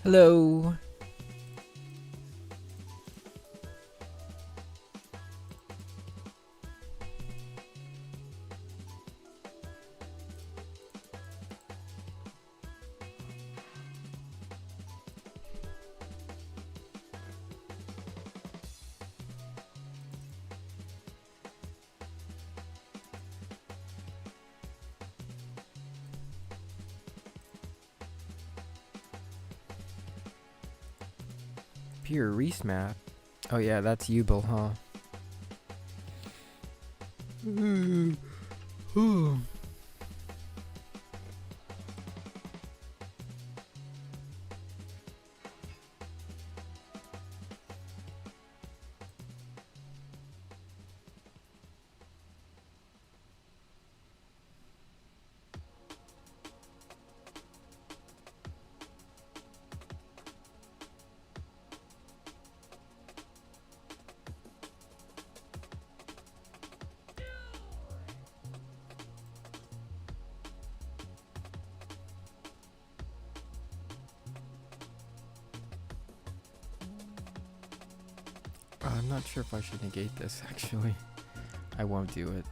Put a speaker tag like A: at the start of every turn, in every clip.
A: Hello. Pure Reese map. Oh yeah, that's Ubel, huh? Ooh. I'm not sure if I should negate this, actually. I won't do it.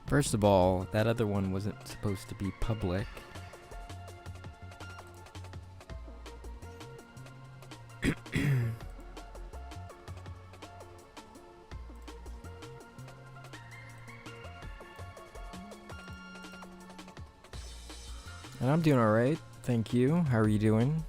A: First of all, that other one wasn't supposed to be public. And I'm doing alright, thank you. How are you doing?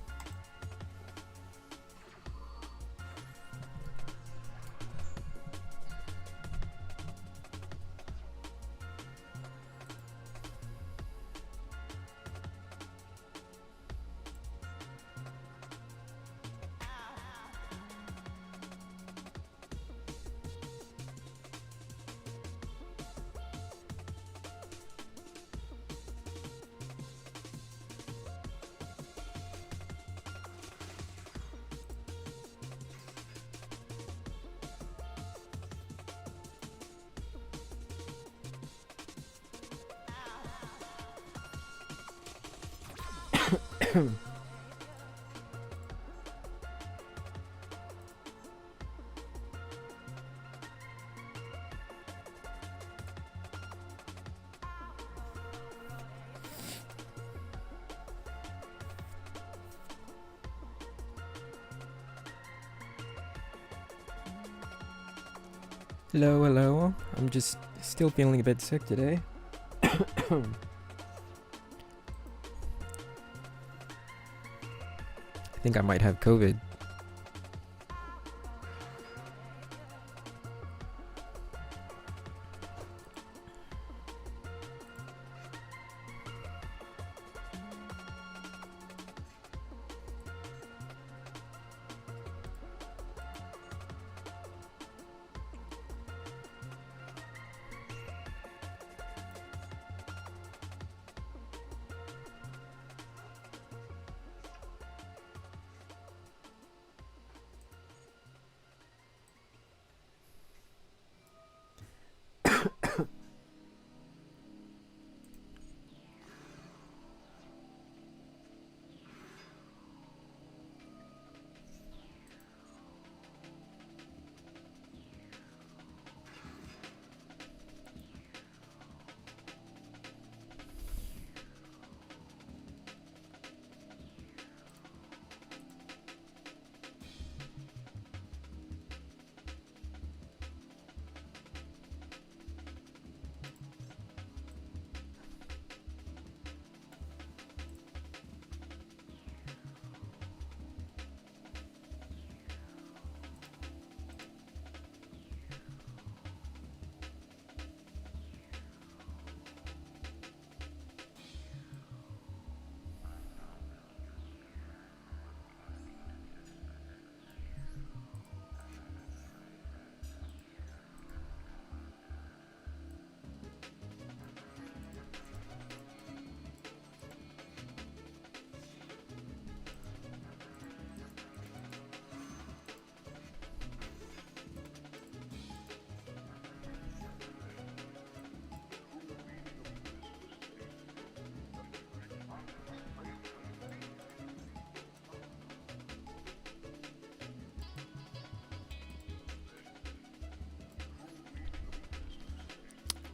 A: Hello, hello. I'm just still feeling a bit sick today. I think I might have COVID.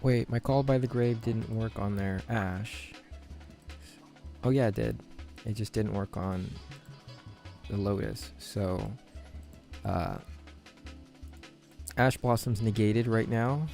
A: Wait, my Call by the Grave didn't work on their Ash. Oh yeah, it did. It just didn't work on the Lotus. So, Ash Blossom's negated right now.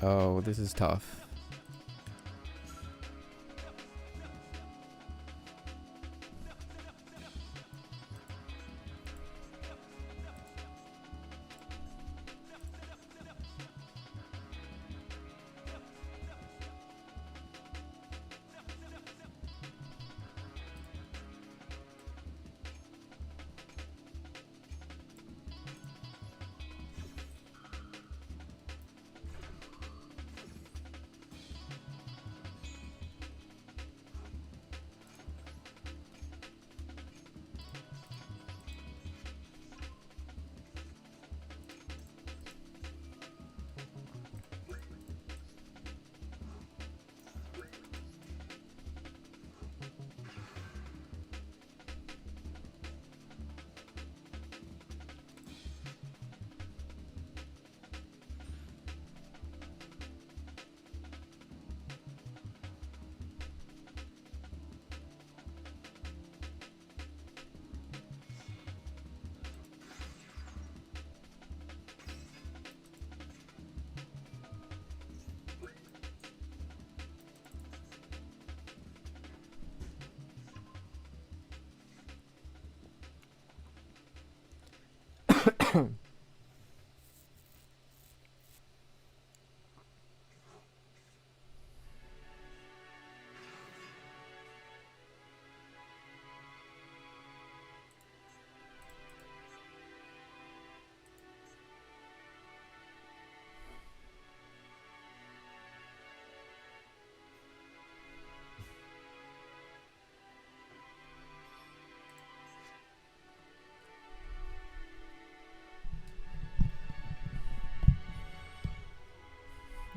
A: Oh, this is tough.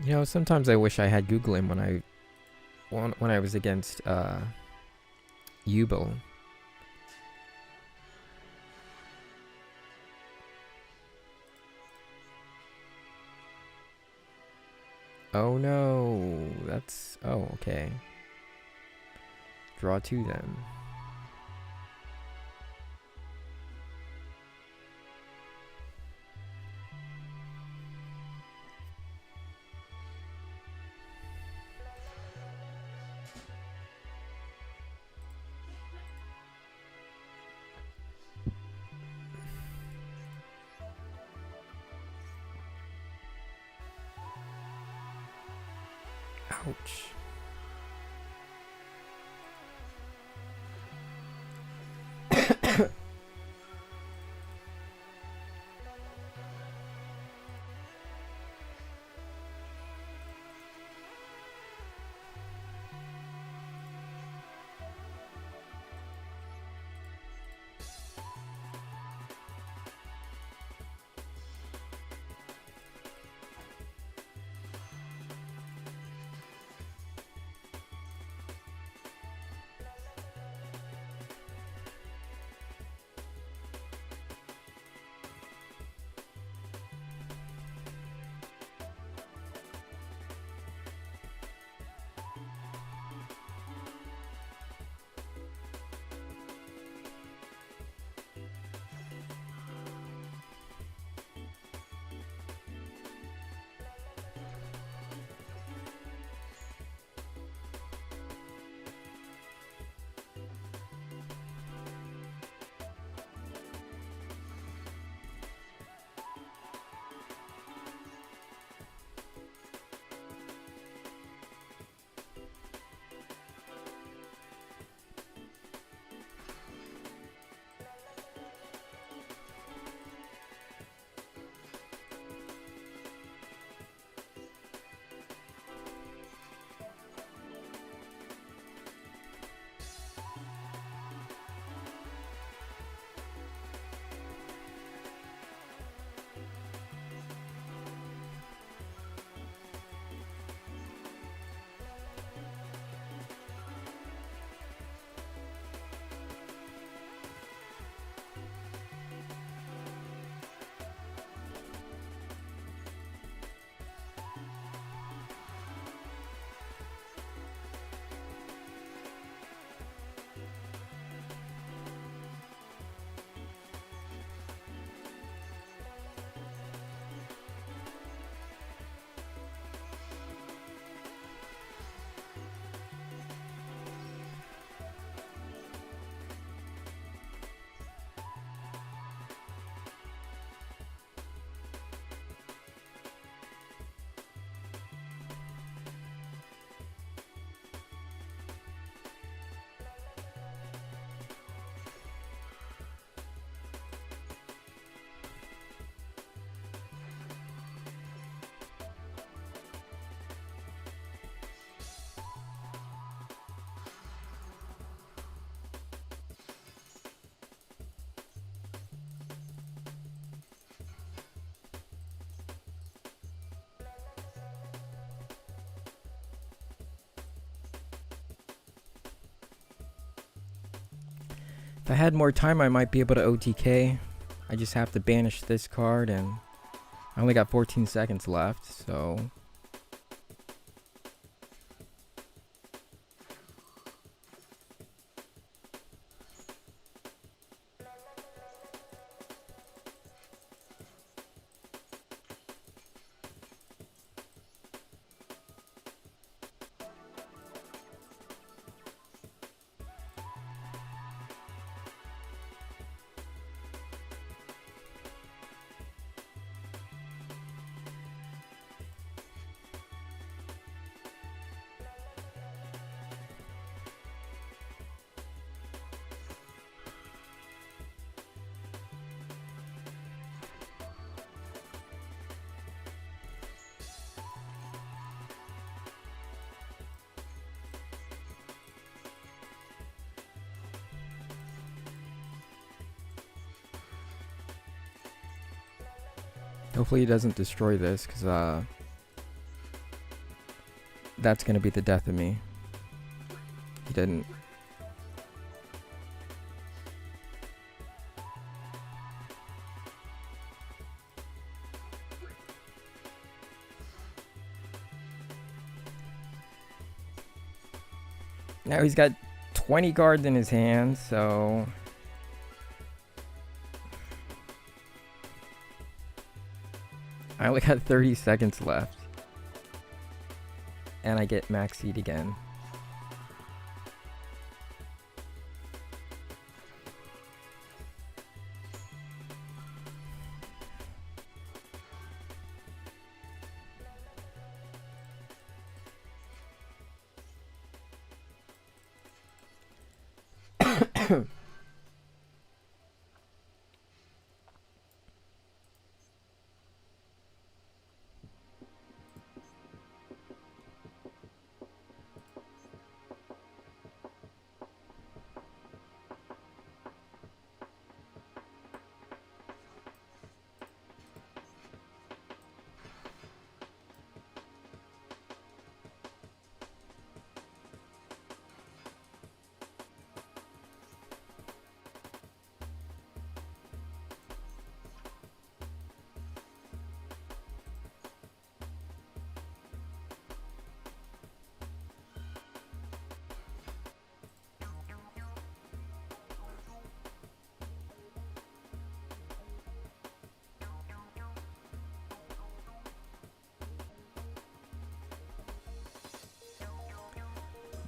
A: You know, sometimes I wish I had Google him when I was against Ubil. Oh no, that's okay. Draw 2 then. Ouch. If I had more time, I might be able to OTK. I just have to banish this card, and I only got 14 seconds left, so... Hopefully he doesn't destroy this, because that's going to be the death of me. He didn't. Now he's got 20 cards in his hand, so... I only got 30 seconds left. And I get max seed again.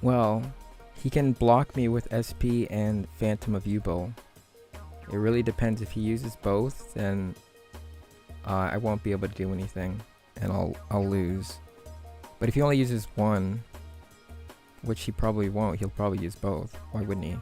A: Well, he can block me with SP and Phantom of U-Bow. It really depends. If he uses both, then I won't be able to do anything, and I'll lose. But if he only uses one, which he probably won't, he'll probably use both. Why wouldn't he?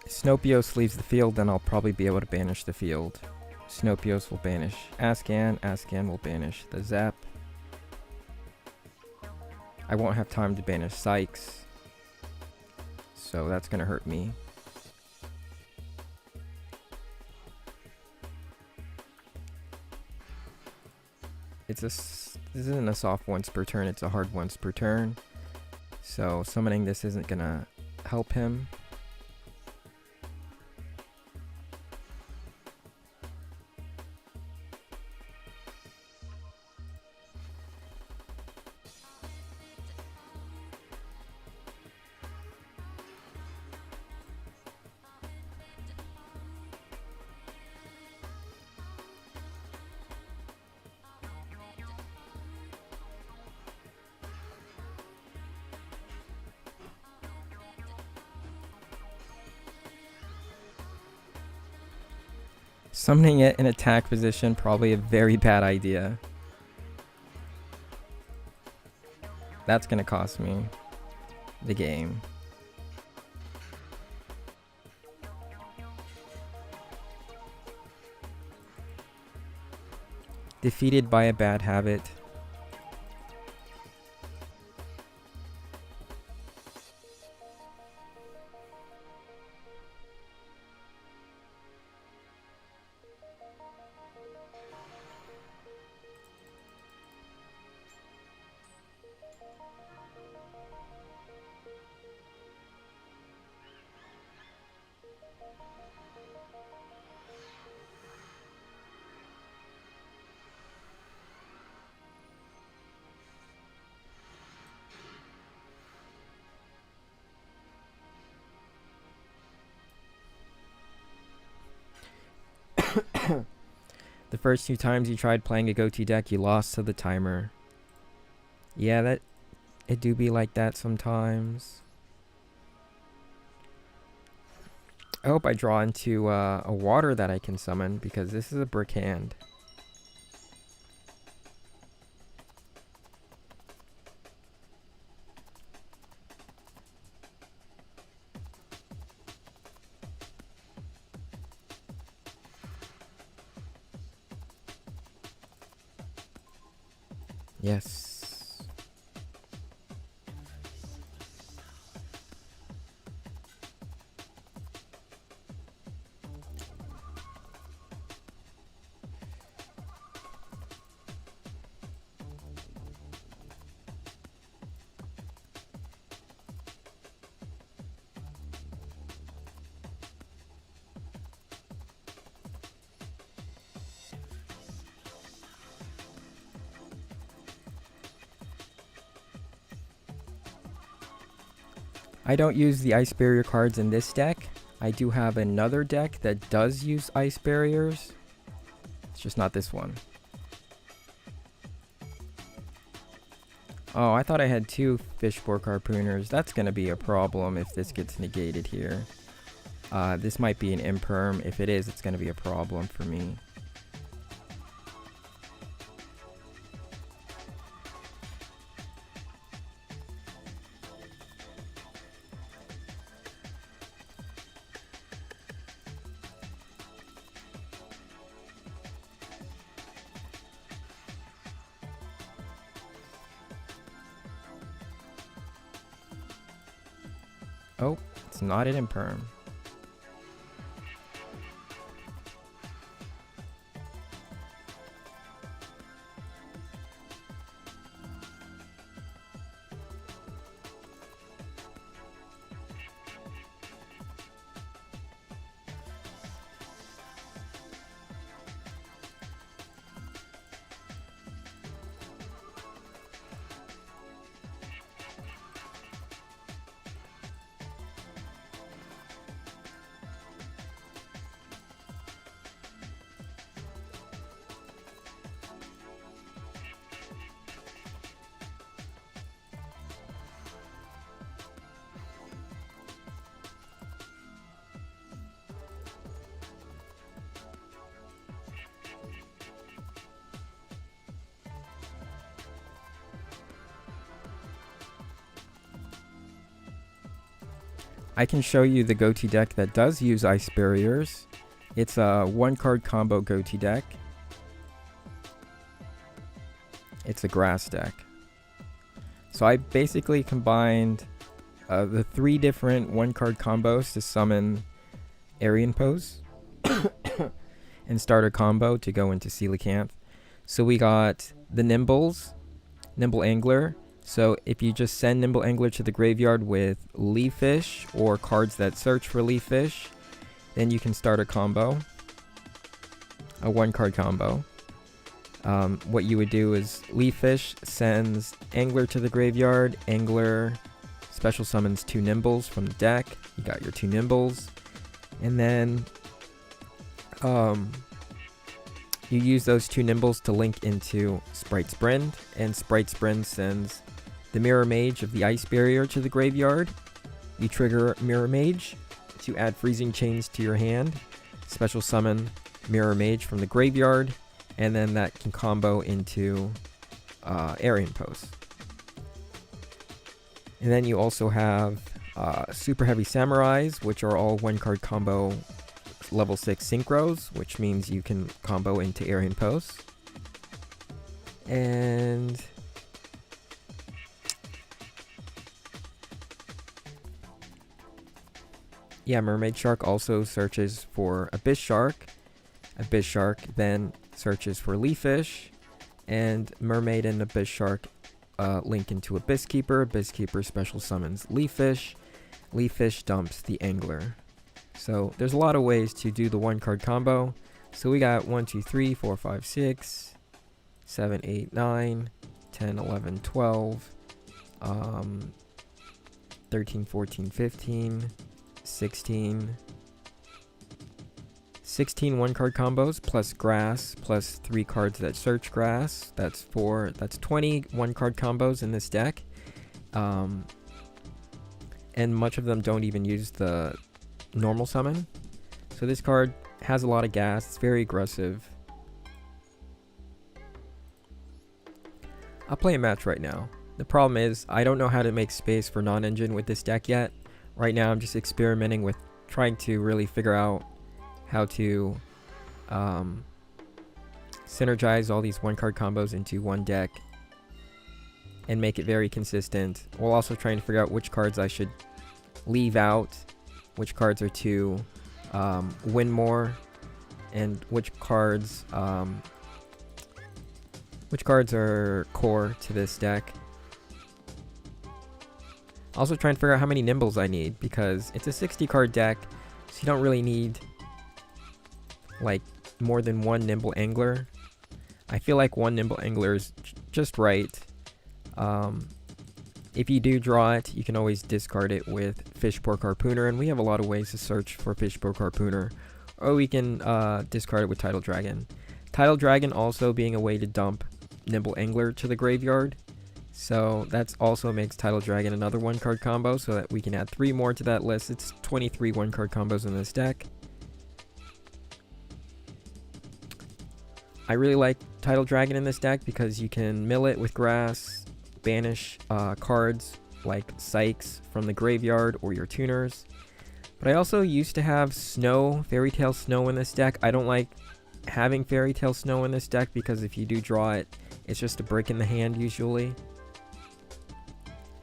A: Snopios leaves the field, then I'll probably be able to banish the field. Snopios will banish Ascan, Ascan will banish the Zap. I won't have time to banish Sykes, so that's gonna hurt me. This isn't a soft once per turn, it's a hard once per turn. So summoning this isn't gonna help him. Summoning it in attack position, probably a very bad idea. That's gonna cost me the game. Defeated by a bad habit. The first 2 times you tried playing a Ghoti deck, you lost to the timer. Yeah, it do be like that sometimes. I hope I draw into a water that I can summon, because this is a brick hand. Yes. I don't use the ice barrier cards in this deck. I do have another deck that does use ice barriers. It's just not this one. Oh, I thought I had 2 Fishborg Harpooners. That's going to be a problem if this gets negated here. This might be an imperm. If it is, it's going to be a problem for me. Oh, it's not an imperm. I can show you the Ghoti deck that does use ice barriers. It's a 1-card combo Ghoti deck. It's a grass deck. So I basically combined the 3 different 1-card combos to summon Aryan Pose and start a combo to go into Coelacanth. So we got the Nimble Angler. So if you just send Nimble Angler to the graveyard with Leaf Fish or cards that search for Leaf Fish, then you can start a combo, a 1-card combo. What you would do is Leaf Fish sends Angler to the graveyard, Angler special summons 2 Nimbles from the deck, you got your 2 Nimbles, and then you use those 2 Nimbles to link into Sprite's Brand, and Sprite's Brand sends the Mirror Mage of the Ice Barrier to the graveyard. You trigger Mirror Mage to add Freezing Chains to your hand, special summon Mirror Mage from the graveyard, and then that can combo into Aryan Pose. And then you also have Super Heavy Samurais, which are all 1-card combo level 6 synchros, which means you can combo into Aryan Posts. And yeah, Mermaid Shark also searches for Abyss Shark. Abyss Shark then searches for Leafish, and Mermaid and Abyss Shark link into Abyss Keeper. Abyss Keeper special summons Leafish. Leafish dumps the Angler. So there's a lot of ways to do the 1-card combo. So we got 1, 2, 3, 4, 5, 6, 7, 8, 9, 10, 11, 12, 13, 14, 15, 16 1-card combos plus grass plus 3 cards that search grass. That's 20 1-card combos in this deck. And much of them don't even use the normal summon. So this card has a lot of gas. It's very aggressive. I'll play a match right now. The problem is I don't know how to make space for non-engine with this deck yet. Right now I'm just experimenting with trying to really figure out how to synergize all these 1-card combos into one deck and make it very consistent, while also trying to figure out which cards I should leave out, which cards are to win more, and which cards are core to this deck. Also trying to figure out how many Nimbles I need, because it's a 60-card deck, so you don't really need like more than 1 Nimble Angler. I feel like 1 Nimble Angler is just right. If you do draw it, you can always discard it with Fishpork Harpooner, and we have a lot of ways to search for Fishpork Harpooner, or we can discard it with Tidal Dragon. Tidal Dragon also being a way to dump Nimble Angler to the graveyard, so that also makes Tidal Dragon another 1-card combo, so that we can add 3 more to that list. It's 23 1-card combos in this deck. I really like Tidal Dragon in this deck because you can mill it with grass, banish cards like Sykes from the graveyard or your tuners. But I also used to have Snow, Fairy Tale Snow in this deck. I don't like having Fairy Tale Snow in this deck because if you do draw it, it's just a brick in the hand usually.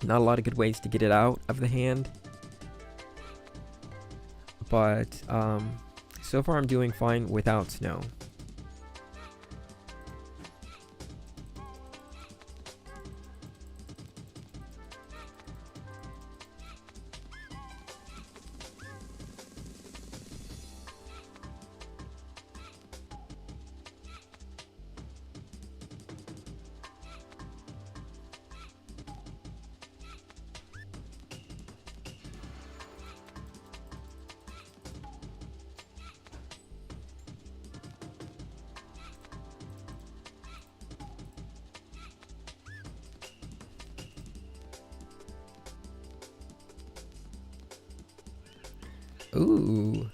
A: Not a lot of good ways to get it out of the hand. But so far I'm doing fine without Snow. Ooh.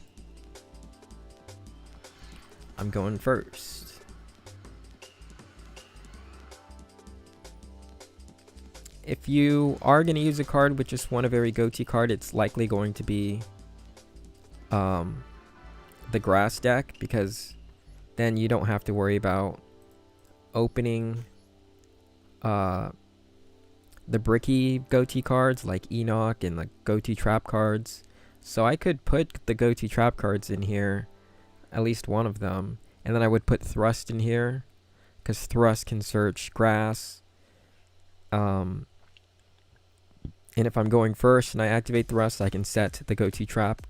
A: I'm going first. If you are going to use a card with just one very Ghoti card, it's likely going to be the grass deck, because then you don't have to worry about opening the bricky Ghoti cards like Enoch and the Ghoti trap cards. So I could put the Ghoti trap cards in here, at least one of them, and then I would put Thrust in here, because Thrust can search grass. And if I'm going first and I activate Thrust, I can set the Ghoti trap.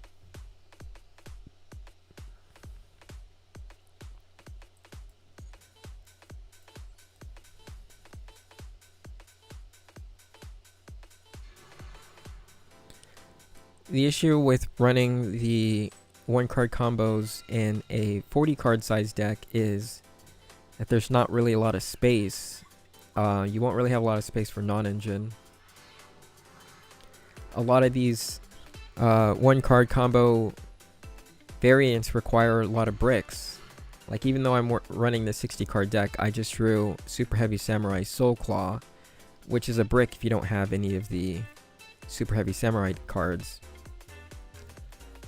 A: The issue with running the 1-card combos in a 40-card size deck is that there's not really a lot of space. You won't really have a lot of space for non-engine. A lot of these 1-card combo variants require a lot of bricks. Like, even though I'm running the 60-card deck, I just drew Super Heavy Samurai Soul Claw, which is a brick if you don't have any of the super heavy samurai cards.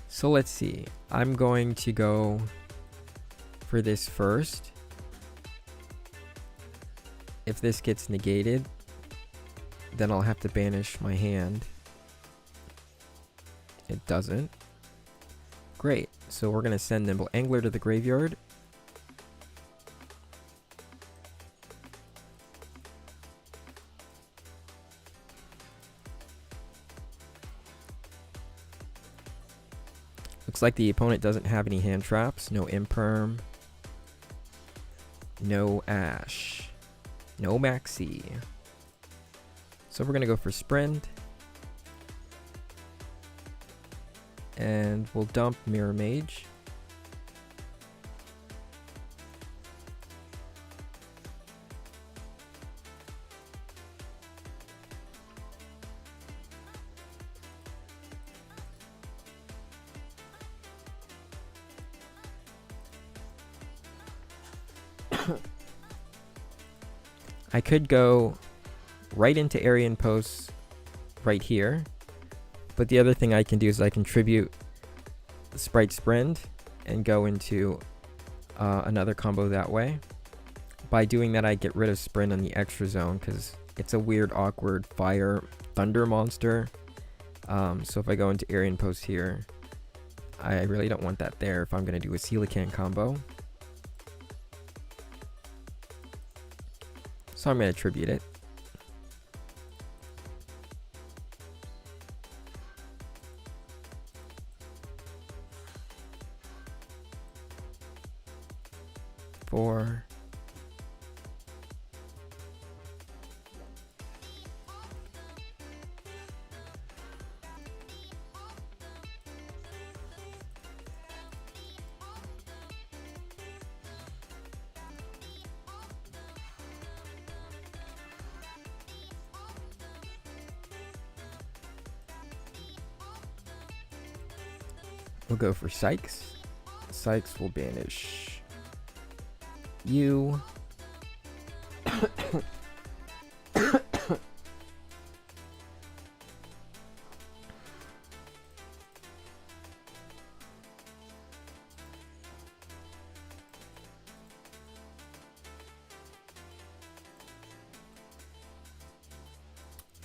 A: So let's see. I'm going to go for this first. If this gets negated, then I'll have to banish my hand. It doesn't. Great. So we're going to send Nimble Angler to the graveyard. Looks like the opponent doesn't have any hand traps. No Imperm. No Ash. No Maxi. So we're going to go for Sprint. And we'll dump Mirror Mage. I could go right into Aryan Posts right here. But the other thing I can do is I can tribute Sprite Sprint and go into another combo that way. By doing that, I get rid of Sprint on the extra zone because it's a weird, awkward fire thunder monster. So if I go into Aryan Post here, I really don't want that there if I'm going to do a Coelacanth combo. So I'm going to tribute it. Four. We'll go for Sykes. Sykes will banish you.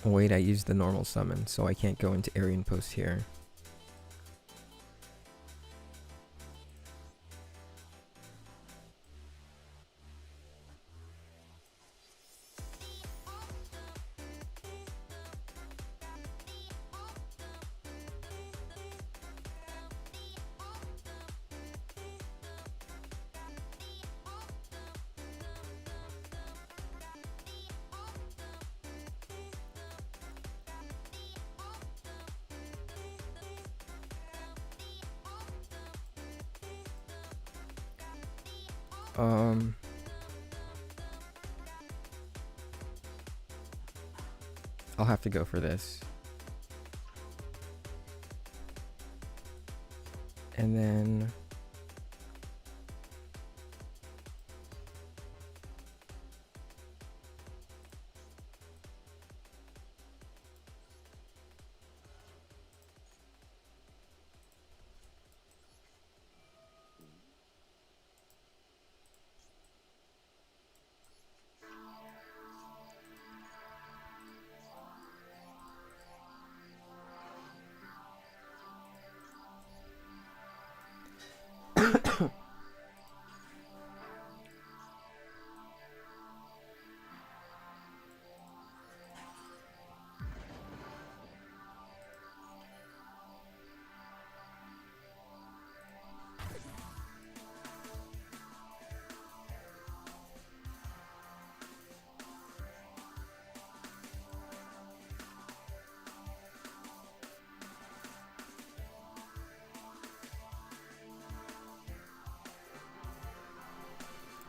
A: Wait, I used the normal summon, so I can't go into Aryan Post here. I'll have to go for this. And then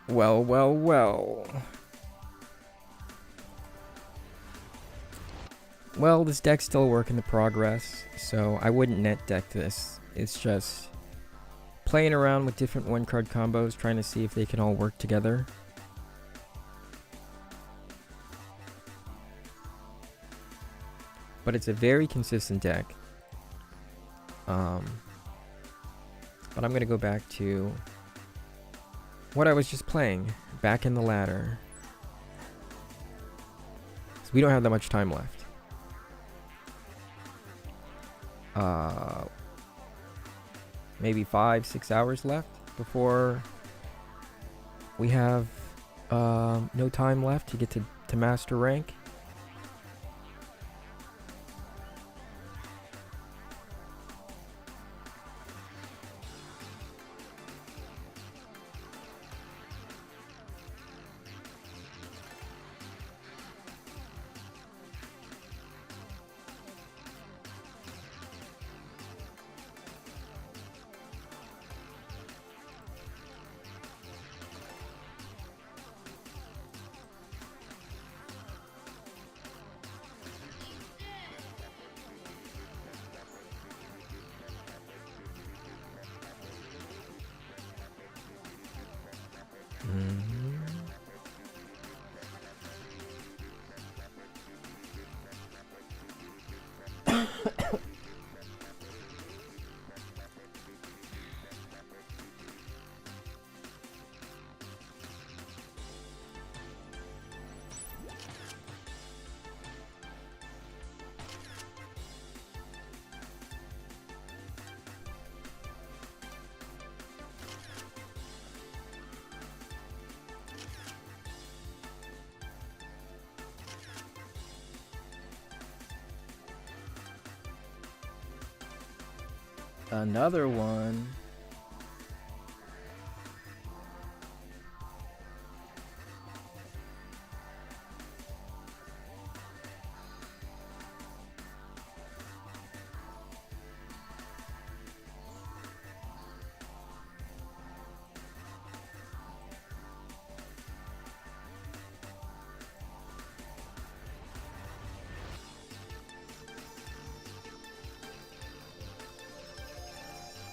A: well. Well, this deck's still a work in progress, so I wouldn't net deck this. It's just playing around with different one-card combos, trying to see if they can all work together. but it's a very consistent deck. But I'm gonna go back to what I was just playing, back in the ladder. So we don't have that much time left. Maybe 5-6 hours left before we have no time left to get to master rank. Another one.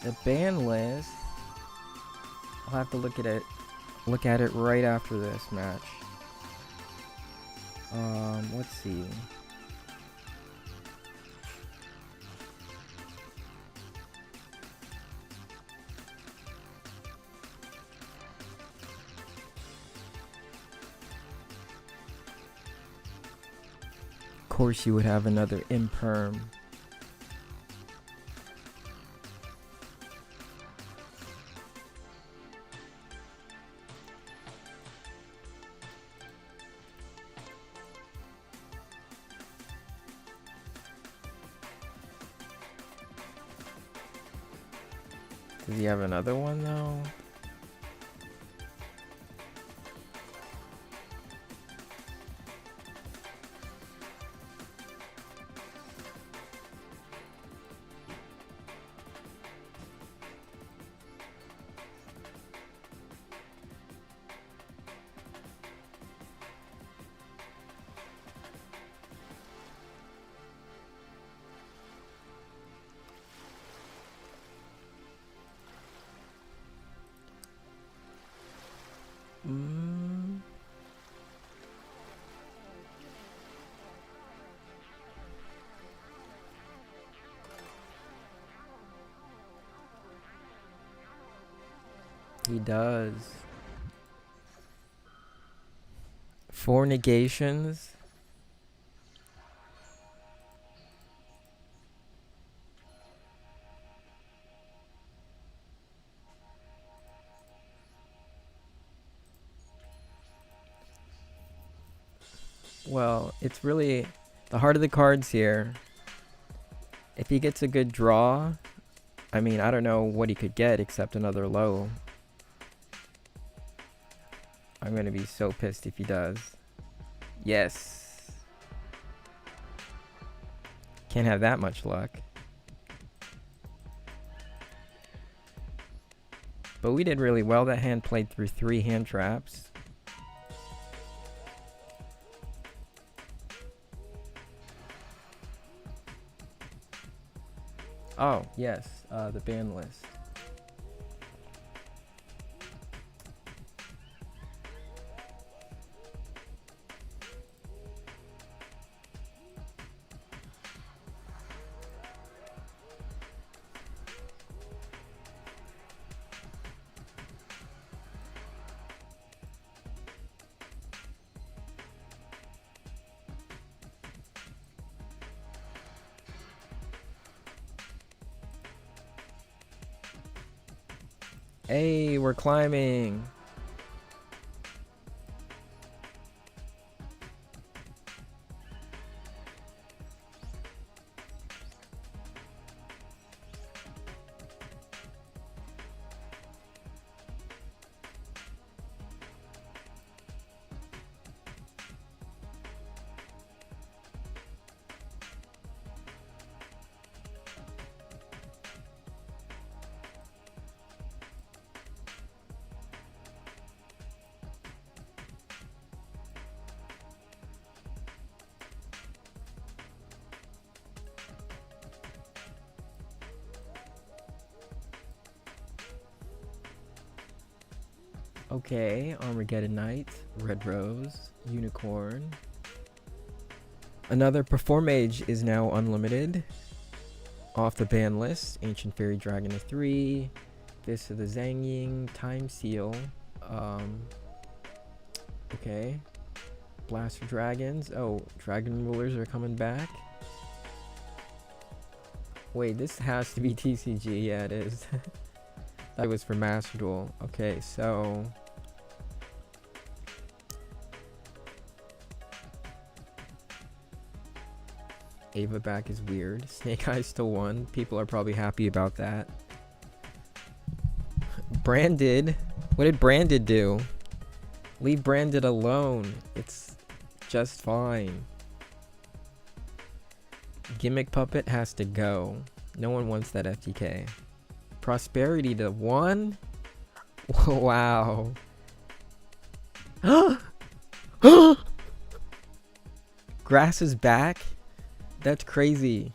A: The ban list. I'll have to look at it right after this match. Let's see. Of course you would have another imperm. Does he have another one though? He does. 4 negations. Well, it's really the heart of the cards here. If he gets a good draw, I mean, I don't know what he could get except another low. I'm going to be so pissed if he does. Yes. Can't have that much luck. But we did really well. That hand played through 3 hand traps. Oh, yes. The ban list. Hey, we're climbing. Okay, Armageddon Knight, Red Rose, Unicorn. Another Perform Mage is now unlimited. Off the ban list, Ancient Fairy Dragon to 3, Fist of the Zangying, Time Seal. Okay. Blaster Dragons. Oh, Dragon Rulers are coming back. Wait, this has to be TCG. Yeah, it is. That was for MasterDuel. Okay, so Ava back is weird. Snake Eyes still won. People are probably happy about that. Branded. What did Branded do? Leave Branded alone. It's just fine. Gimmick Puppet has to go. No one wants that FTK. Prosperity to 1? Wow. Grass is back? That's crazy.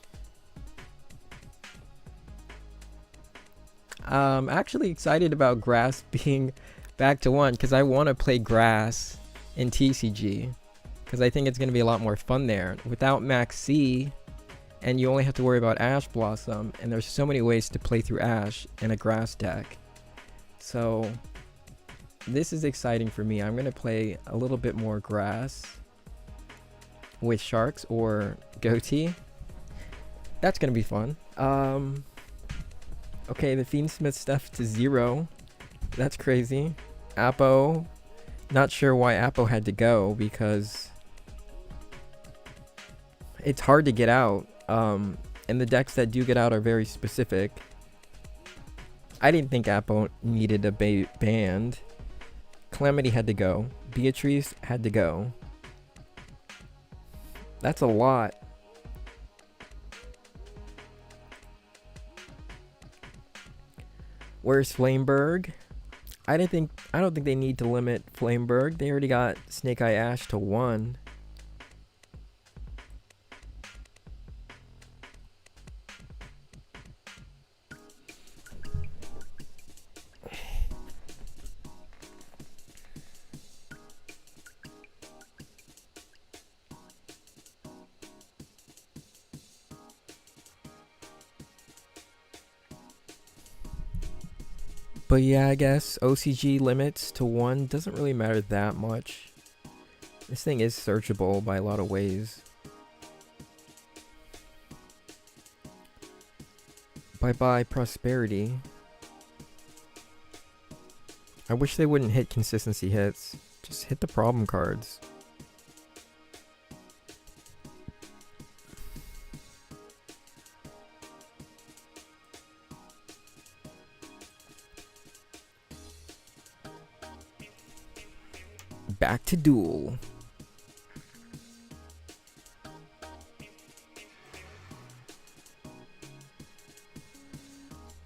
A: I'm actually excited about Grass being back to 1 because I want to play Grass in TCG because I think it's going to be a lot more fun there without Max C, and you only have to worry about Ash Blossom, and there's so many ways to play through Ash in a Grass deck. So this is exciting for me. I'm going to play a little bit more Grass with Sharks or Ghoti. That's going to be fun. Okay, the Fiendsmith stuff to 0. That's crazy. Appo. Not sure why Appo had to go because it's hard to get out. And the decks that do get out are very specific. I didn't think Appo needed a band. Calamity had to go. Beatrice had to go. That's a lot. Where's Flameberg? I don't think they need to limit Flameberg. They already got Snake Eye Ash to 1. But yeah, I guess OCG limits to 1 doesn't really matter that much. This thing is searchable by a lot of ways. Bye-bye Prosperity. I wish they wouldn't hit consistency hits. Just hit the problem cards. Back to Duel.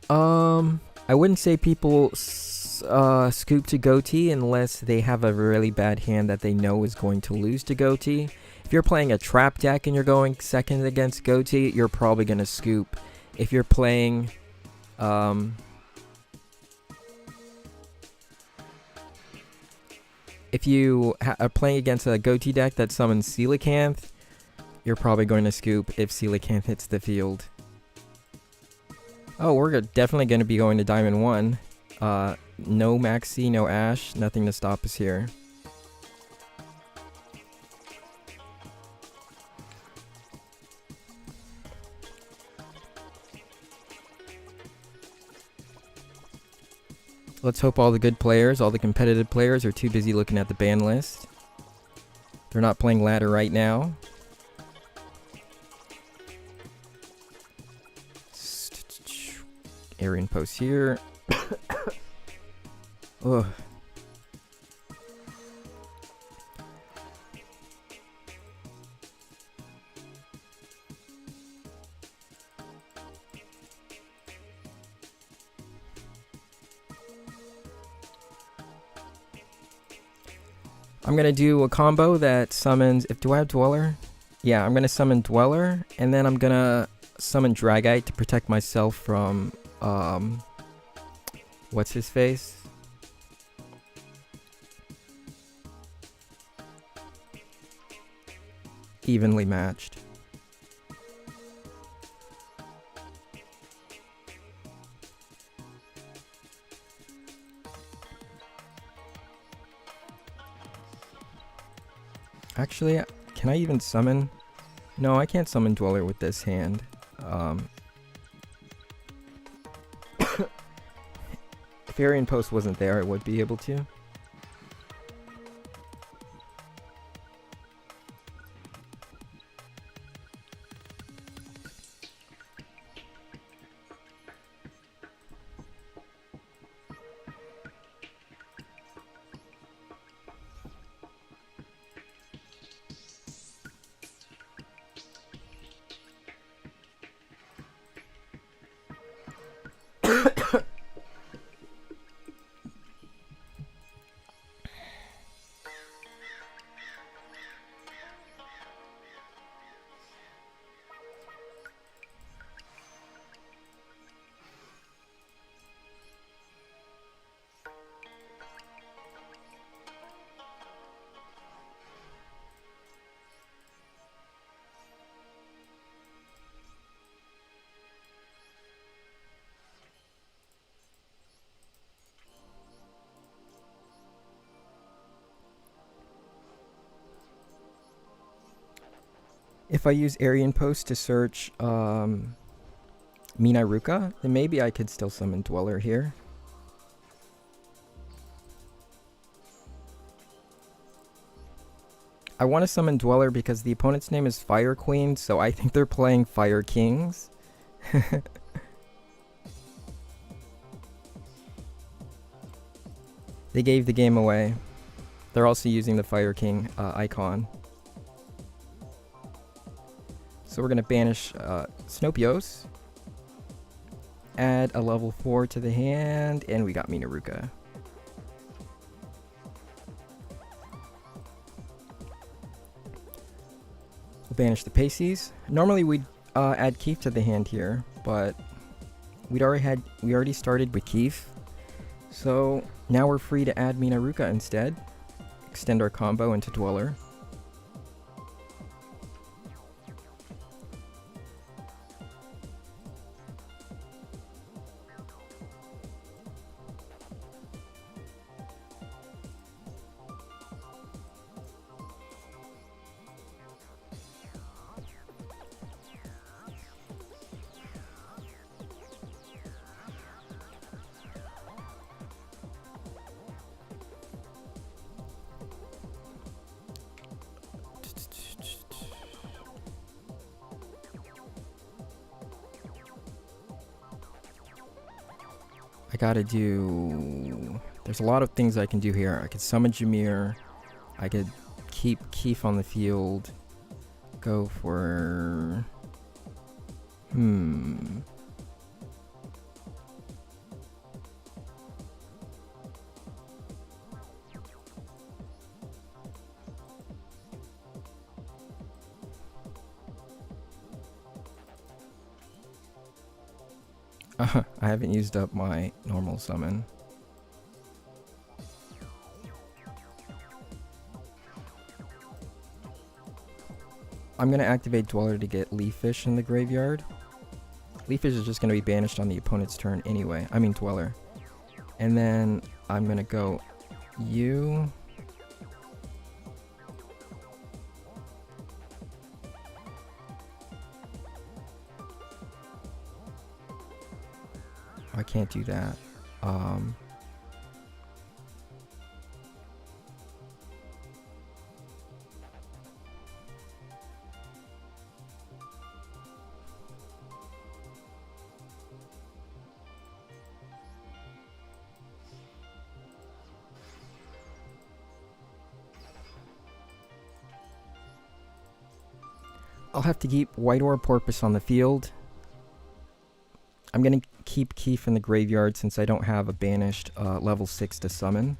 A: I wouldn't say people scoop to Ghoti unless they have a really bad hand that they know is going to lose to Ghoti. If you're playing a trap deck and you're going second against Ghoti, you're probably gonna scoop. If you're playing if you are playing against a Ghoti deck that summons Coelacanth, you're probably going to scoop if Coelacanth hits the field. Oh, we're definitely going to be going to Diamond 1. No Maxi, no Ash, nothing to stop us here. Let's hope all the good players, all the competitive players, are too busy looking at the ban list. They're not playing ladder right now. Aryan post here. Ugh. I'm gonna do a combo that summons. Do I have Dweller? Yeah, I'm gonna summon Dweller, and then I'm gonna summon Dragite to protect myself from what's his face? Evenly matched. Actually, can I even summon? No, I can't summon Dweller with this hand. If Aryan Post wasn't there, I would be able to. If I use Aryan Post to search Minaruka, then maybe I could still summon Dweller here. I want to summon Dweller because the opponent's name is Fire Queen, so I think they're playing Fire Kings. They gave the game away. They're also using the Fire King icon. So we're going to banish Snopios, add a level 4 to the hand, and we got Minaruka. We'll banish the Paces. Normally we'd add Keef to the hand here, but we already started with Keef. So now we're free to add Minaruka instead. Extend our combo into Dweller. I gotta do... There's a lot of things I can do here. I could summon Jameer. I could keep Keef on the field. Go for... I haven't used up my normal summon. I'm going to activate Dweller to get Leaf Fish in the graveyard. Leaf Fish is just going to be banished on the opponent's turn anyway. I mean Dweller. And then I'm going to go you. I can't do that. I'll have to keep White Ore Porpoise on the field. I'm gonna keep Keef in the graveyard since I don't have a banished level 6 to summon.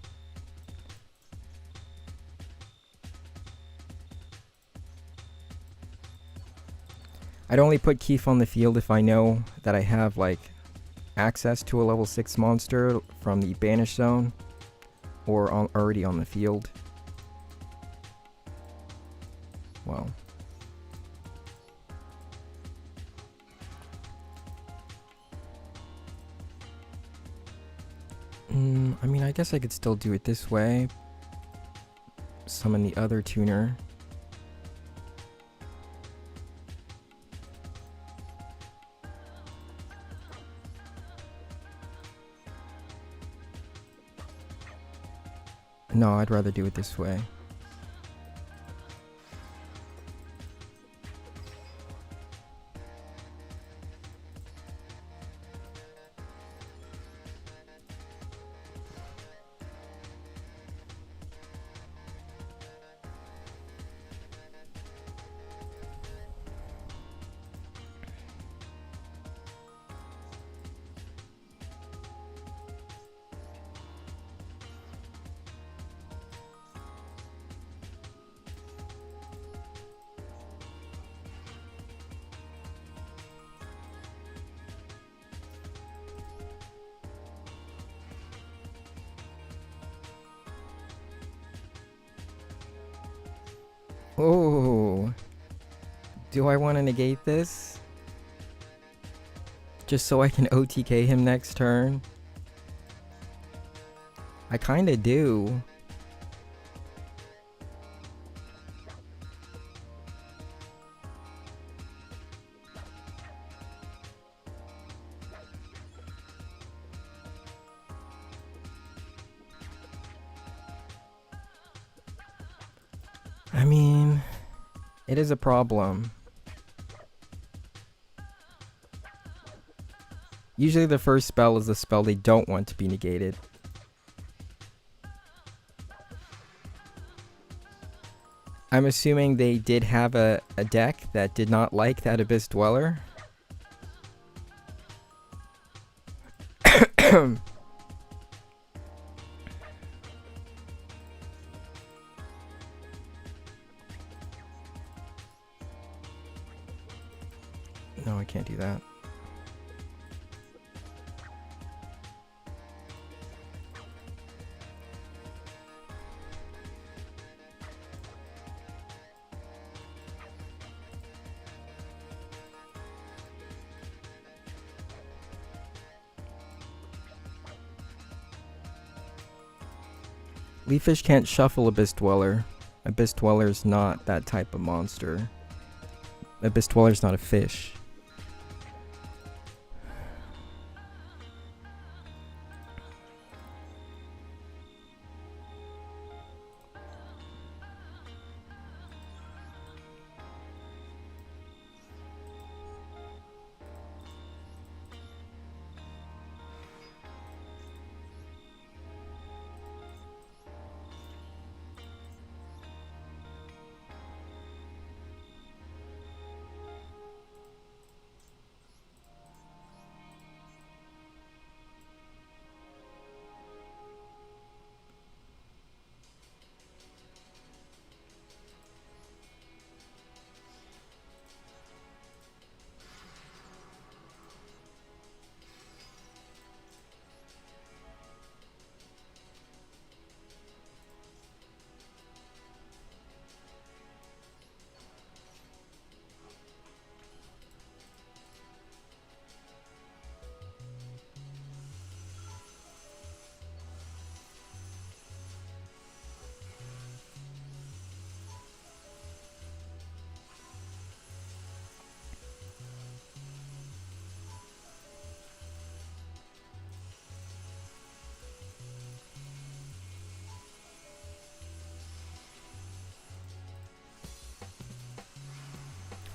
A: I'd only put Keef on the field if I know that I have like access to a level 6 monster from the banish zone or already on the field. Well. I mean, I guess I could still do it this way. Summon the other tuner. No, I'd rather do it this way. Oh, do I want to negate this? Just so I can OTK him next turn? I kinda do. I mean, it is a problem. Usually the first spell is the spell they don't want to be negated. I'm assuming they did have a deck that did not like that Abyss Dweller. No, I can't do that. Leaffish can't shuffle Abyss Dweller. Abyss Dweller's not that type of monster. Abyss Dweller's not a fish.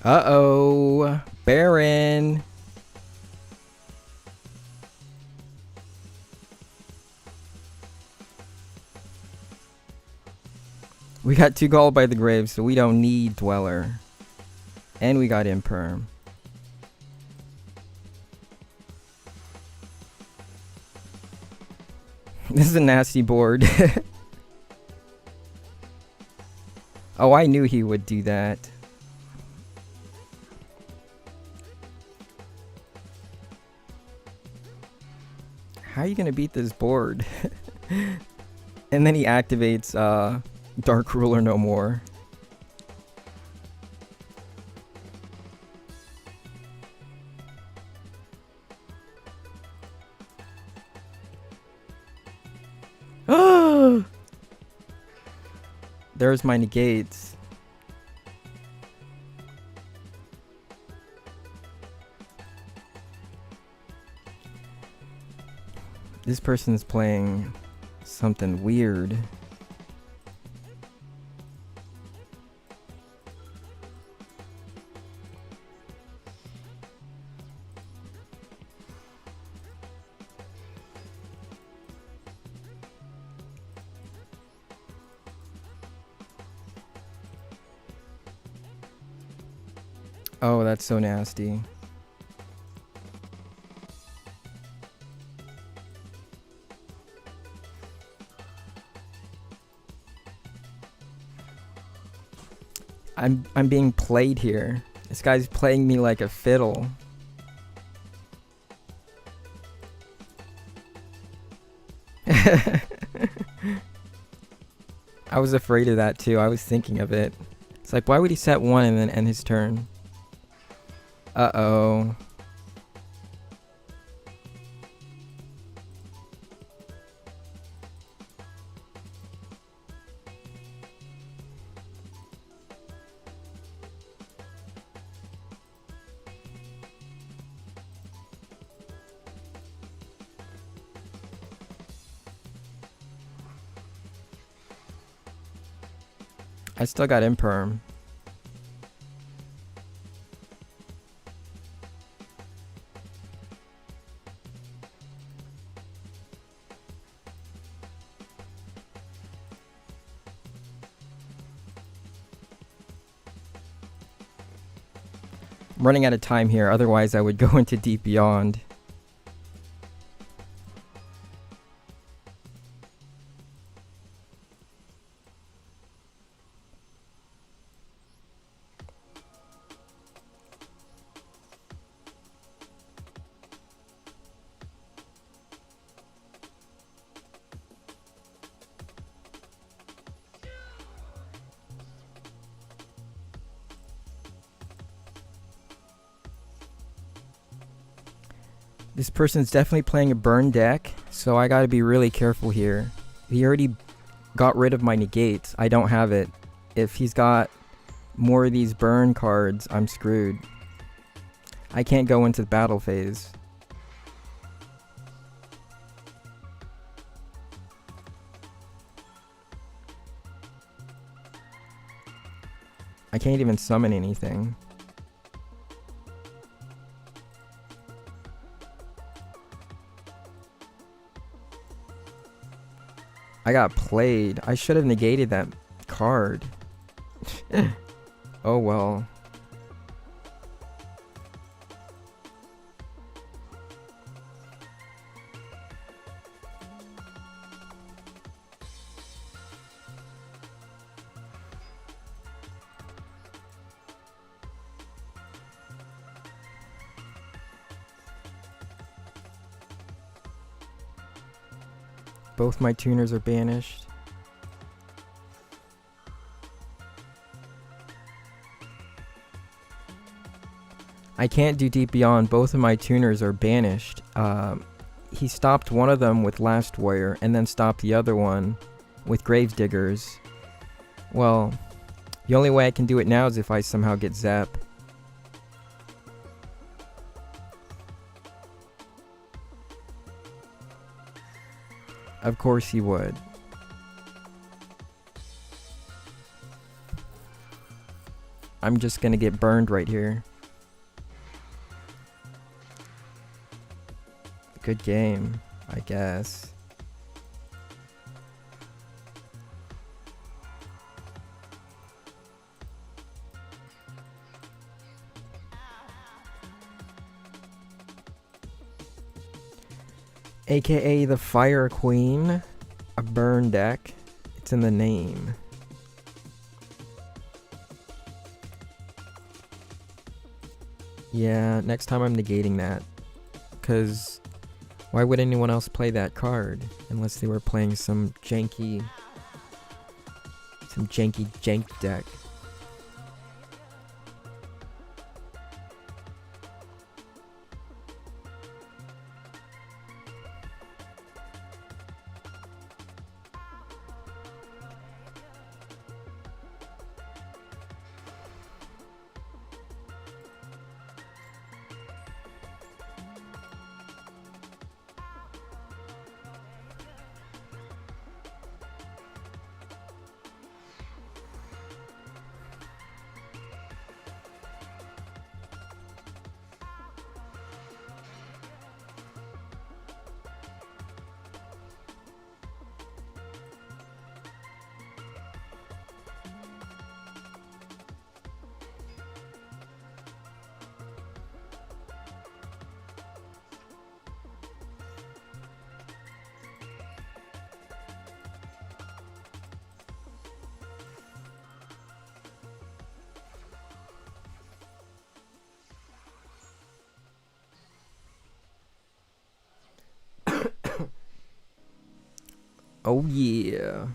A: Uh-oh, Baron. We got 2 Galled by the Grave, so we don't need Dweller. And we got imperm. This is a nasty board. Oh, I knew he would do that. How are you gonna beat this board? And then he activates Dark Ruler no more. There's my negates. This person's playing something weird. Oh, that's so nasty. I'm being played here. This guy's playing me like a fiddle. I was afraid of that too. I was thinking of it. It's like, why would he set one and then end his turn? Uh-oh. I still got imperm. I'm running out of time here, otherwise I would go into Deep Beyond. This person's definitely playing a burn deck, so I gotta be really careful here. He already got rid of my negates. I don't have it. If he's got more of these burn cards, I'm screwed. I can't go into the battle phase. I can't even summon anything. I got played. I should have negated that card. Oh well. Both my tuners are banished. I can't do Deep Beyond. Both of my tuners are banished. He stopped one of them with Last Warrior and then stopped the other one with Gravediggers. Well, the only way I can do it now is if I somehow get Zap. Of course he would. I'm just gonna get burned right here. Good game, I guess. AKA the Fire Queen. A burn deck. It's in the name. Yeah, next time I'm negating that. Because why would anyone else play that card? Unless they were playing some janky jank deck. Oh yeah.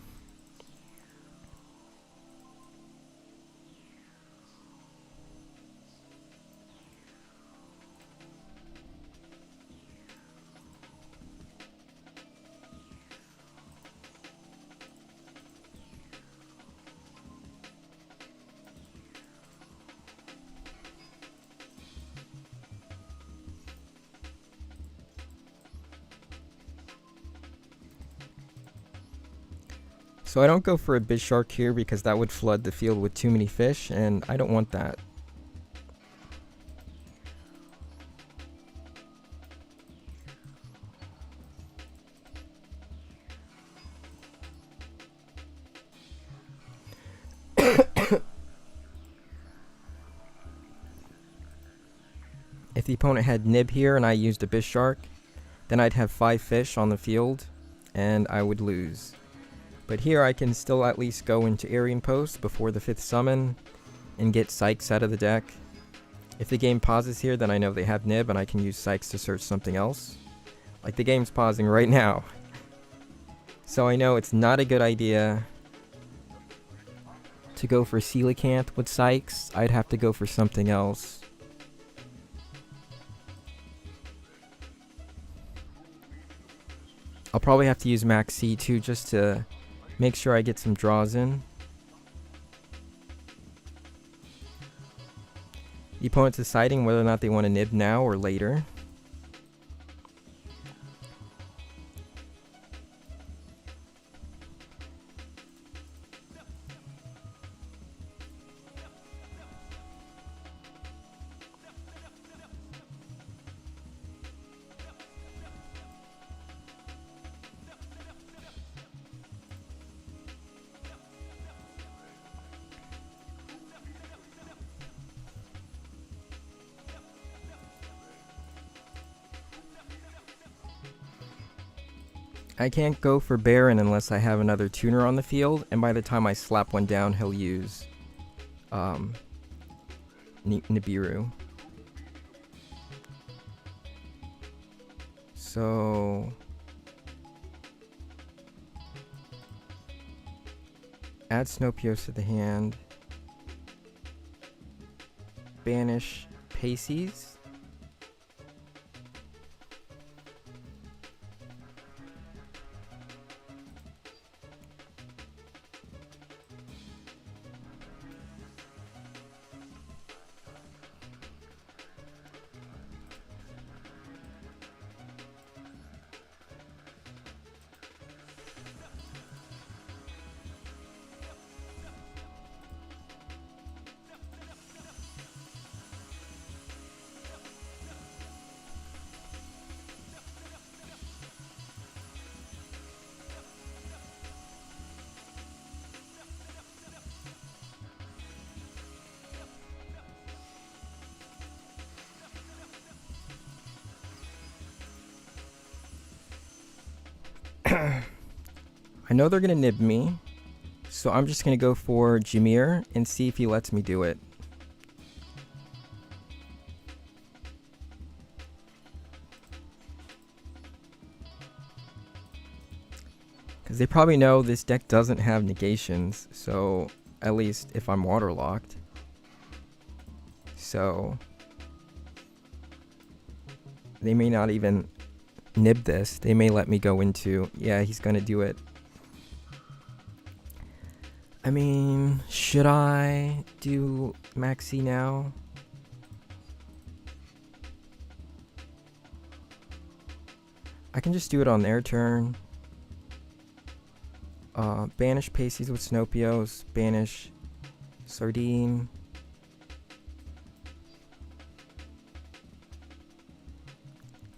A: So I don't go for a Bishark here because that would flood the field with too many fish, and I don't want that. If the opponent had Nib here and I used a Bishark, then I'd have 5 fish on the field, and I would lose. But here I can still at least go into Aryan Post before the 5th summon and get Sykes out of the deck. If the game pauses here, then I know they have Nib and I can use Sykes to search something else. Like the game's pausing right now. So I know it's not a good idea to go for Coelacanth with Sykes. I'd have to go for something else. I'll probably have to use Max C too just to make sure I get some draws in. The opponent's deciding whether or not they want to Nib now or later. I can't go for Baron unless I have another tuner on the field, and by the time I slap one down, he'll use Nibiru. So add Snowpiercer to the hand. Banish Paces. I know they're gonna nib me, so I'm just gonna go for Jameer and see if he lets me do it. Because they probably know this deck doesn't have negations, so at least if I'm waterlocked. So they may not even nib this. They may let me go into, yeah, he's gonna do it. I mean, should I do Maxi now? I can just do it on their turn. Banish Pasties with Snopios, banish Sardine.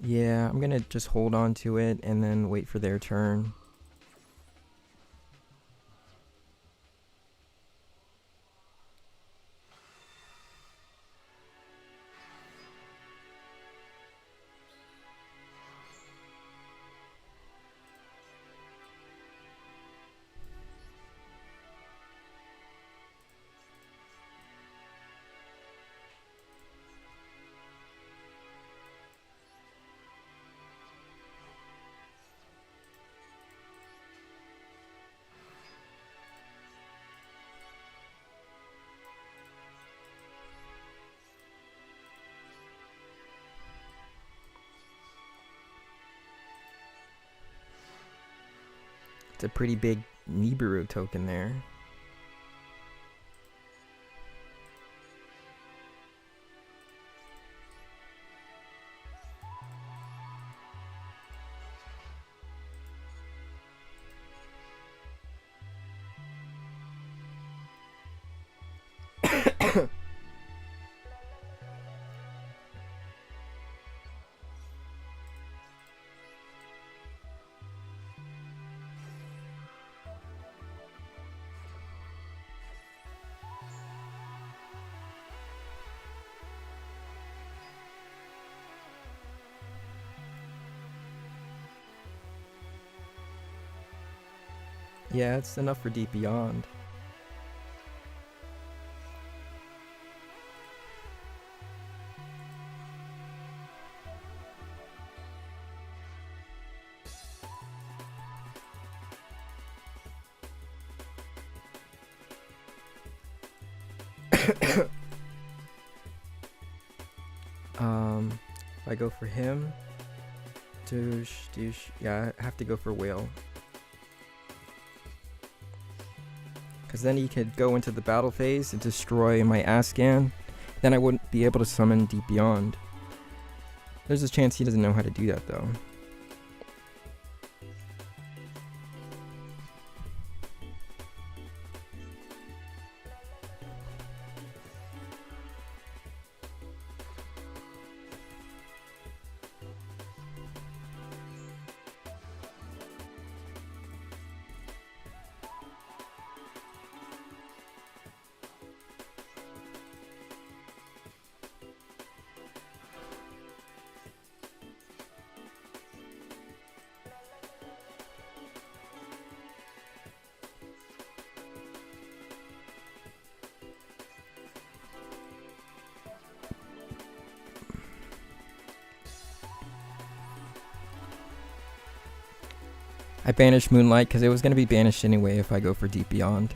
A: Yeah, I'm gonna just hold on to it and then wait for their turn. It's a pretty big Nibiru token there. Yeah, it's enough for Deep Beyond. If I go for him, douche, yeah, I have to go for Whale. Because then he could go into the battle phase and destroy my Ascan. Then I wouldn't be able to summon Deep Beyond. There's a chance he doesn't know how to do that though. I banished Moonlight because it was going to be banished anyway if I go for Deep Beyond.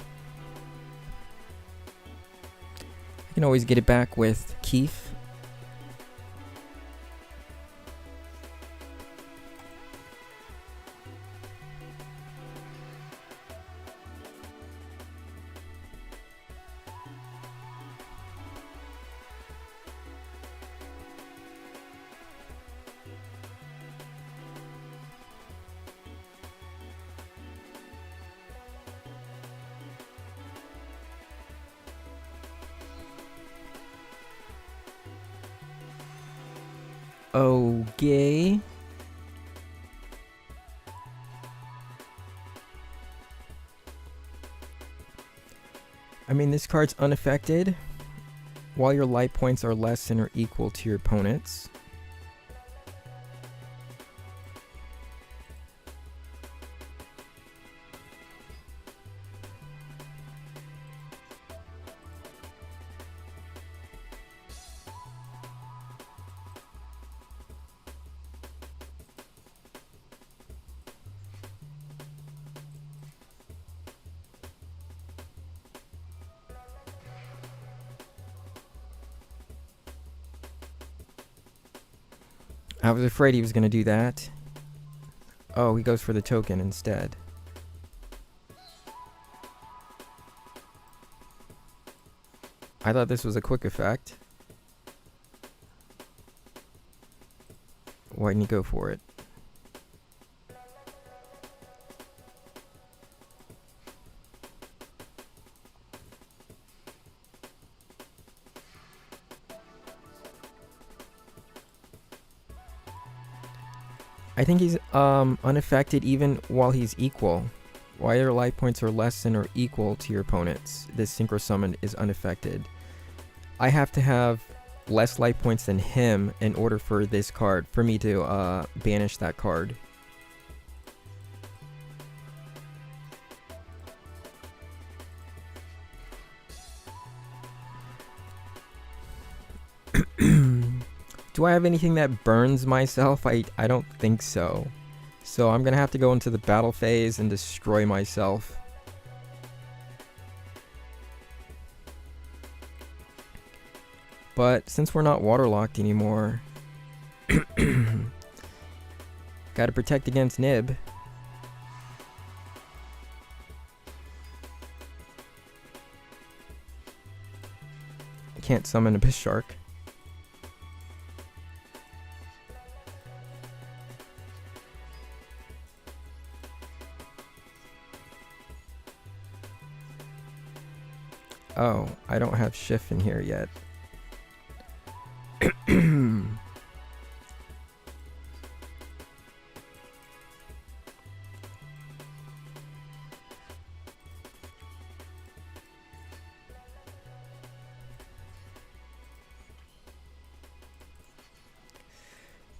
A: I can always get it back with Keith. Okay. I mean, this card's unaffected while your life points are less than or equal to your opponent's. I was afraid he was going to do that. Oh, he goes for the token instead. I thought this was a quick effect. Why didn't he go for it? I think he's unaffected even while he's equal. While your life points are less than or equal to your opponent's, this synchro summon is unaffected. I have to have less life points than him in order for this card, for me to banish that card. Do I have anything that burns myself? I don't think so. So I'm going to have to go into the battle phase and destroy myself. But since we're not waterlocked anymore, gotta protect against Nib. Can't summon Abyss Shark. Oh, I don't have Shift in here yet.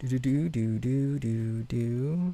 A: Do do do do do do.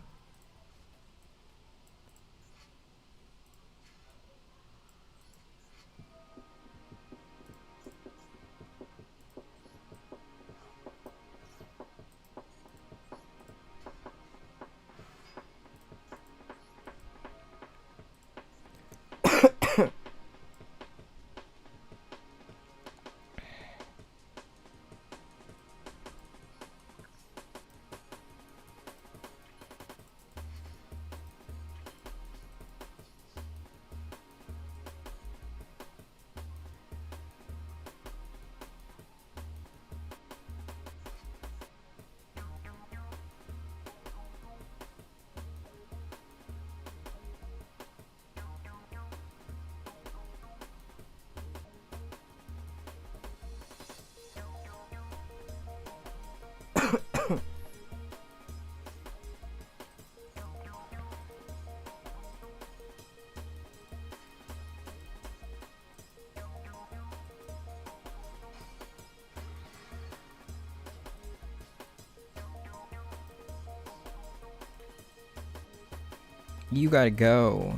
A: You gotta go.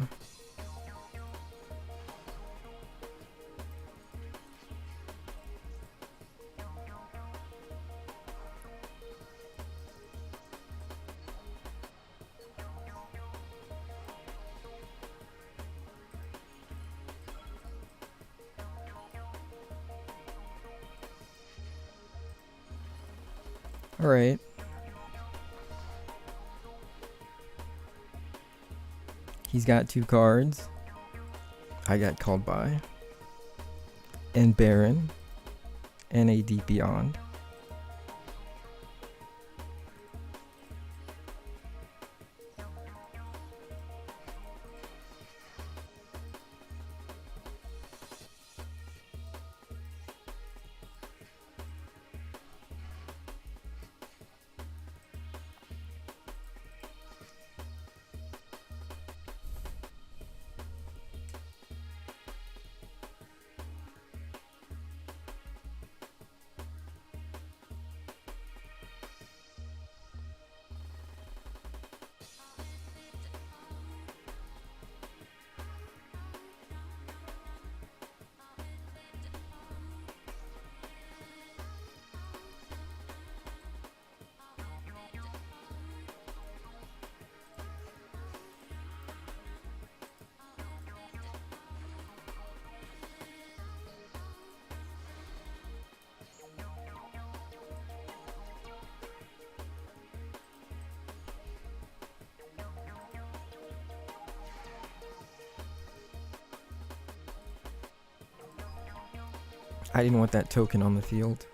A: All right. He's got 2 cards. I got called by. And Baron. And a Deep Beyond. I didn't want that token on the field.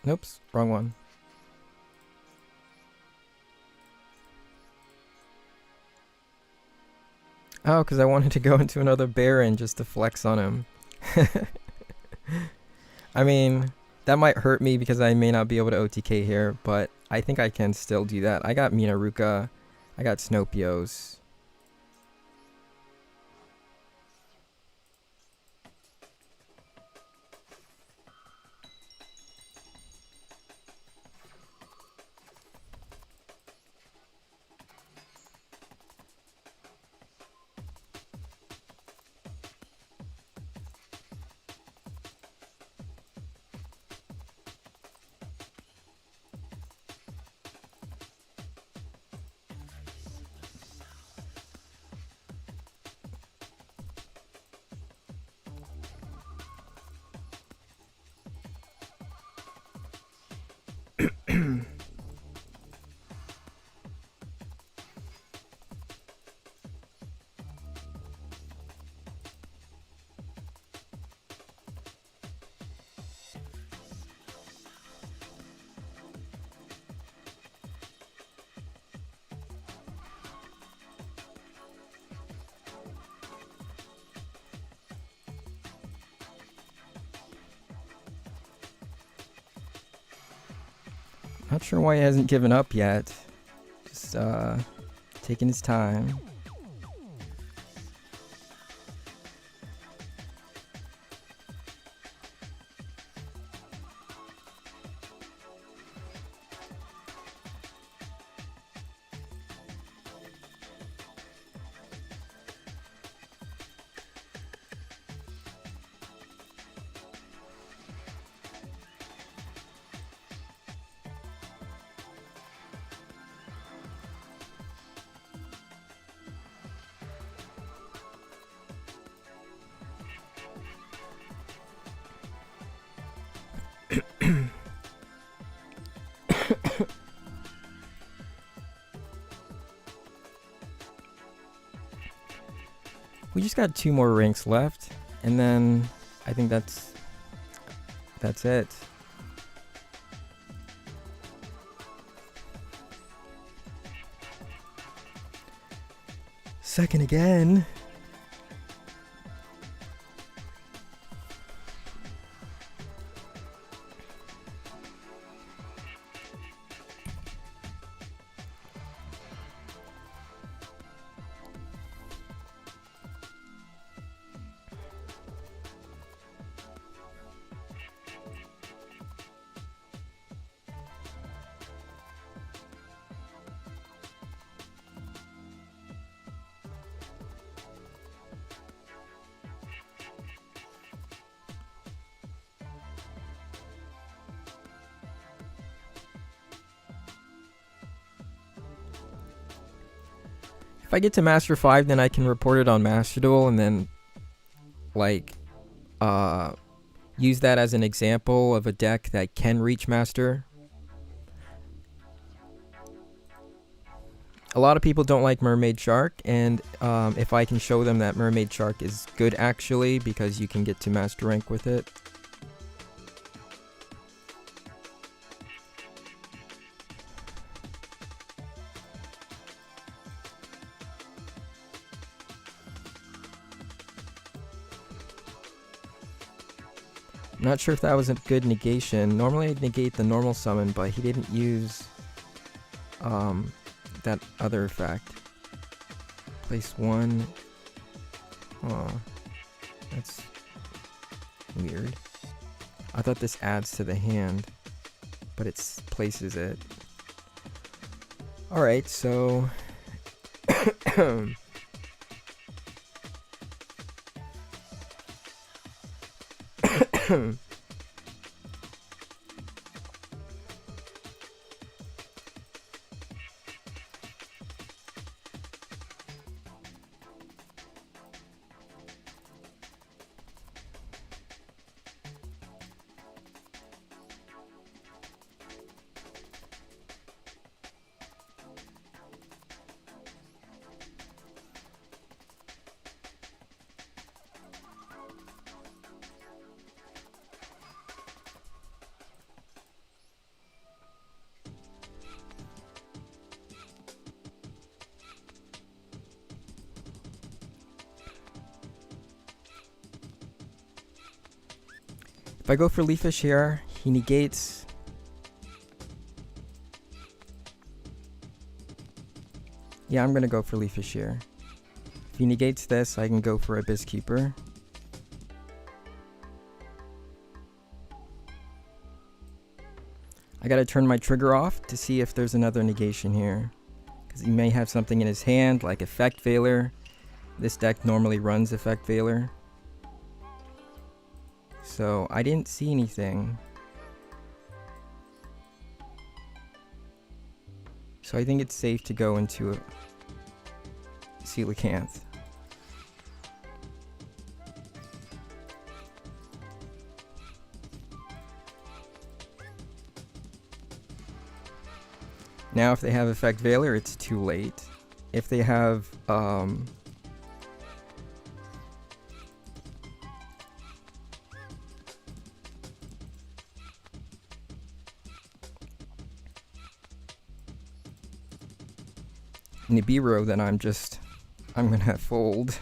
A: Nope, wrong one. Oh, because I wanted to go into another Baron just to flex on him. I mean, that might hurt me because I may not be able to OTK here, but I think I can still do that. I got Minaruka, I got Snopios. Not sure why he hasn't given up yet. Just taking his time. We just got 2 more ranks left, and then I think that's it. Second again. If I get to Master 5, then I can report it on MasterDuel and then, like, use that as an example of a deck that can reach Master. A lot of people don't like Mermaid Shark, and if I can show them that Mermaid Shark is good actually, because you can get to Master rank with it. I'm not sure if that was a good negation. Normally I'd negate the normal summon, but he didn't use that other effect. Place 1. Oh, that's weird. I thought this adds to the hand, but it places it. Alright, so If I go for Leafish here, he negates. Yeah, I'm gonna go for Leafish here. If he negates this, I can go for Abyss Keeper. I gotta turn my trigger off to see if there's another negation here, because he may have something in his hand like Effect Veiler. This deck normally runs Effect Veiler. So I didn't see anything. So I think it's safe to go into a Coelacanth. Now if they have Effect Veiler, it's too late. If they have Nibiru, then I'm gonna fold.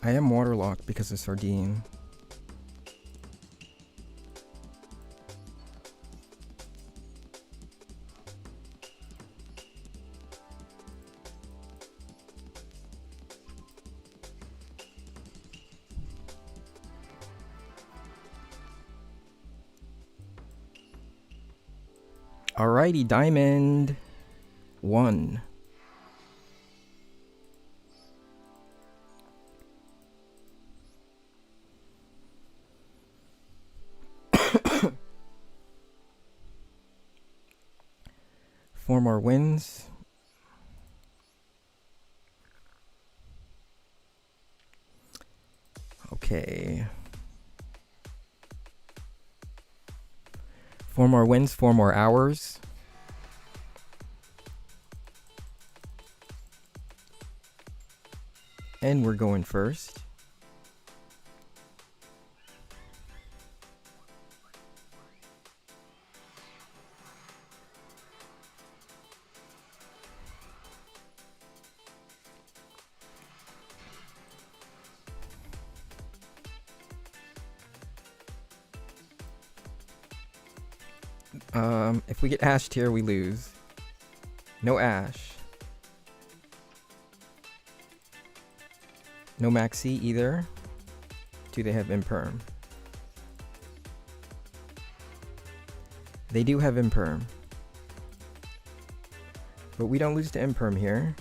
A: I am waterlocked because of Sardine. Alrighty, Diamond 1. Four more wins. Okay. 4 more wins, 4 more hours. And we're going first. If we get ashed here, we lose. No ash. No Maxi either. Do they have Imperm? They do have Imperm. But we don't lose to Imperm here.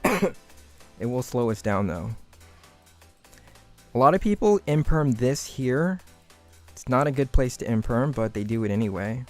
A: It will slow us down though. A lot of people Imperm this here. It's not a good place to Imperm, but they do it anyway.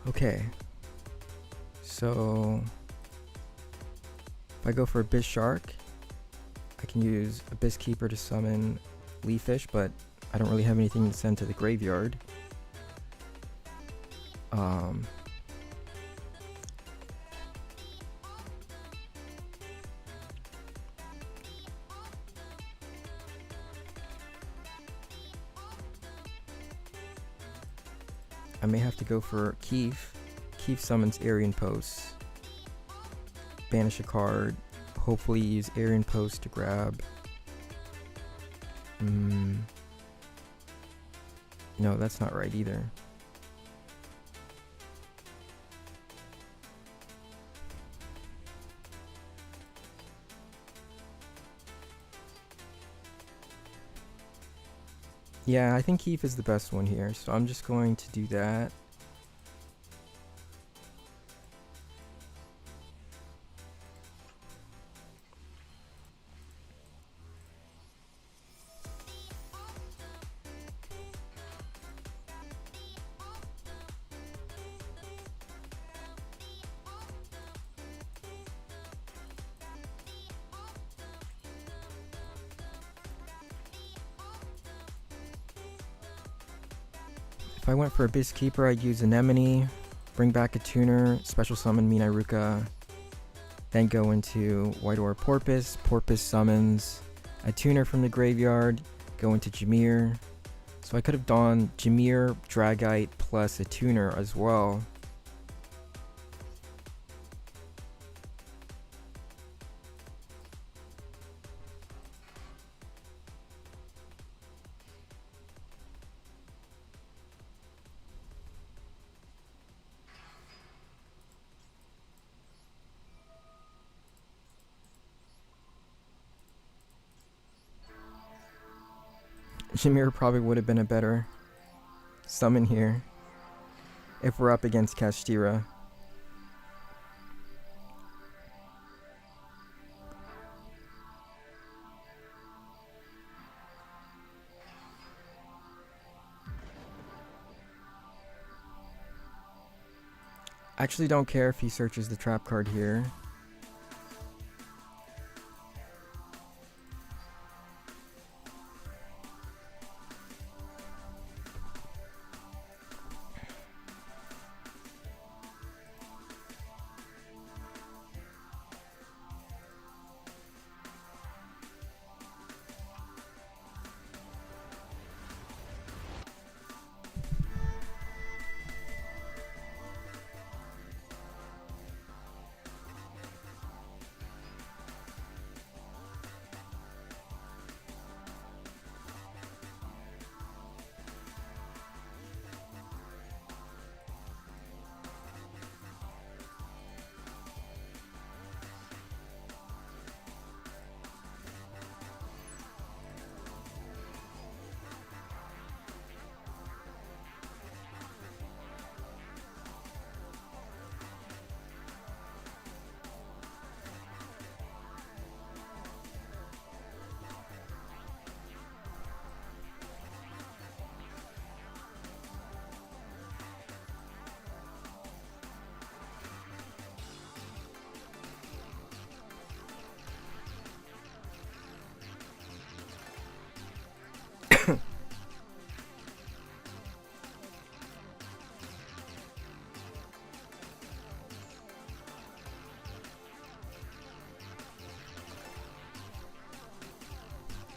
A: Okay, so if I go for Abyss Shark, I can use Abyss Keeper to summon Leafish, but I don't really have anything to send to the graveyard. I may have to go for Keef. Keef summons Aryan Post. Banish a card. Hopefully use Aryan Post to grab. No, that's not right either. Yeah, I think Keef is the best one here, so I'm just going to do that. If I went for Abyss Keeper, I'd use Anemone, bring back a tuner, special summon Minaruka, then go into White Aura Porpoise. Porpoise summons a tuner from the graveyard, go into Jameer. So I could have done Jameer, Dragite, plus a tuner as well. Jameer probably would have been a better summon here if we're up against Kashtira. I actually don't care if he searches the trap card here.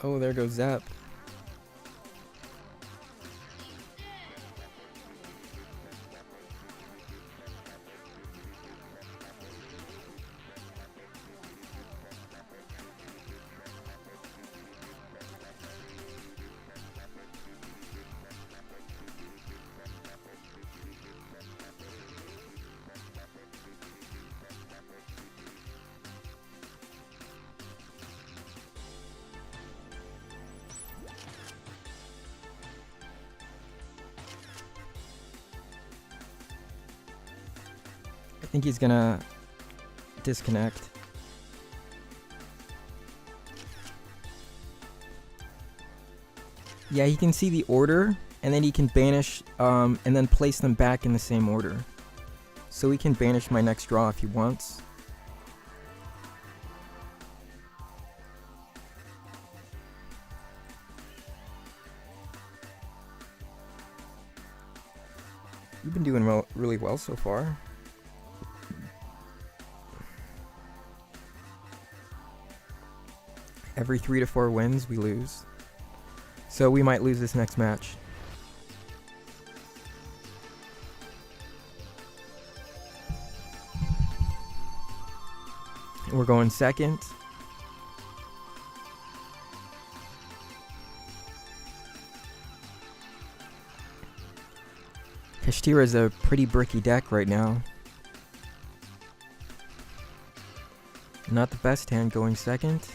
A: Oh, there goes Zep. I think he's gonna disconnect. Yeah, he can see the order, and then he can banish, and then place them back in the same order. So he can banish my next draw if he wants. You've been doing really well so far. Every 3 to 4 wins, we lose. So we might lose this next match. We're going second. Kashtira is a pretty bricky deck right now. Not the best hand going second.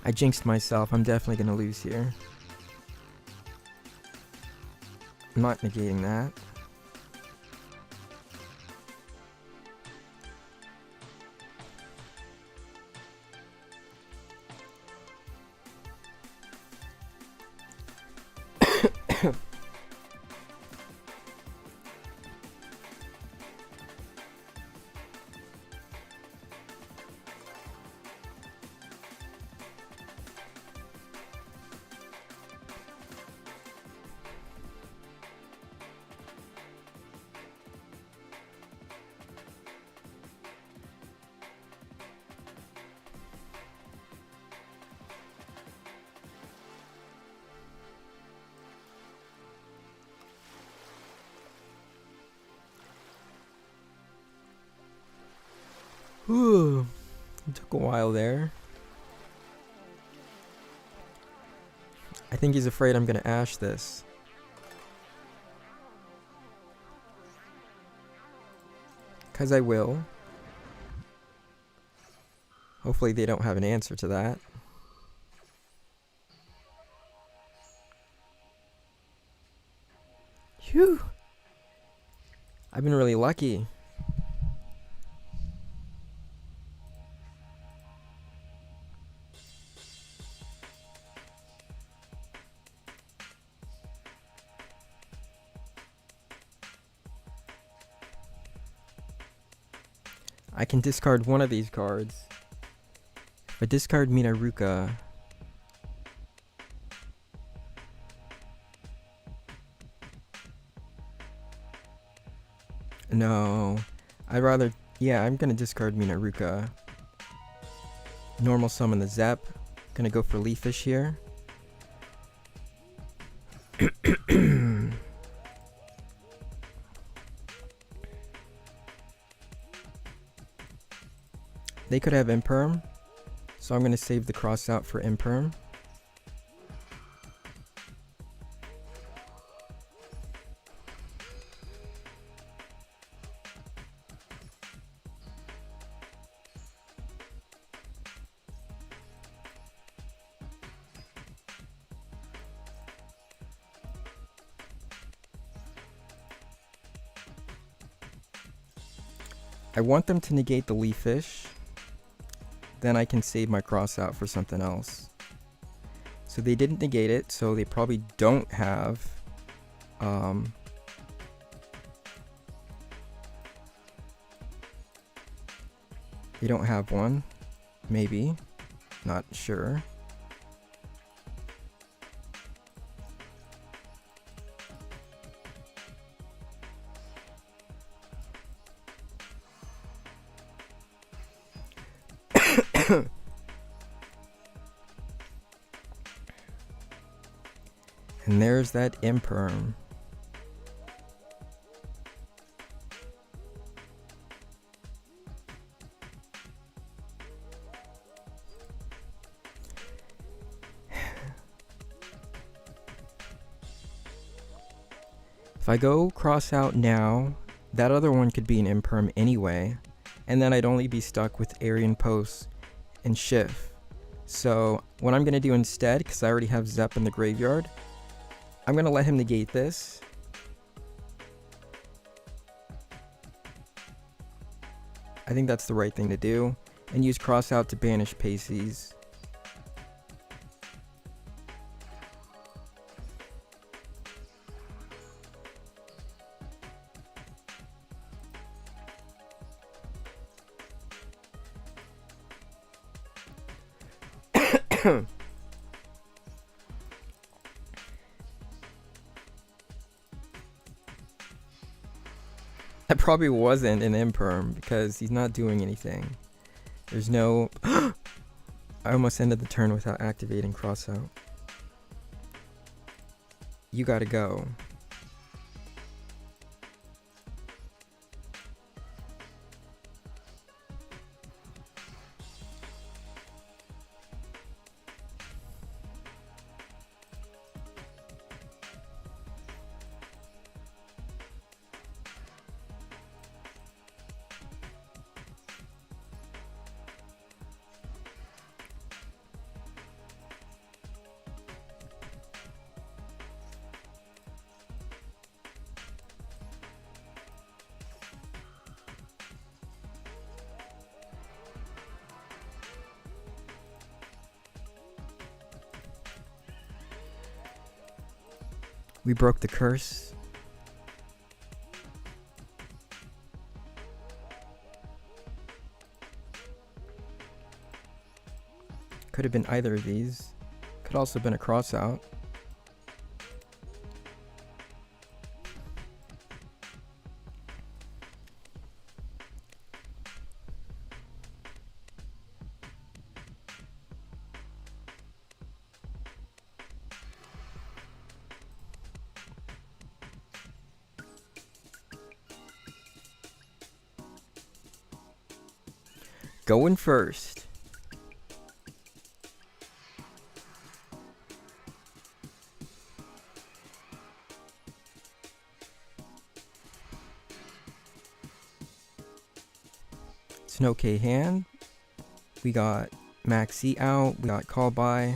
A: I jinxed myself. I'm definitely going to lose here. I'm not negating that. Whew. It took a while there. I think he's afraid I'm going to ash this. Because I will. Hopefully they don't have an answer to that. Phew. I've been really lucky. I can discard one of these cards. If I discard Minaruka, no, I'd rather, yeah, I'm gonna discard Minaruka. Normal summon the Zep. Gonna go for Leafish here. They could have Imperm, so I'm going to save the cross out for Imperm. I want them to negate the Leafish. Then I can save my cross out for something else. So they didn't negate it, so they probably don't have they don't have one, maybe, not sure. And there's that imperm. If I go cross out now, that other one could be an imperm anyway, and then I'd only be stuck with Aryan Post and Shift. So what I'm going to do instead, because I already have Zep in the graveyard, I'm going to let him negate this. I think that's the right thing to do, and use cross out to banish Pacey's. That probably wasn't an imperm because he's not doing anything. There's no... I almost ended the turn without activating crossout. You gotta go. We broke the curse. Could have been either of these. Could also have been a cross out. Going first. It's an okay hand. We got Maxi out. We got call by.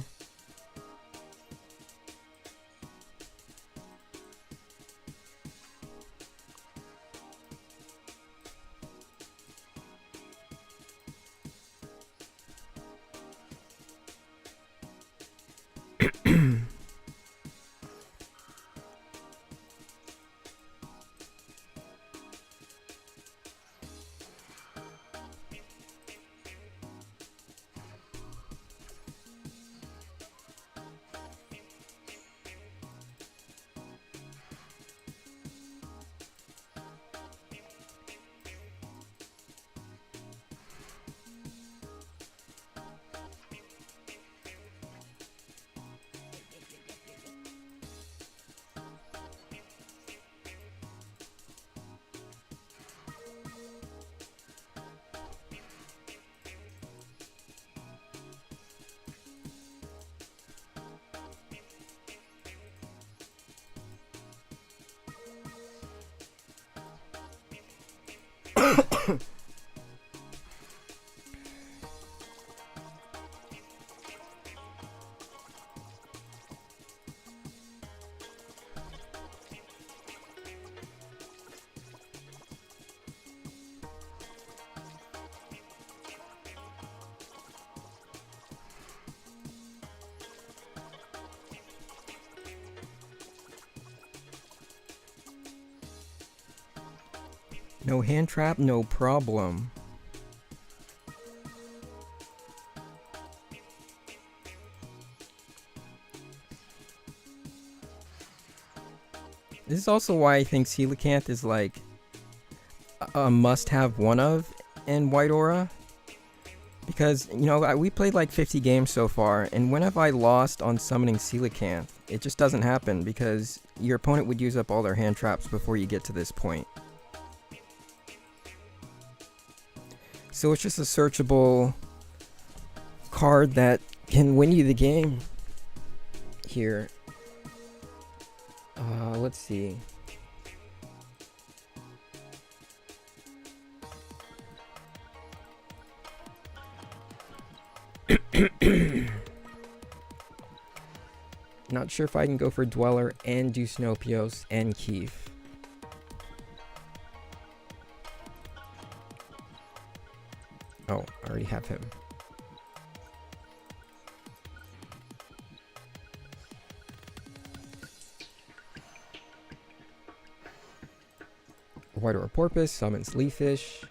A: No hand trap, no problem. This is also why I think Coelacanth is like a must-have one of in White Aura. Because, you know, we played like 50 games so far, and when have I lost on summoning Coelacanth? It just doesn't happen because your opponent would use up all their hand traps before you get to this point. So it's just a searchable card that can win you the game here. Let's see. Not sure if I can go for Dweller and do Snopios and Keef. Oh, I already have him. White or Porpoise summons Leafish.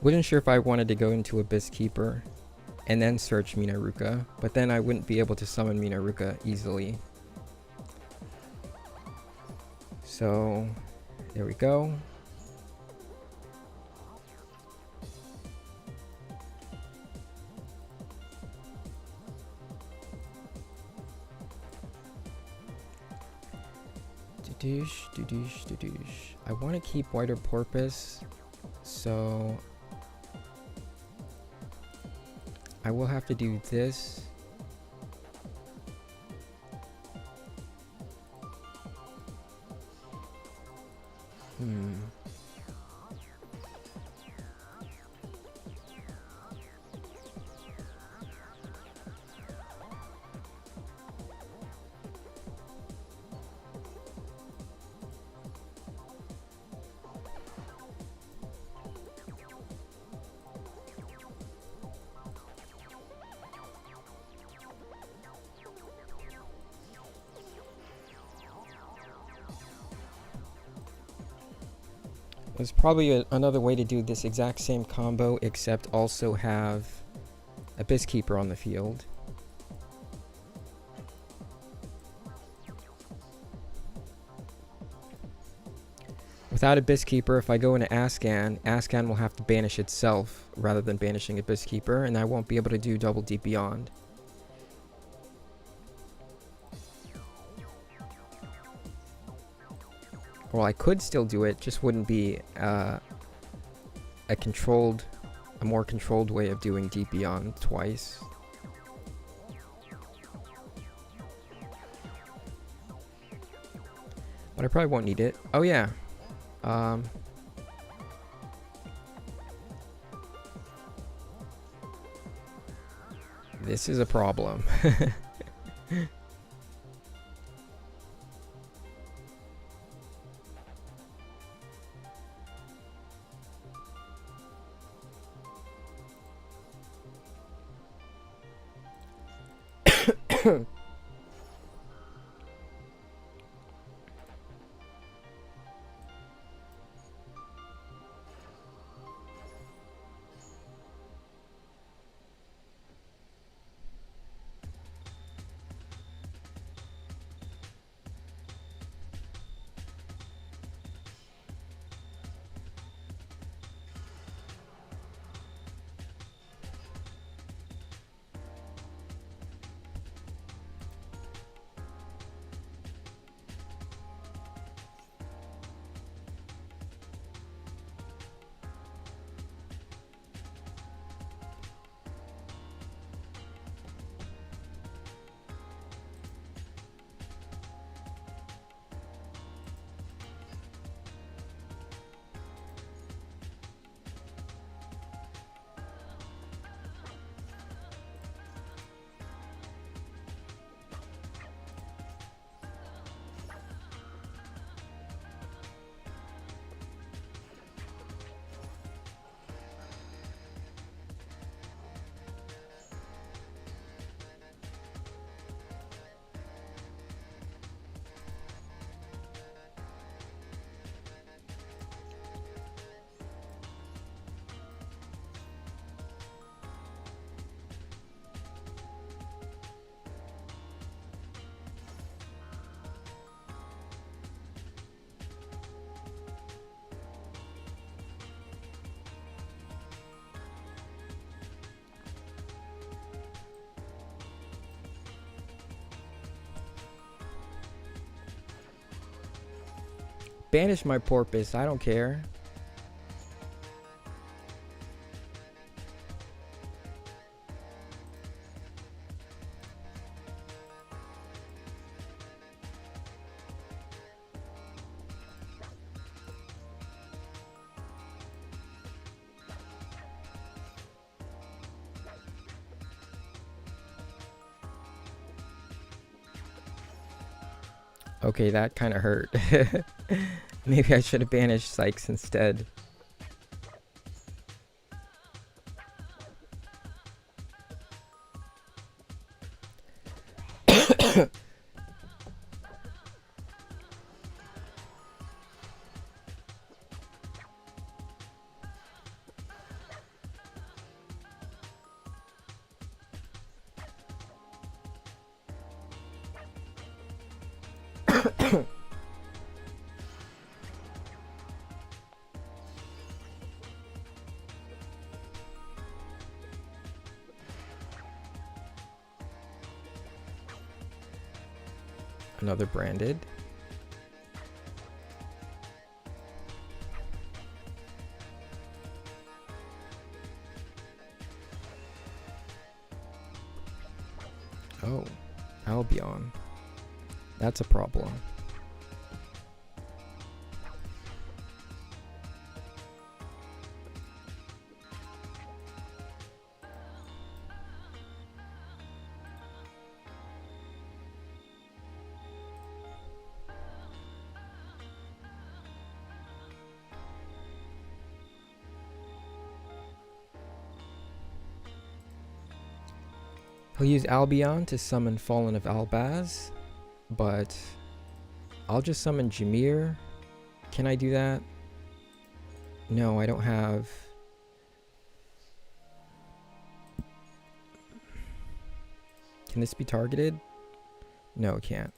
A: Wasn't sure if I wanted to go into Abyss Keeper and then search Minaruka, but then I wouldn't be able to summon Minaruka easily. So, there we go. Doosh, doosh, doosh. I want to keep Whiter Porpoise, so I will have to do this. There's probably another way to do this exact same combo, except also have Abyss Keeper on the field. Without Abyss Keeper, if I go into Ascan, Ascan will have to banish itself rather than banishing Abyss Keeper, and I won't be able to do Double Deep Beyond. Well, I could still do it, just wouldn't be a more controlled way of doing Deep Beyond twice. But I probably won't need it. Oh yeah. This is a problem. Banish my porpoise. I don't care. Okay, that kind of hurt. Maybe I should have banished Sykes instead. Another branded. Oh, Albion. That's a problem. He'll use Albion to summon Fallen of Albaz, but I'll just summon Jameer. Can I do that? No, I don't have... Can this be targeted? No, it can't.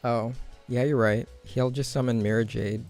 A: Oh, yeah, you're right. He'll just summon Mirror Jade.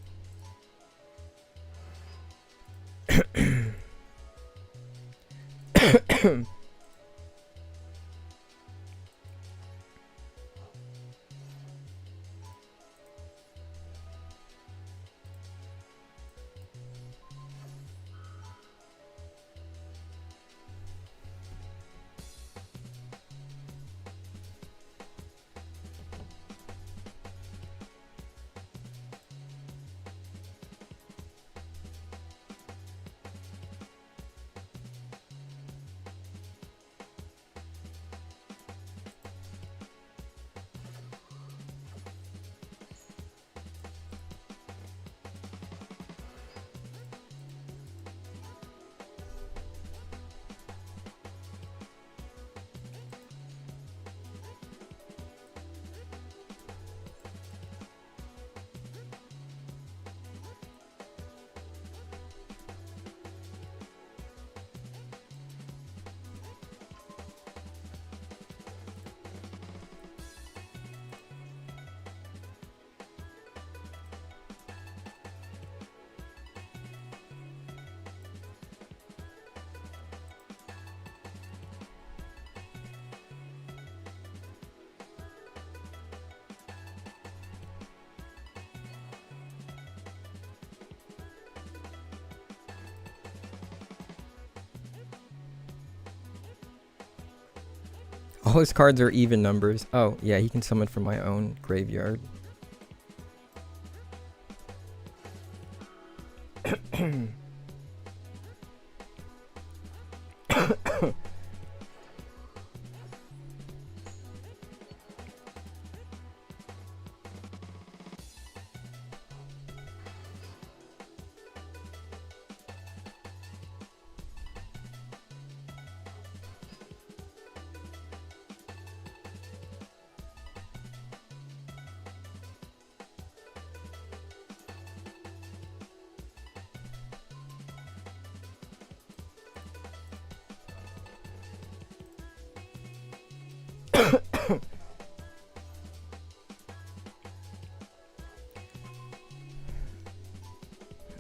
A: All his cards are even numbers. Oh, yeah, he can summon from my own graveyard.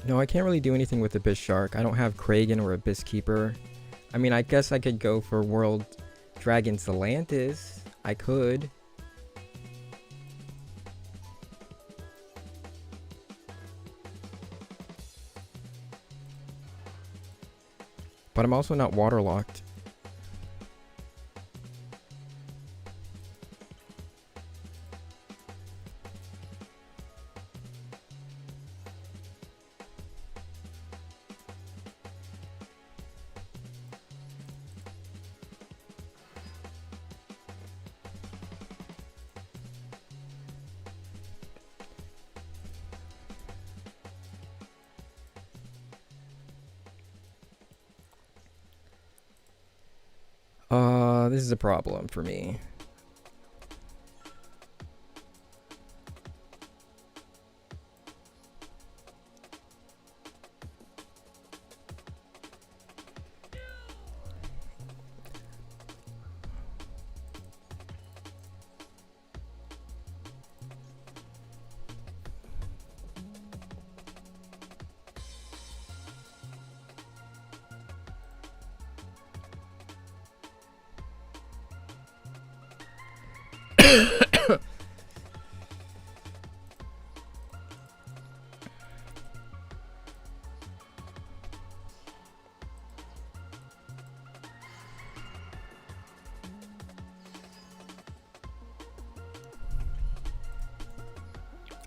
A: No, I can't really do anything with Abyss Shark. I don't have Kragan or Abyss Keeper. I mean, I guess I could go for World Dragon's Atlantis. I could. But I'm also not waterlocked. This is a problem for me.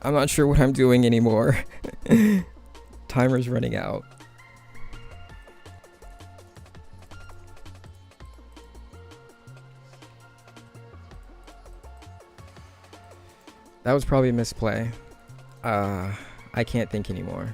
A: I'm not sure what I'm doing anymore. Timer's running out. That was probably a misplay. I can't think anymore.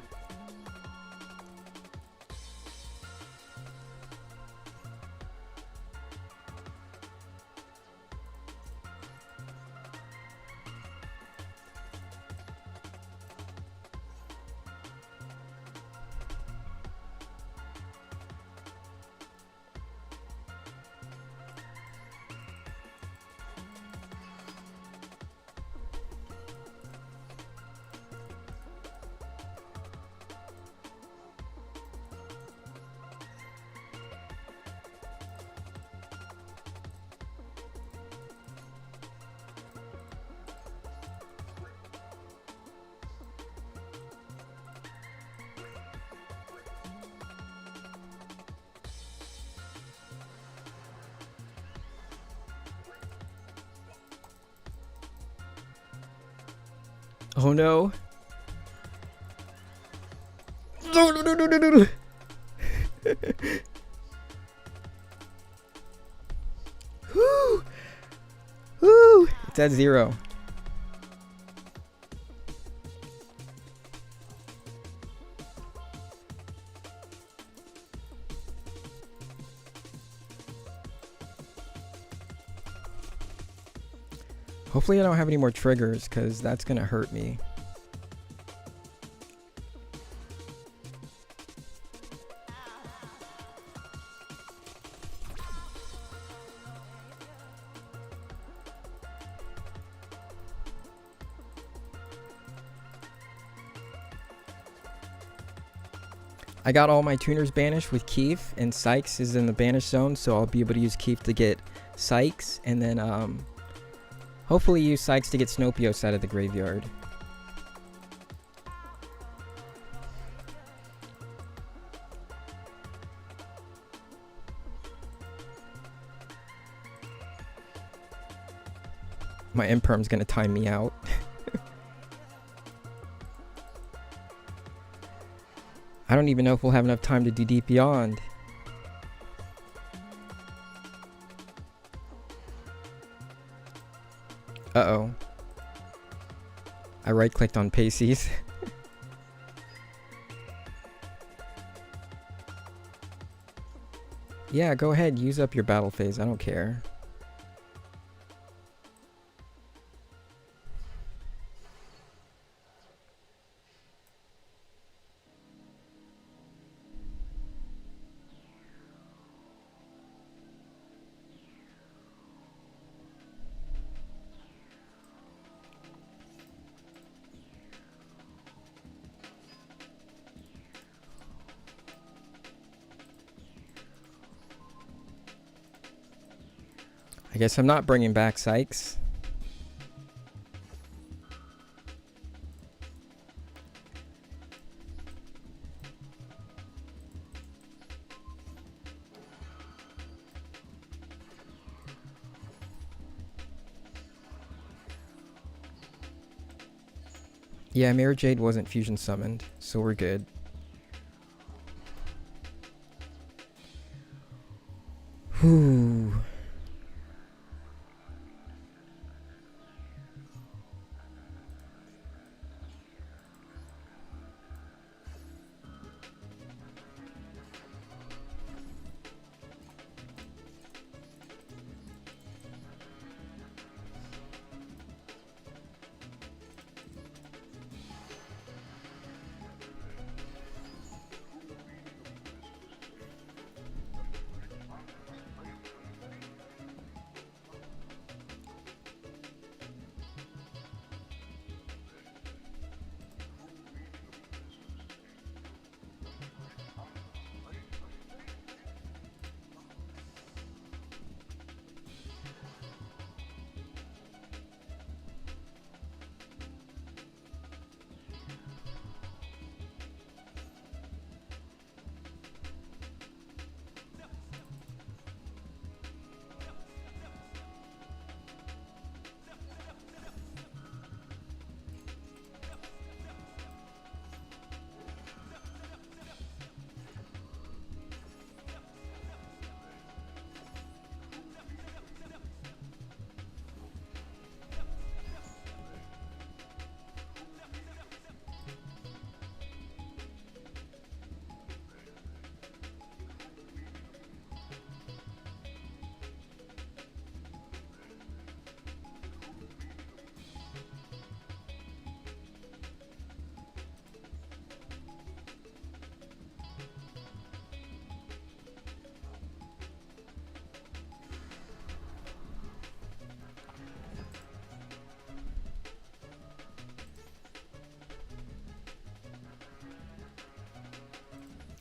A: Oh no. No, no, no, no, no, no. Woo! Woo! It's at 0. Hopefully I don't have any more triggers, because that's going to hurt me. I got all my tuners banished with Keith, and Sykes is in the banish zone, so I'll be able to use Keith to get Sykes, and then hopefully use Sykes to get Snopios out of the graveyard. My Imperm's gonna time me out. I don't even know if we'll have enough time to do Deep Beyond. Uh-oh. I right-clicked on Pacey's. Yeah, go ahead. Use up your battle phase. I don't care. I guess I'm not bringing back Sykes. Yeah, Mirror Jade wasn't fusion summoned, so we're good. Whew.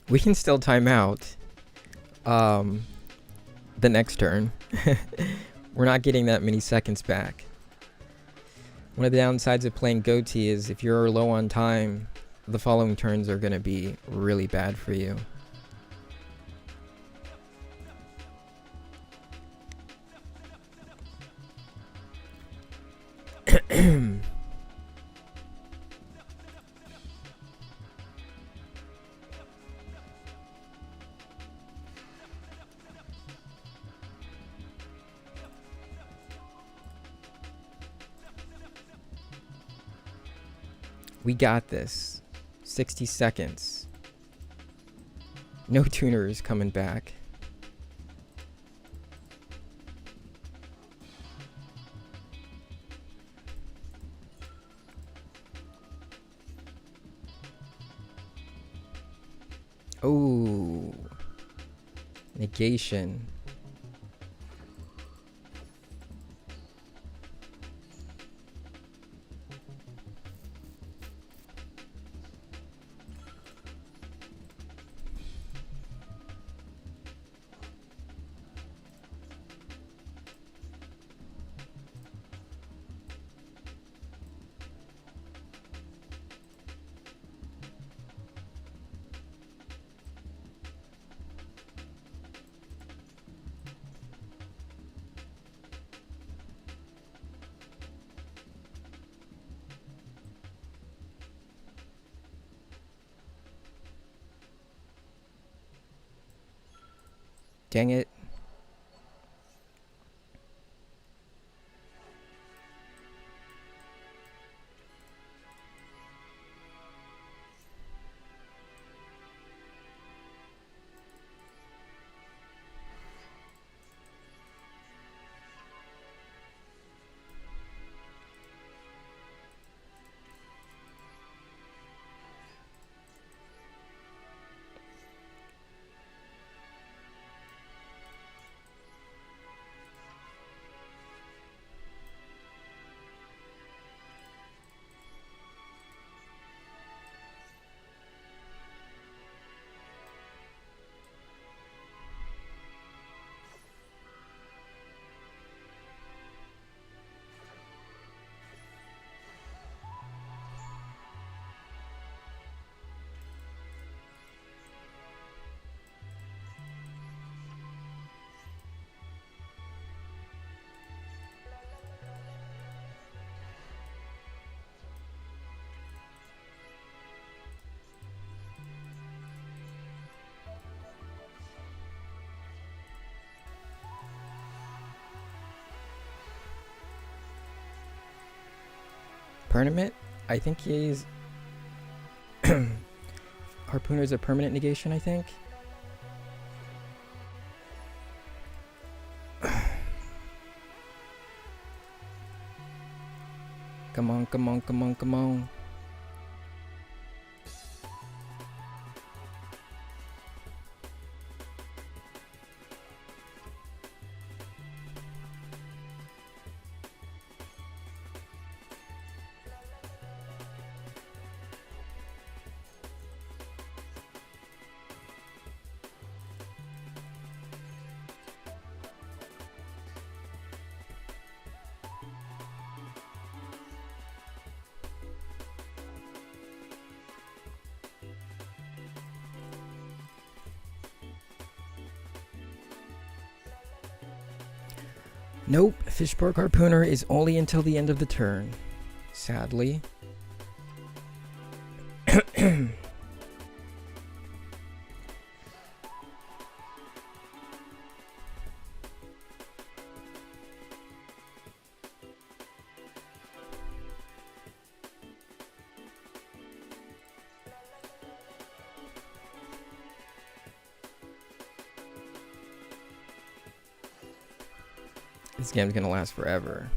A: We can still time out the next turn. We're not getting that many seconds back. One of the downsides of playing Ghoti is if you're low on time, the following turns are going to be really bad for you. We got this. 60 seconds. No tuner is coming back. Oh. Negation. Dang it. Permanent? I think he's... Harpooner's a permanent negation, I think. Come on, come on, come on, come on. Nope, Fishbark Harpooner is only until the end of the turn. Sadly. This game's gonna last forever.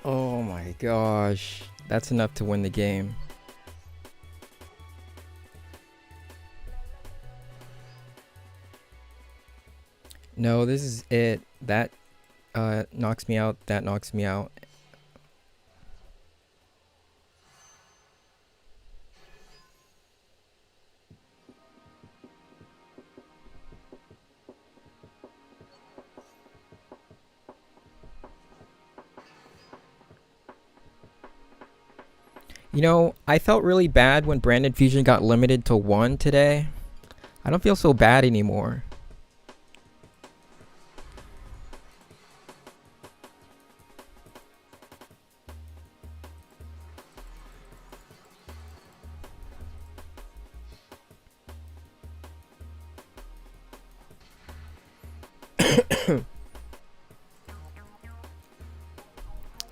A: Oh my gosh. That's enough to win the game. No, this is it. That knocks me out, that knocks me out. You know, I felt really bad when Branded Fusion got limited to 1 today. I don't feel so bad anymore.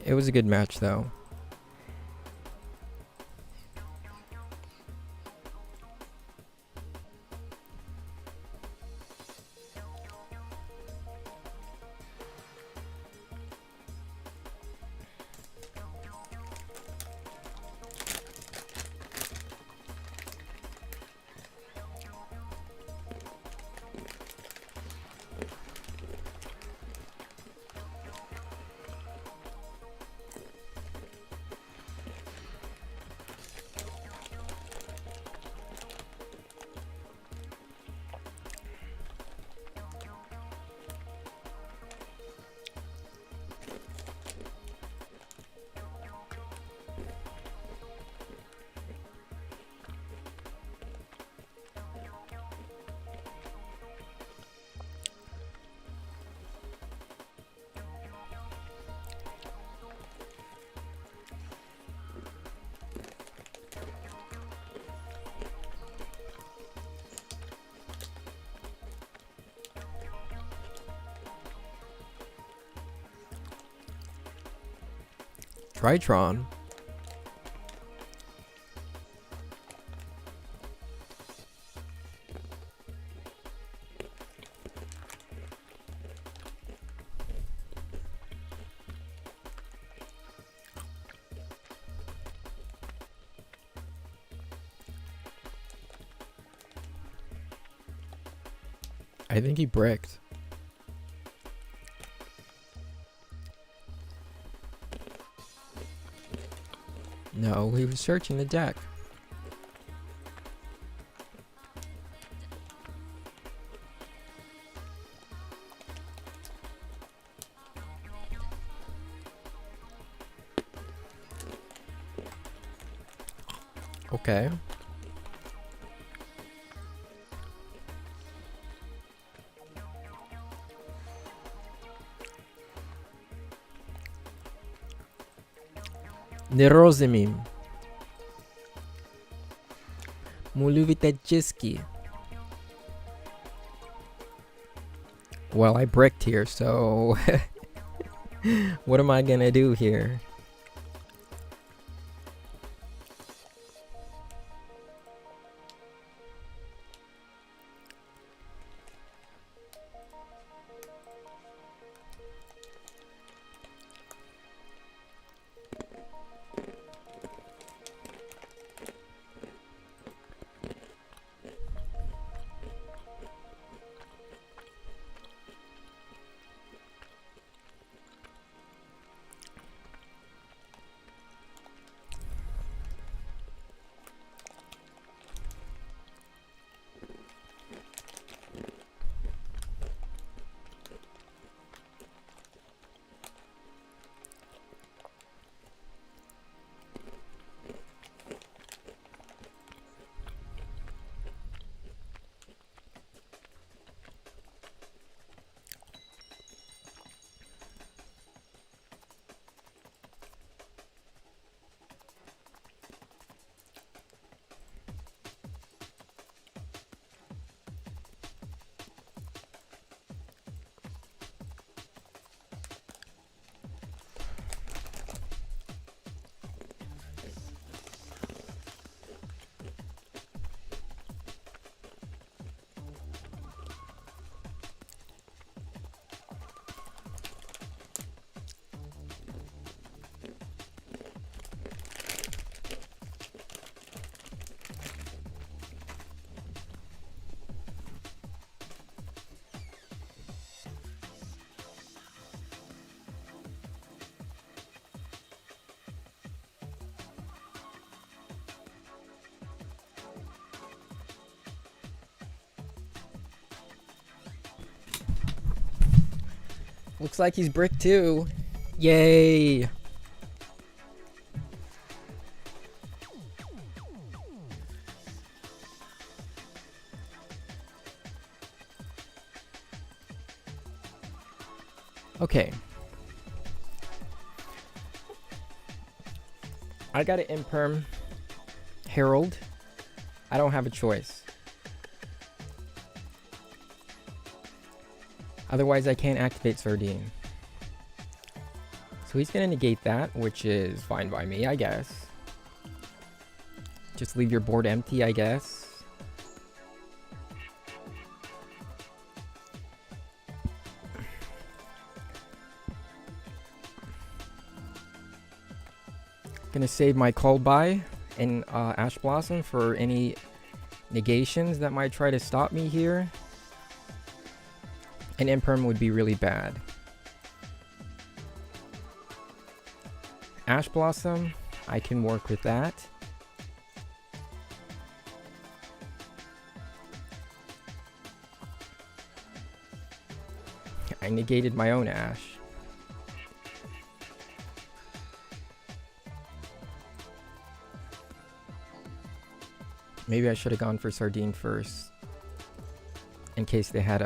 A: It was a good match though. Tritron. I think he bricked. No, he was searching the deck. Okay. Nerozumím. Mluvíte česky. Well, I bricked here, so what am I gonna do here? Looks like he's brick too. Yay! Okay. I got an imperm Herald. I don't have a choice. Otherwise, I can't activate Sardine. So he's gonna negate that, which is fine by me, I guess. Just leave your board empty, I guess. Gonna save my Cold Buy in Ash Blossom for any negations that might try to stop me here. An Imperm would be really bad. Ash Blossom, I can work with that. I negated my own Ash. Maybe I should have gone for Sardine first, in case they had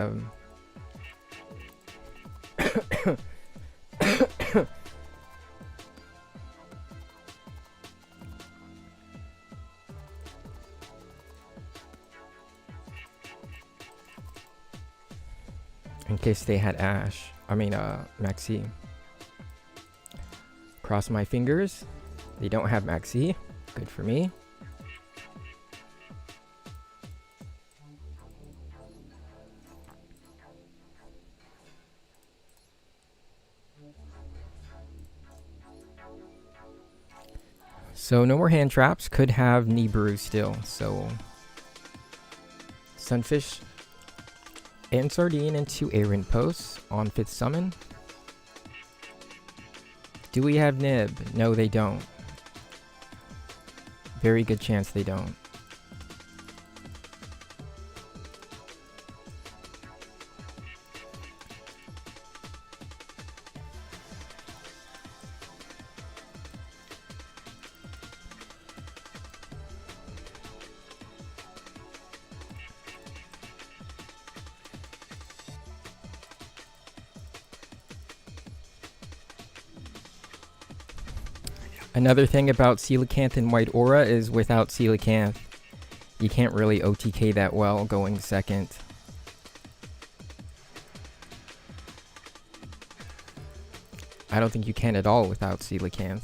A: in case they had Ash. I mean, Maxi. Cross my fingers. They don't have Maxi. Good for me. So no more hand traps. Could have Nibiru still. So Sunfish and Sardine into Aaron posts on 5th summon. Do we have Nib? No, they don't. Very good chance they don't. Another thing about Coelacanth and White Aura is without Coelacanth, you can't really OTK that well going second. I don't think you can at all without Coelacanth.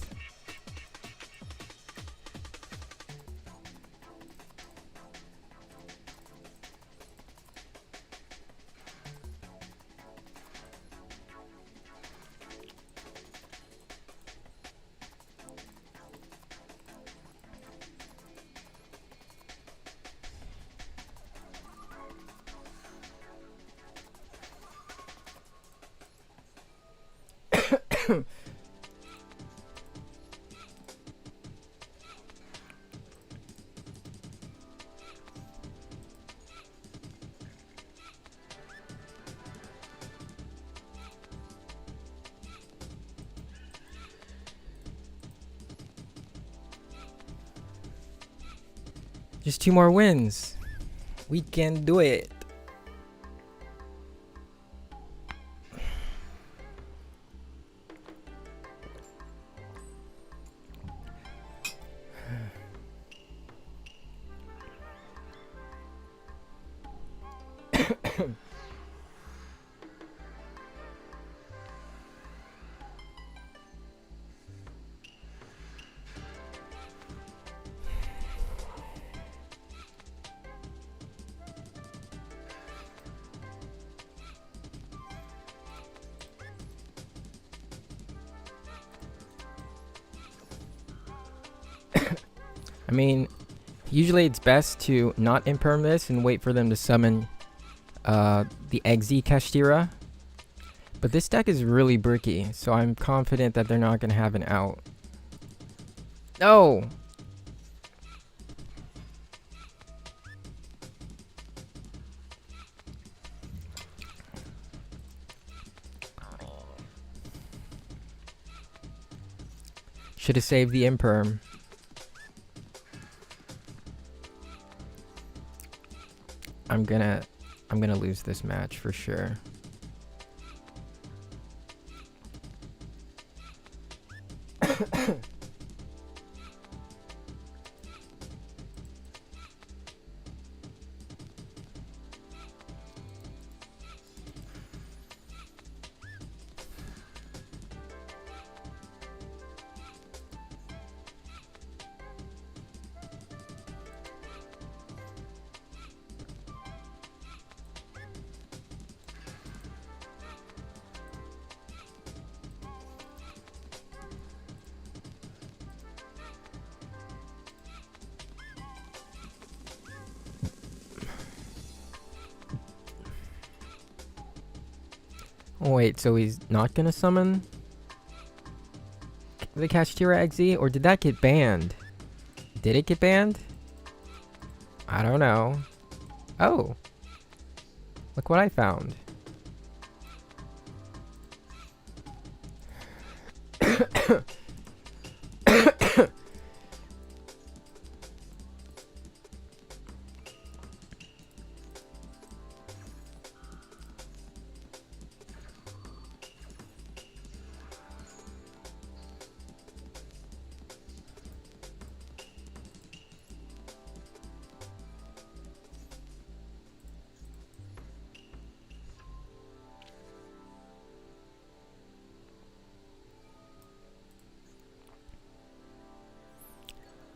A: Just 2 more wins. We can do it. I mean, usually it's best to not imperm this and wait for them to summon the Eggsy Kashtira. But this deck is really bricky, so I'm confident that they're not going to have an out. No! Should have saved the imperm. I'm gonna lose this match for sure. Oh, wait, so he's not gonna summon the Kashtira XZ? Or did that get banned? Did it get banned? I don't know. Oh! Look what I found.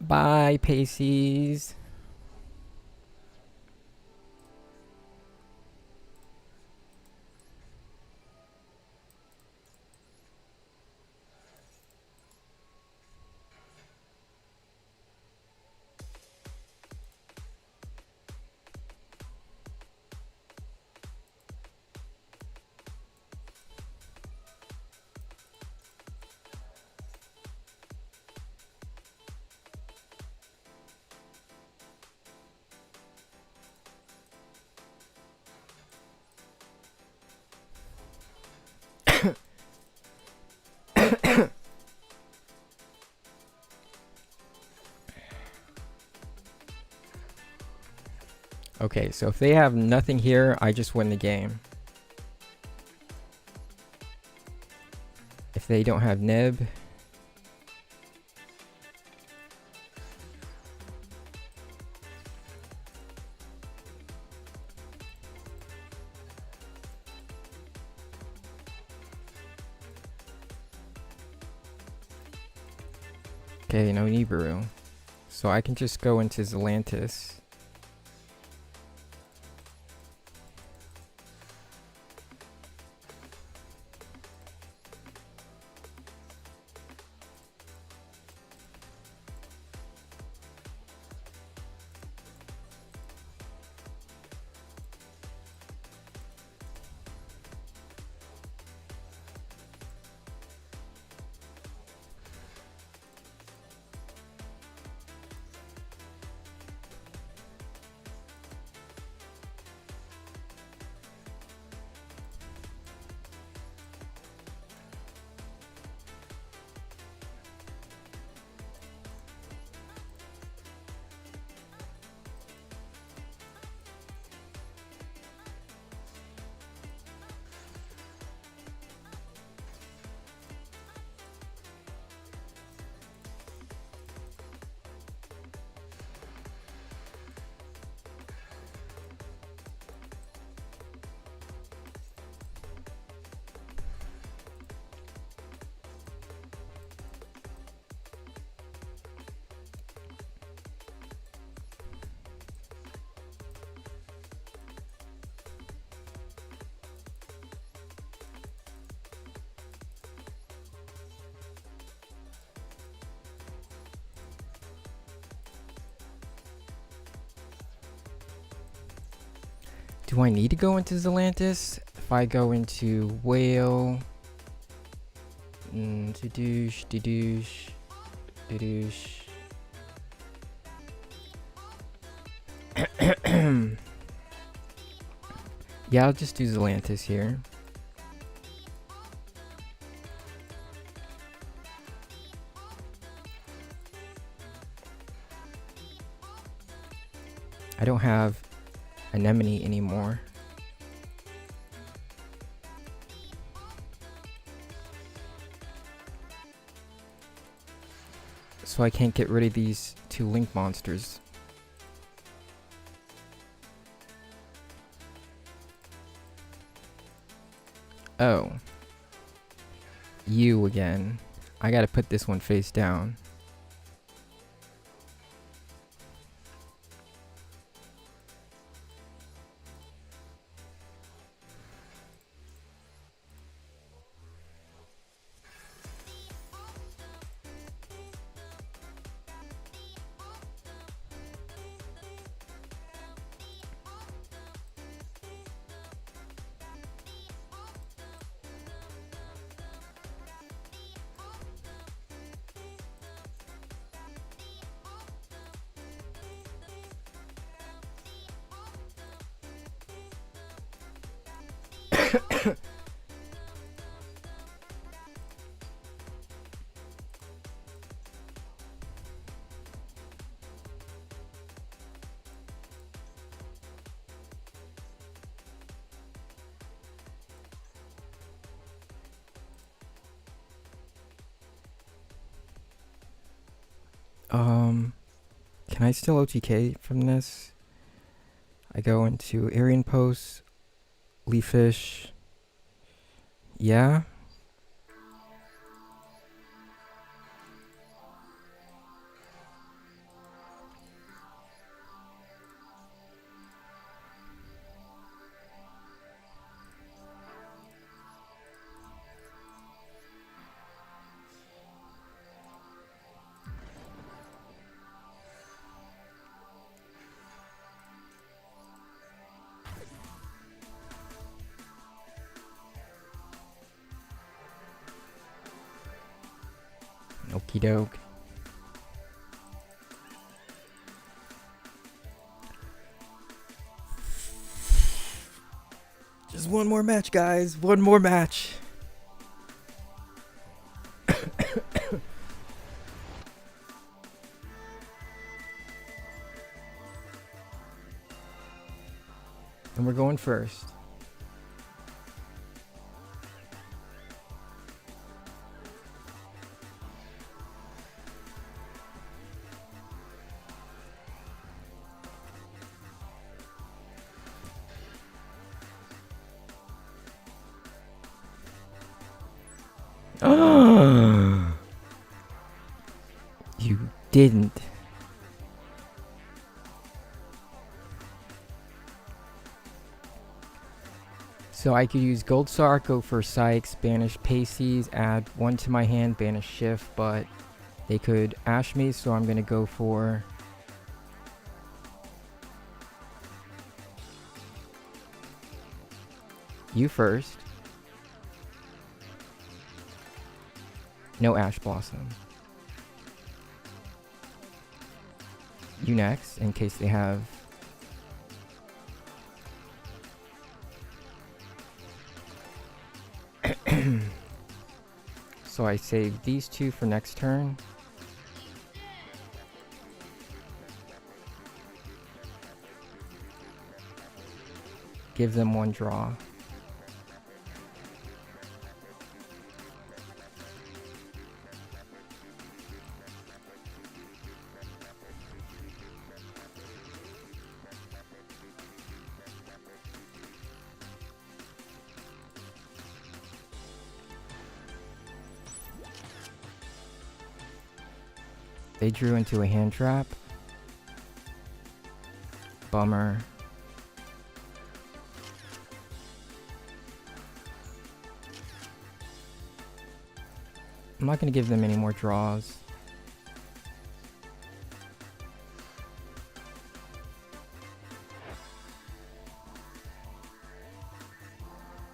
A: Bye, Paces. Okay, so if they have nothing here, I just win the game. If they don't have Nib, okay, no Nibiru. So I can just go into Zelantis. Do I need to go into Zelantis? If I go into Whale... Dedoosh, dedoosh, dedoosh. Yeah, I'll just do Zelantis here. I don't have anemone anymore. So I can't get rid of these 2 link monsters. Oh. You again. I gotta put this one face down. Can I still OTK from this? I go into Aryan Post, Leafish. Yeah? Okie doke. Just one more match, guys. One more match. And we're going first. You didn't. So I could use Gold Sark, go for Sykes, banish Pasties, add 1 to my hand, banish Shift, but they could Ash me, so I'm gonna go for you first. No Ash Blossom. You next, in case they have. So I save these 2 for next turn. Give them 1 draw. They drew into a hand trap. Bummer. I'm not going to give them any more draws.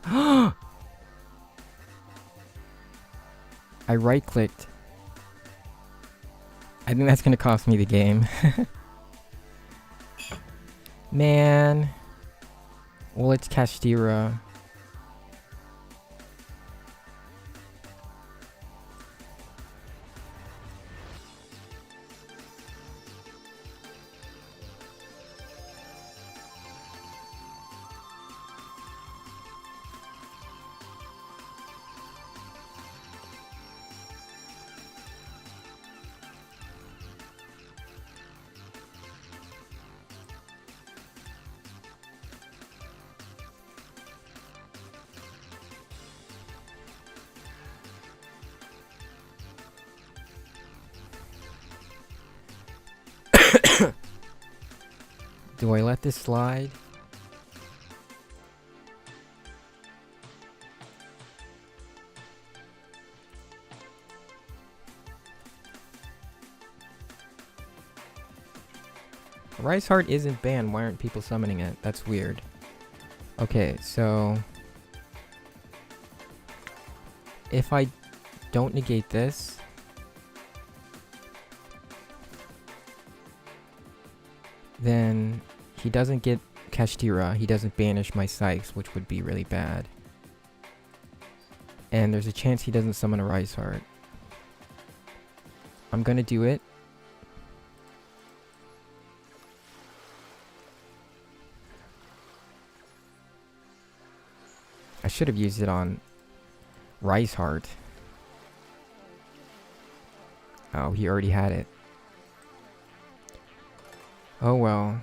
A: I right-clicked. I think that's going to cost me the game. Man. Well, it's Castira. Do I let this slide? Rice Heart isn't banned. Why aren't people summoning it? That's weird. Okay, so if I don't negate this, then he doesn't get Kashtira. He doesn't banish my Sykes, which would be really bad. And there's a chance he doesn't summon a Rice Heart. I'm gonna do it. I should have used it on Rice Heart. Oh, he already had it. Oh well.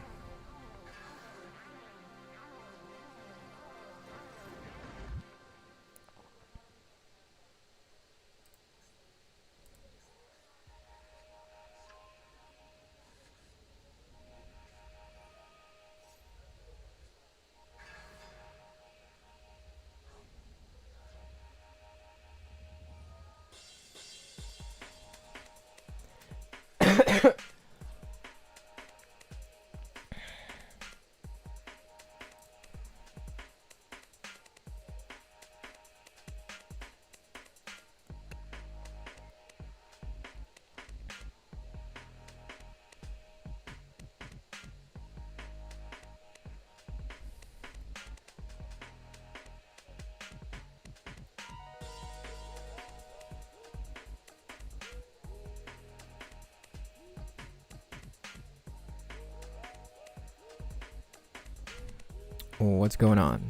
A: Oh, what's going on?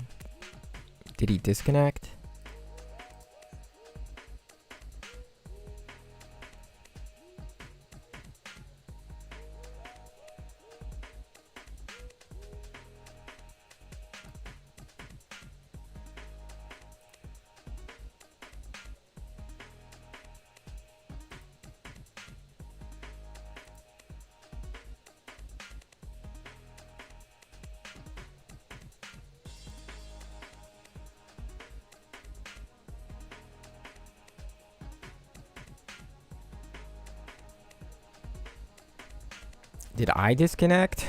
A: Did he disconnect? Did I disconnect?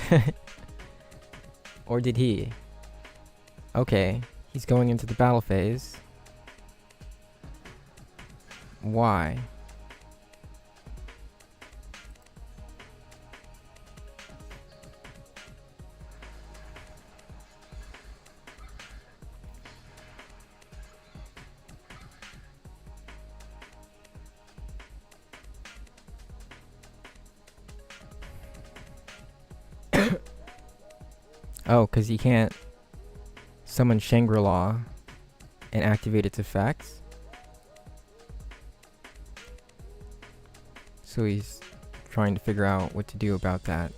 A: Or did he? Okay, he's going into the battle phase. Why? Oh, because he can't summon Shangri-La and activate its effects. So he's trying to figure out what to do about that.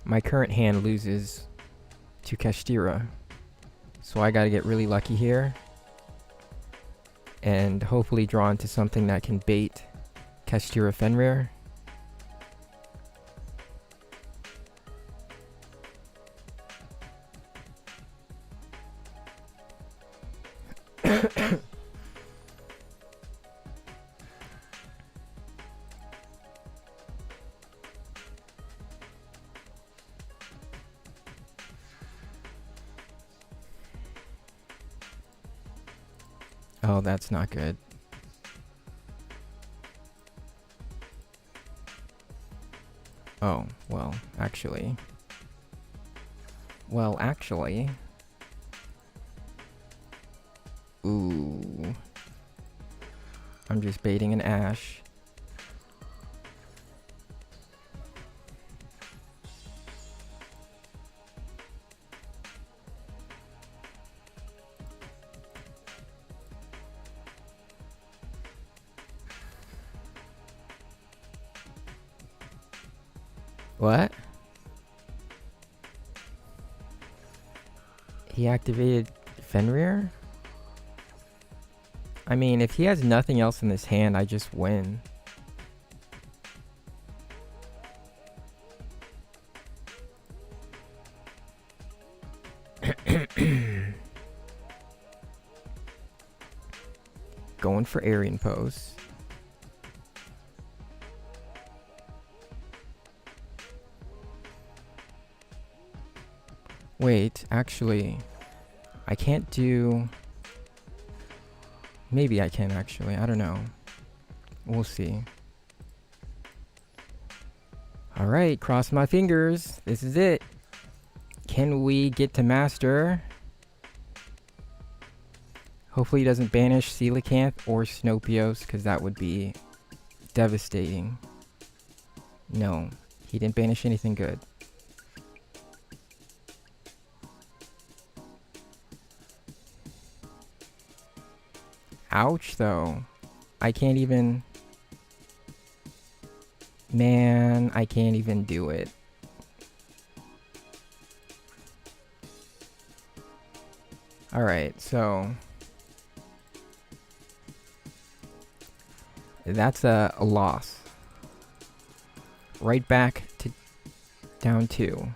A: My current hand loses to Kashtira, so I gotta get really lucky here and hopefully draw into something that can bait Kashtira Fenrir. Oh, that's not good. Oh, well, actually. Well, actually. Ooh. I'm just baiting an Ash. What? He activated Fenrir? I mean, if he has nothing else in his hand, I just win. Going for Aryan pose. Wait, actually, I can't do... Maybe I can, actually. I don't know. We'll see. Alright, cross my fingers. This is it. Can we get to master? Hopefully he doesn't banish Coelacanth or Snopios, because that would be devastating. No, he didn't banish anything good. Ouch, though. I can't even... Man, I can't even do it. Alright, so... That's a loss. Right back to down 2.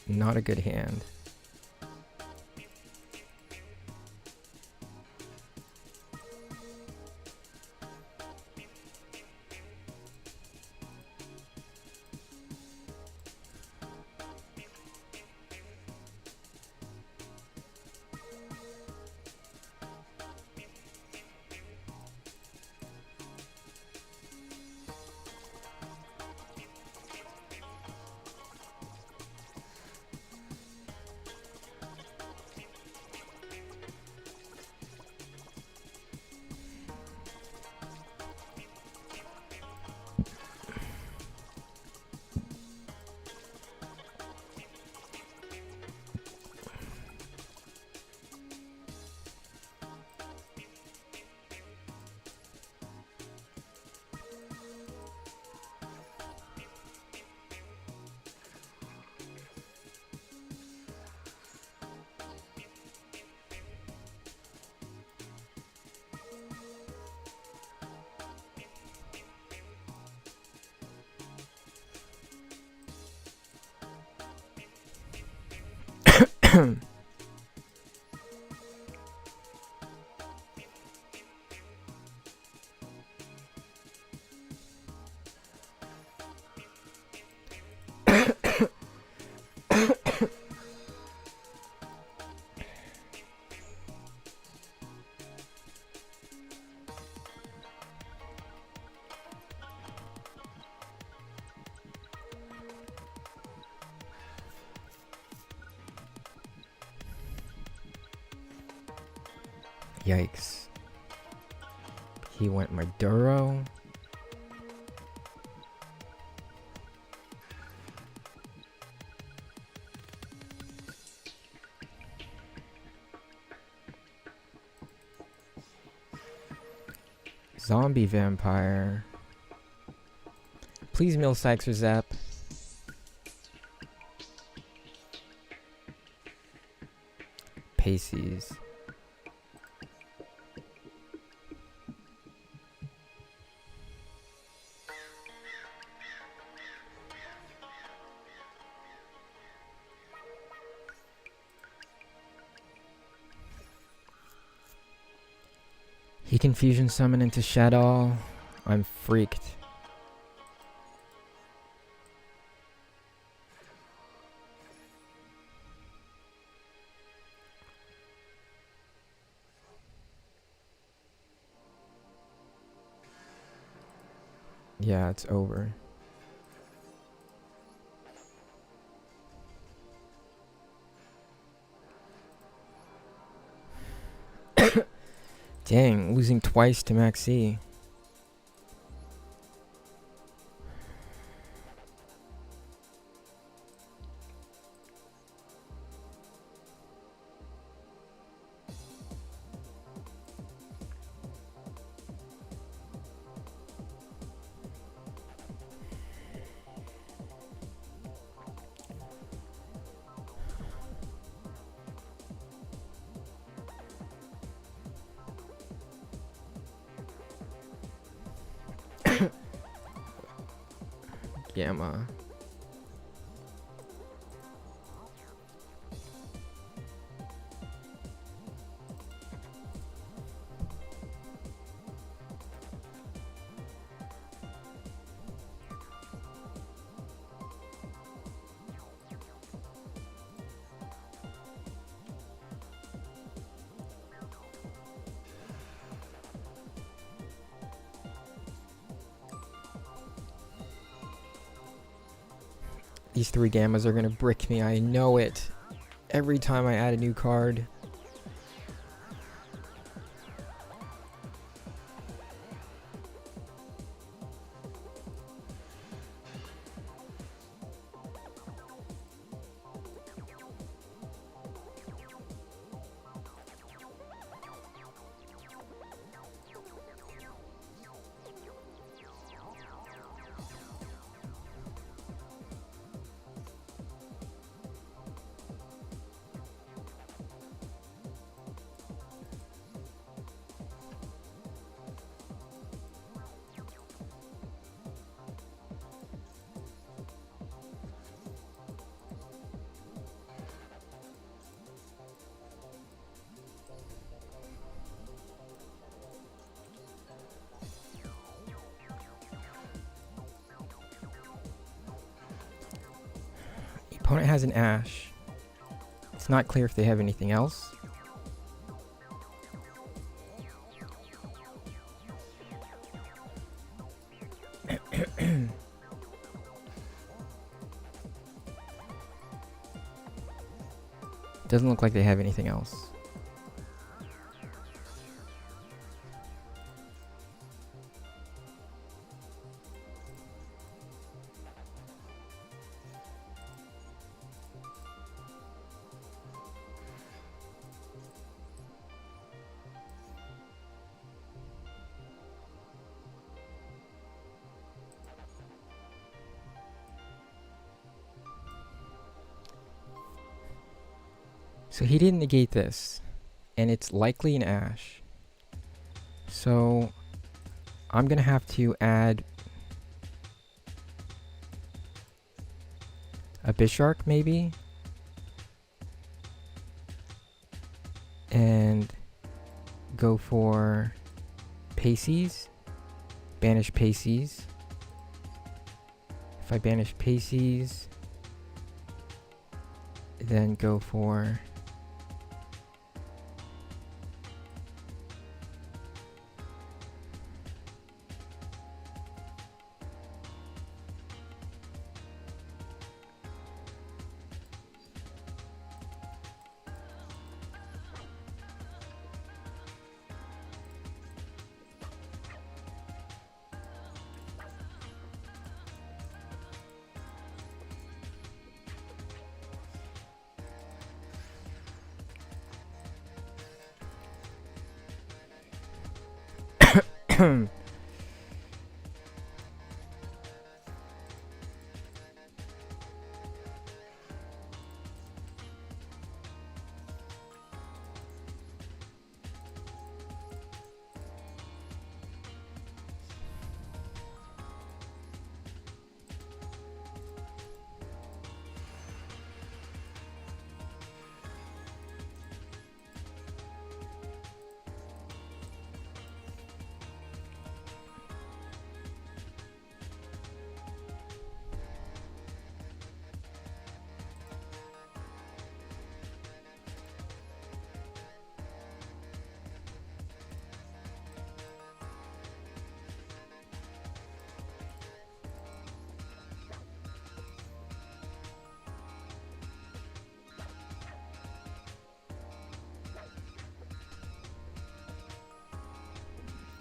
A: Not a good hand. Yikes. He went Maduro. Zombie vampire. Please mill Sykes or Zap. Paces. He can fusion summon into Shadow. I'm freaked. Yeah, it's over. Dang, losing twice to Maxi. Gamma. These 3 gammas are gonna brick me, I know it. Every time I add a new card. Opponent has an Ash. It's not clear if they have anything else. Doesn't look like they have anything else. So he didn't negate this, and it's likely an Ash. So I'm gonna have to add a Bishark maybe, and go for Paces, banish Paces. If I banish Paces, then go for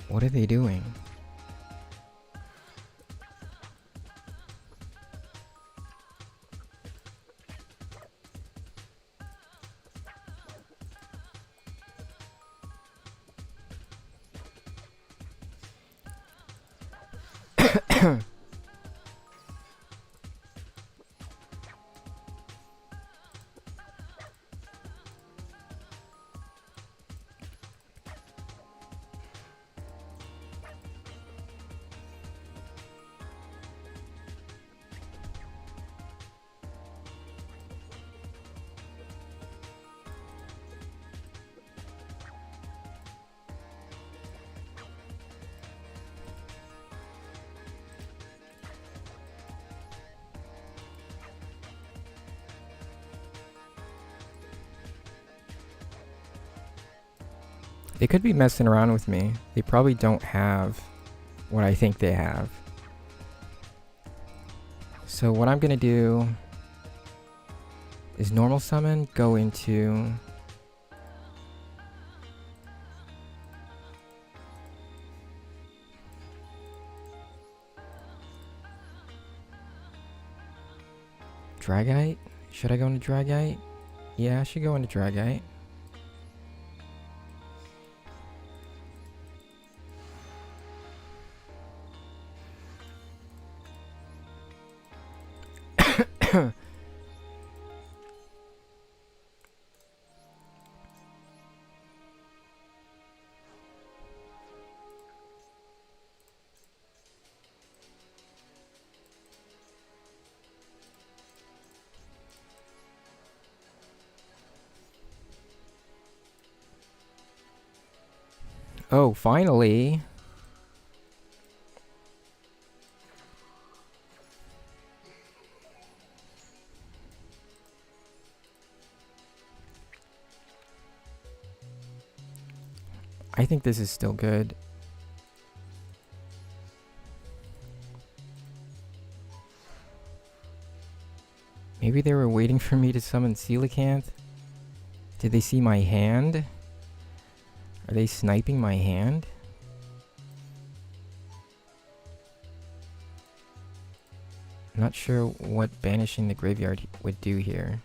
A: What are they doing? They could be messing around with me. They probably don't have what I think they have. So what I'm gonna do is normal summon, go into Dragite. Should I go into Dragite? Yeah, I should go into Dragite. Oh, finally. I think this is still good. Maybe they were waiting for me to summon Coelacanth. Did they see my hand? Are they sniping my hand? I'm not sure what banishing the graveyard would do here.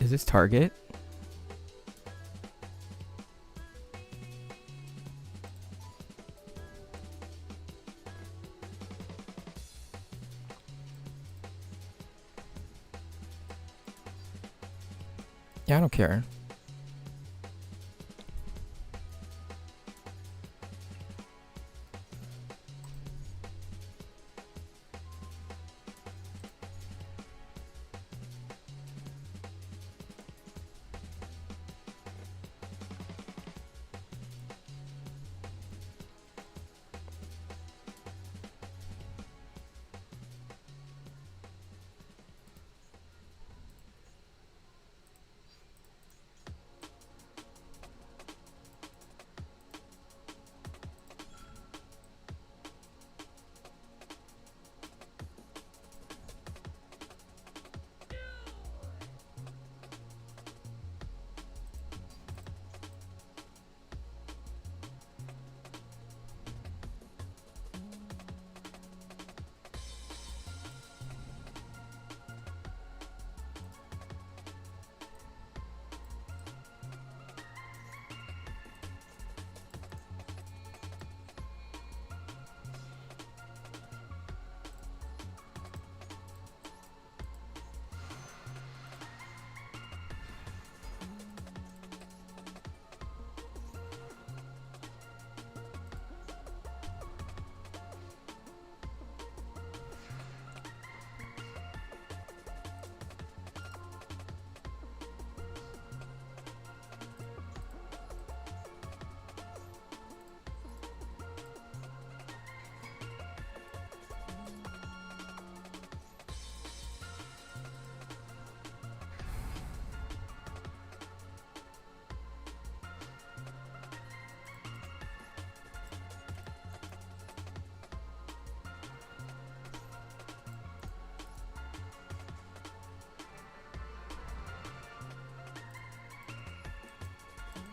A: Is this target? Yeah, I don't care.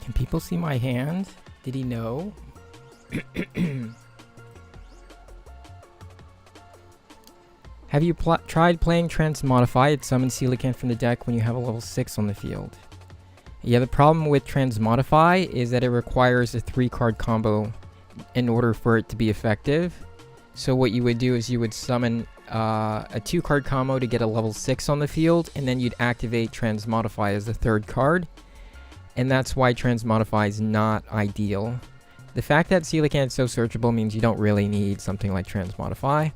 A: Can people see my hand? Did he know? Have you tried playing Transmodify? It summons Coelacanth from the deck when you have a level 6 on the field. Yeah, the problem with Transmodify is that it requires a 3-card combo in order for it to be effective. So what you would do is you would summon a 2-card combo to get a level 6 on the field, and then you'd activate Transmodify as the 3rd card. And that's why Transmodify is not ideal. The fact that Coelacanth is so searchable means you don't really need something like Transmodify.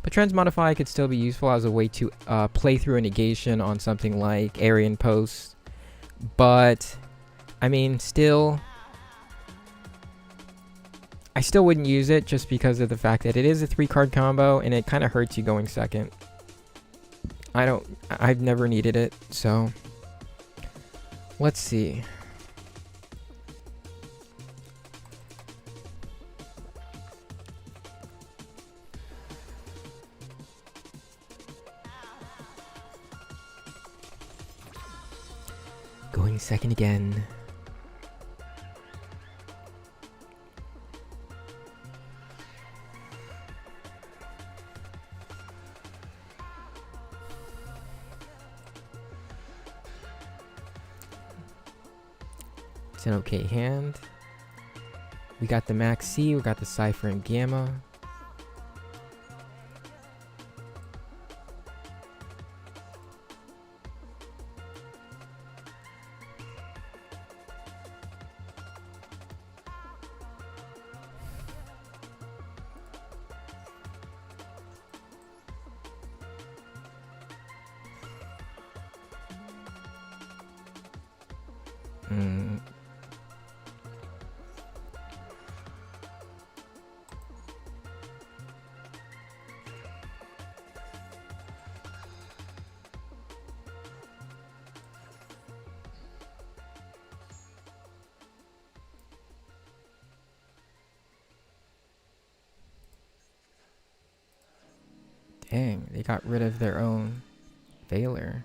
A: But Transmodify could still be useful as a way to play through a negation on something like Aryan Post. But, I mean, still... I still wouldn't use it just because of the fact that it is a 3-card combo and it kind of hurts you going second. I've never needed it, so... Let's see. Going second again. It's an okay hand. We got the Max C, we got the Cypher and Gamma. Dang, they got rid of their own Veiler.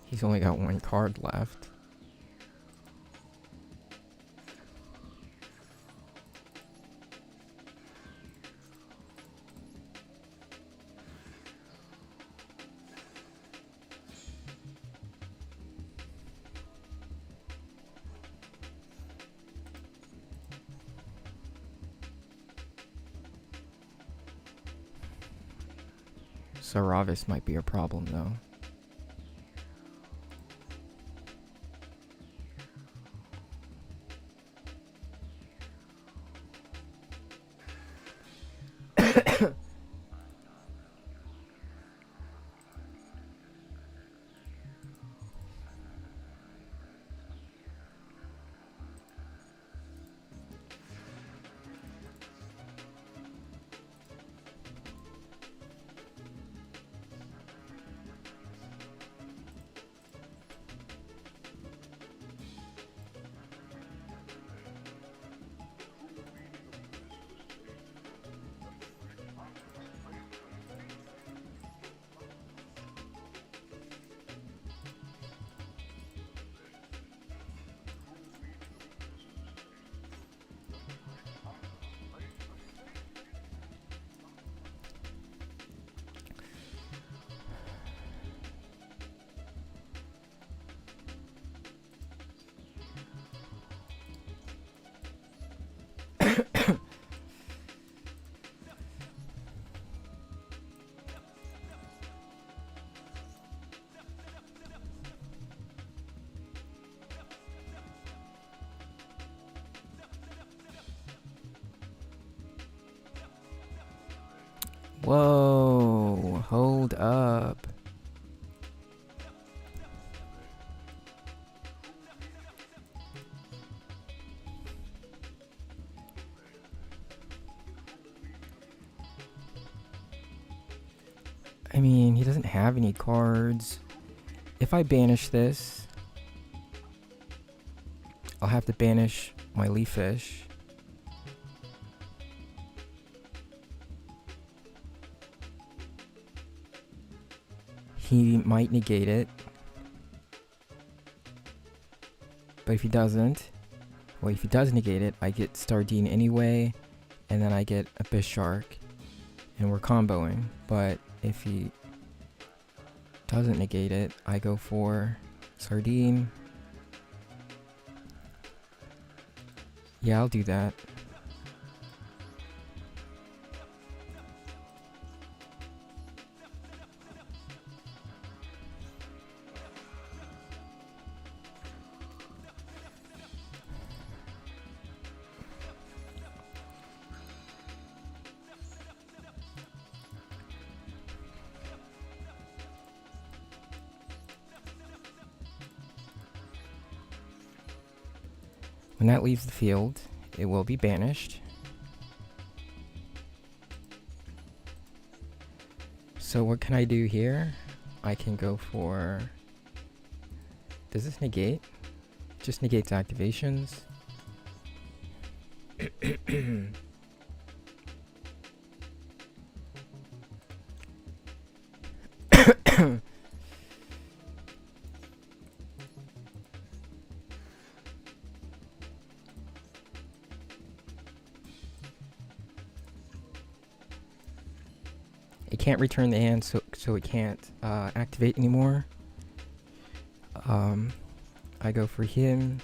A: He's only got 1 card left. Saravis might be a problem though. Whoa, hold up. I mean, he doesn't have any cards. If I banish this, I'll have to banish my Leaf Fish. He might negate it. But if he doesn't, well, if he does negate it, I get Stardine anyway, and then I get a Bishark, and we're comboing. But if he doesn't negate it, I go for Sardine. Yeah, I'll do that. When that leaves the field, it will be banished. So what can I do here? I can go for... Does this negate? Just negates activations. It can't return the hand, so it can't activate anymore. I go for him.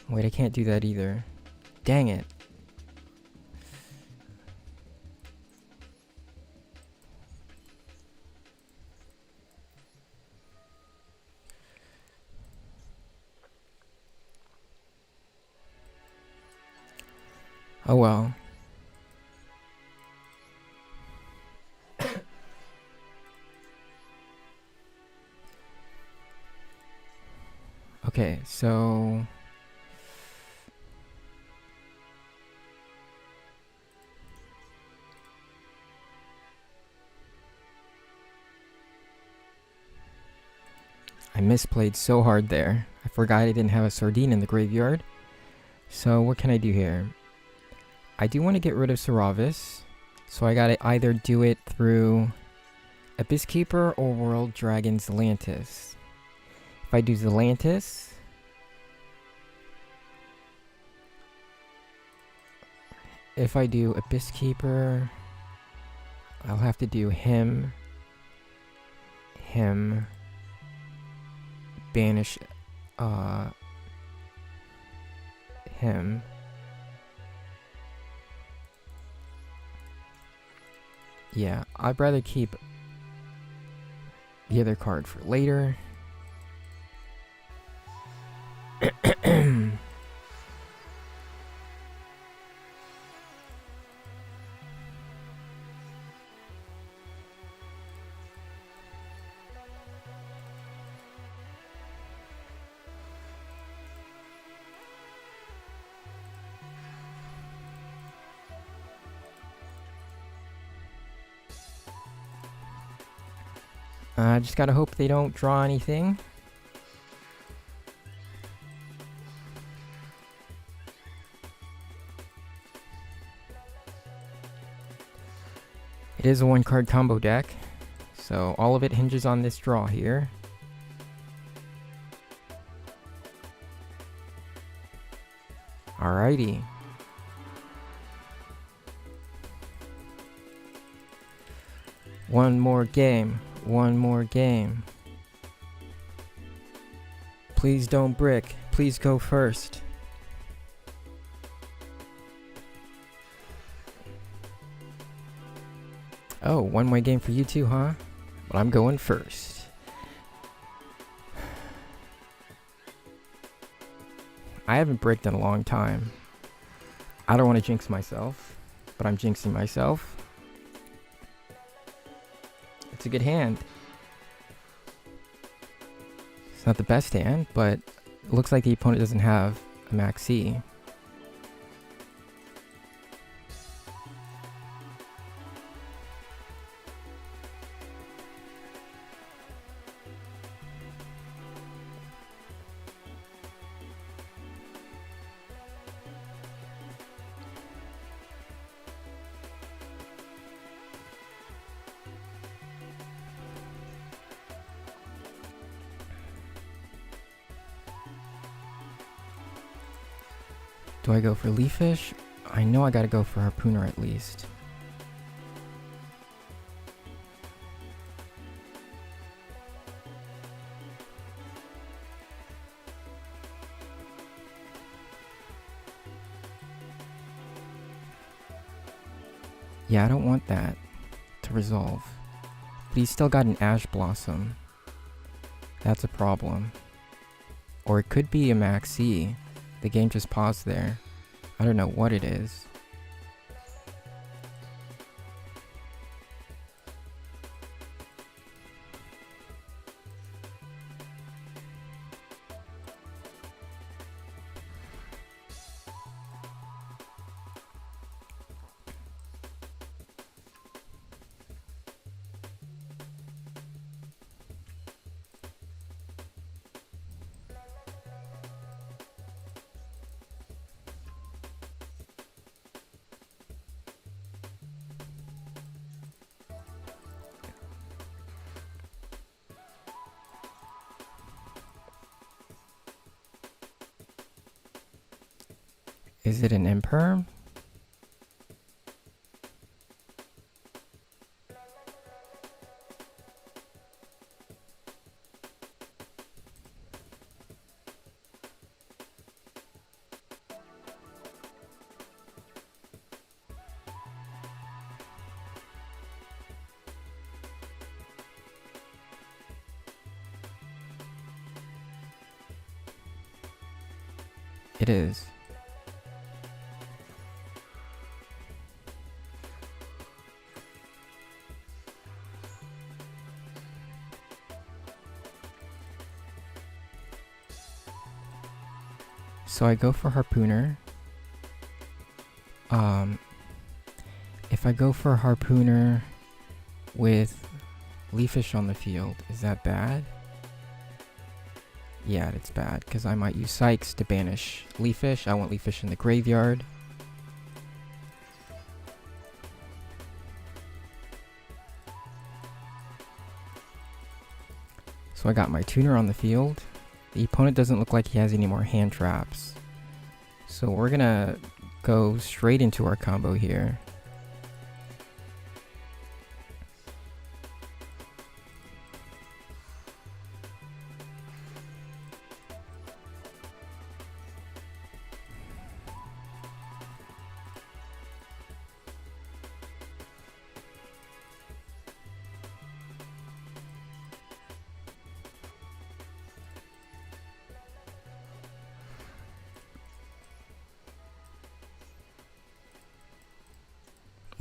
A: Wait, I can't do that either. Dang it. Oh well. Okay, so... I misplayed so hard there. I forgot I didn't have a Sardine in the graveyard. So what can I do here? I do want to get rid of Saravis, so I gotta either do it through Abyss Keeper or World Dragon Zelantis. If I do Zelantis, if I do Abyss Keeper, I'll have to do him, banish him. Yeah, I'd rather keep the other card for later. I just gotta hope they don't draw anything. It is a one-card combo deck, so all of it hinges on this draw here. Alrighty. One more game. One more game. Please don't brick. Please go first. Oh, one more game for you too, huh? Well, I'm going first. I haven't bricked in a long time. I don't want to jinx myself, but I'm jinxing myself. It's a good hand. It's not the best hand, but it looks like the opponent doesn't have a max C. Do I go for Leafish? I know I gotta go for Harpooner at least. Yeah, I don't want that to resolve. But he's still got an Ash Blossom. That's a problem. Or it could be a Maxi. The game just paused there. I don't know what it is. Is it an Imperm? It is. So I go for Harpooner. If I go for Harpooner with Leafish on the field, is that bad? Yeah, it's bad, because I might use Sykes to banish Leafish. I want Leafish in the graveyard. So I got my tuner on the field. The opponent doesn't look like he has any more hand traps. So we're gonna go straight into our combo here.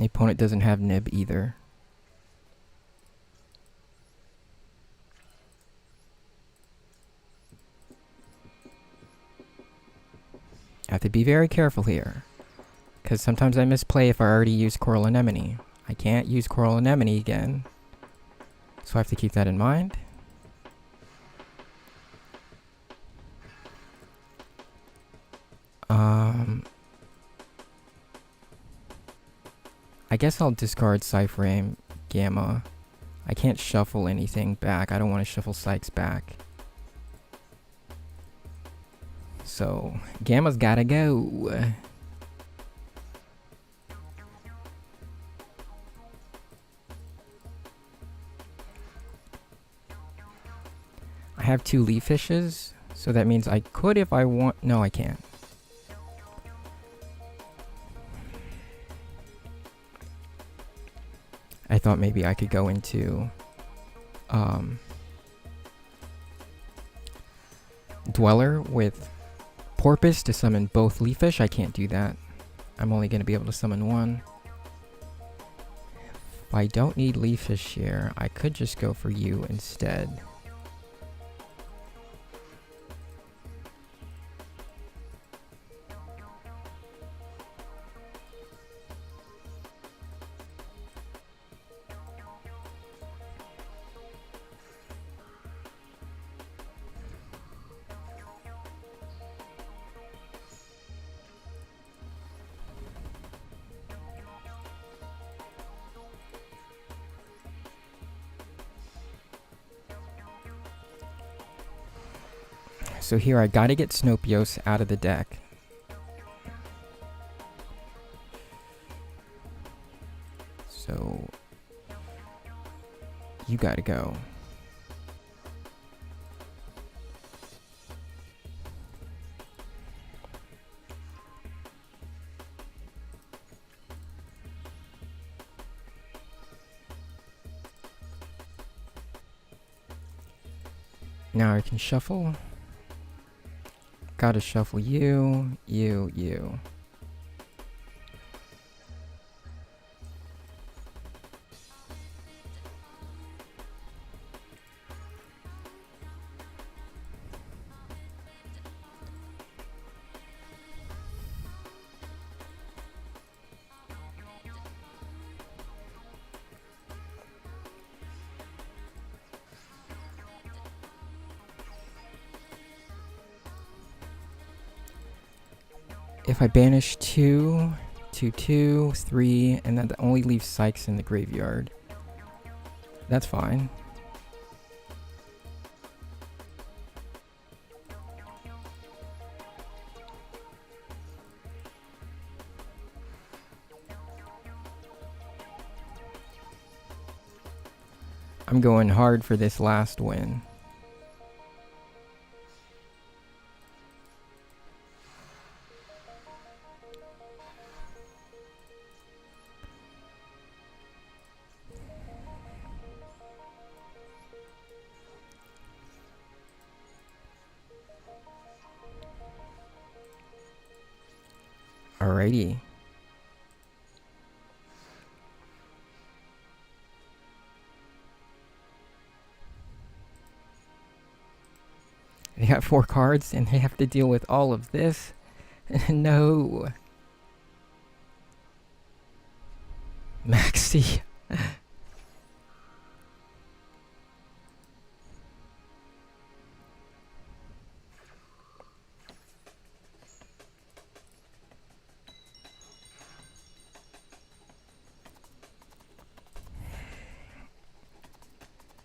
A: The opponent doesn't have nib either. I have to be very careful here, because sometimes I misplay if I already use Coral Anemone. I can't use Coral Anemone again, so I have to keep that in mind. I guess I'll discard Cypherame Gamma. I can't shuffle anything back. I don't want to shuffle Sykes back. So, Gamma's gotta go. I have 2 Leaf Fishes, so that means I could if I want. No, I can't. I thought maybe I could go into Dweller with Porpoise to summon both Leaf Fish. I can't do that. I'm only going to be able to summon one. If I don't need Leaf Fish here, I could just go for you instead. So here I gotta get Snopios out of the deck. So you gotta go. Now I can shuffle. Gotta shuffle you. If I banish 2, 3, and that only leaves Sykes in the graveyard, that's fine. I'm going hard for this last win. Alrighty. They got 4 cards and they have to deal with all of this. No. Maxi.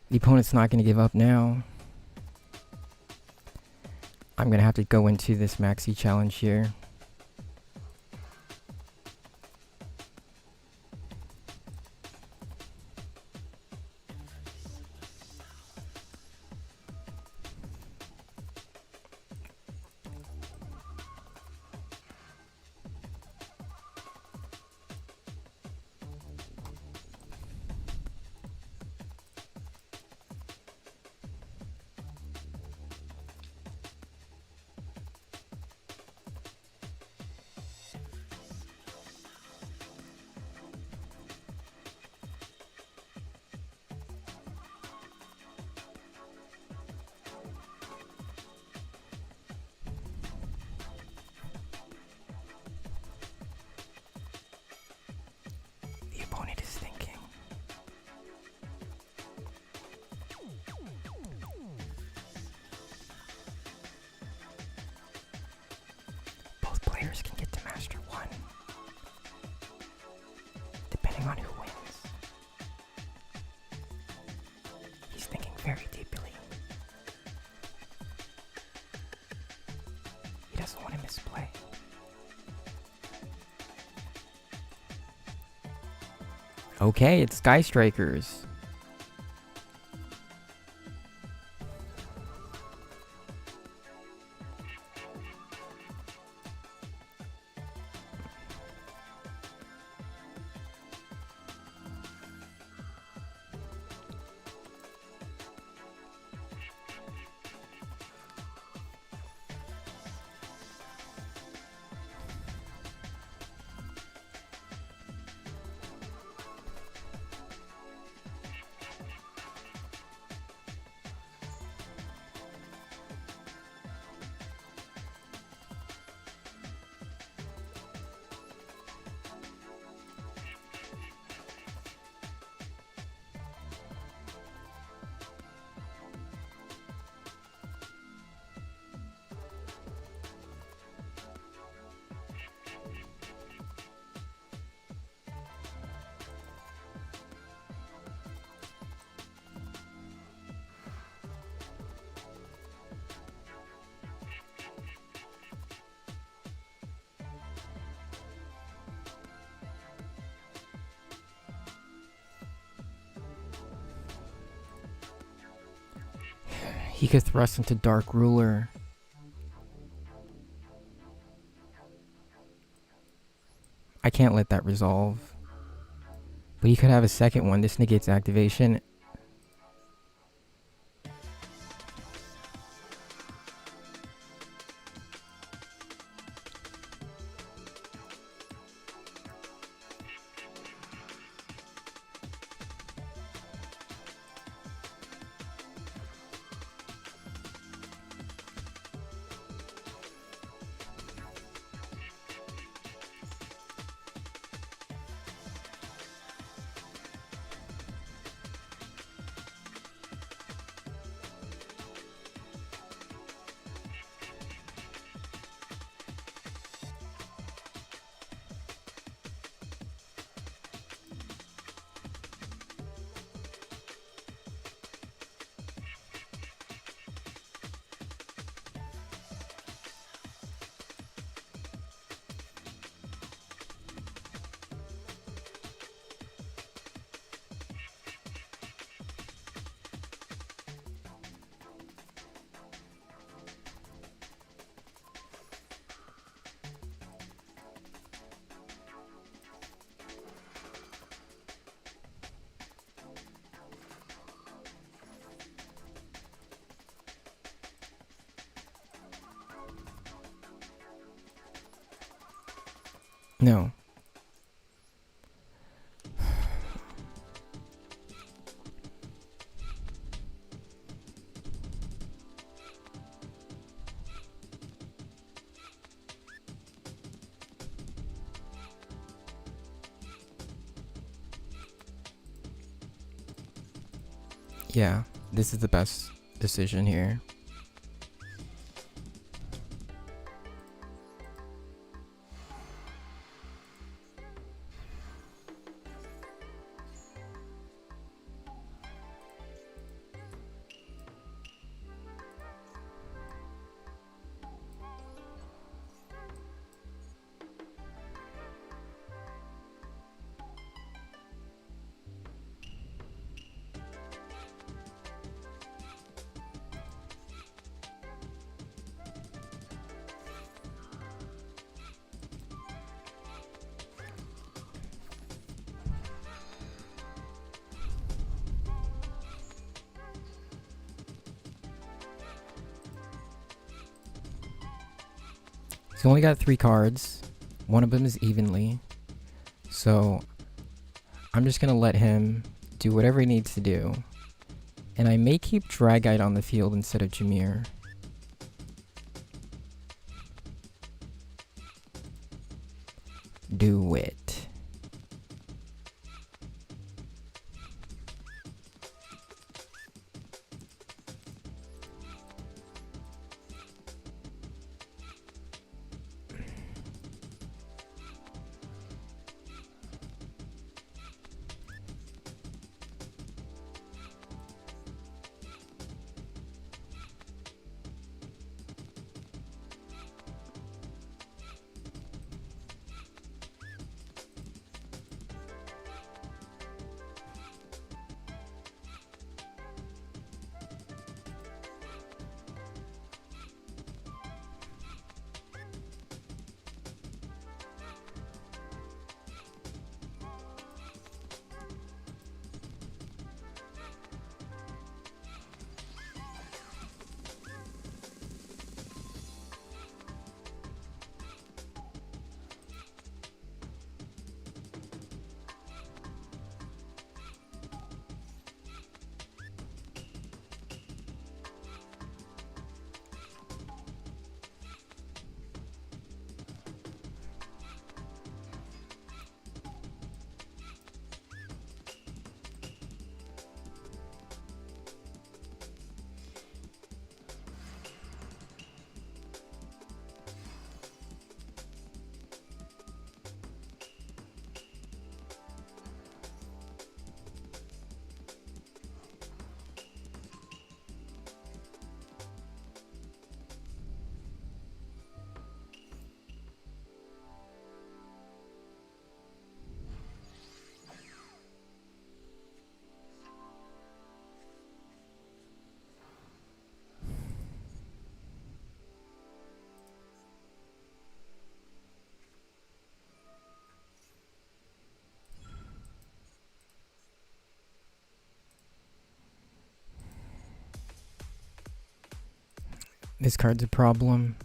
A: The opponent's not going to give up now. I'm going to have to go into this Maxi challenge here. players can get to Master 1, depending on who wins. He's thinking very deeply. He doesn't want to misplay. Okay, it's Sky Strikers. He could thrust into Dark Ruler. I can't let that resolve. But he could have a second one. This negates activation. No. Yeah, this is the best decision here. He's only got 3 cards. One of them is evenly. So I'm just going to let him do whatever he needs to do. And I may keep Dragite on the field instead of Jameer. Do it. This card's a problem.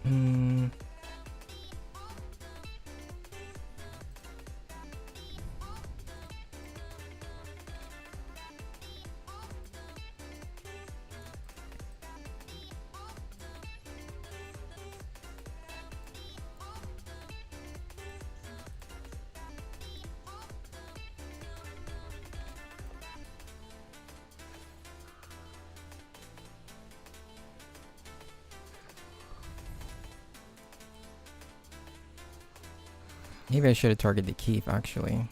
A: Hmm. Maybe I should have targeted the keep, actually.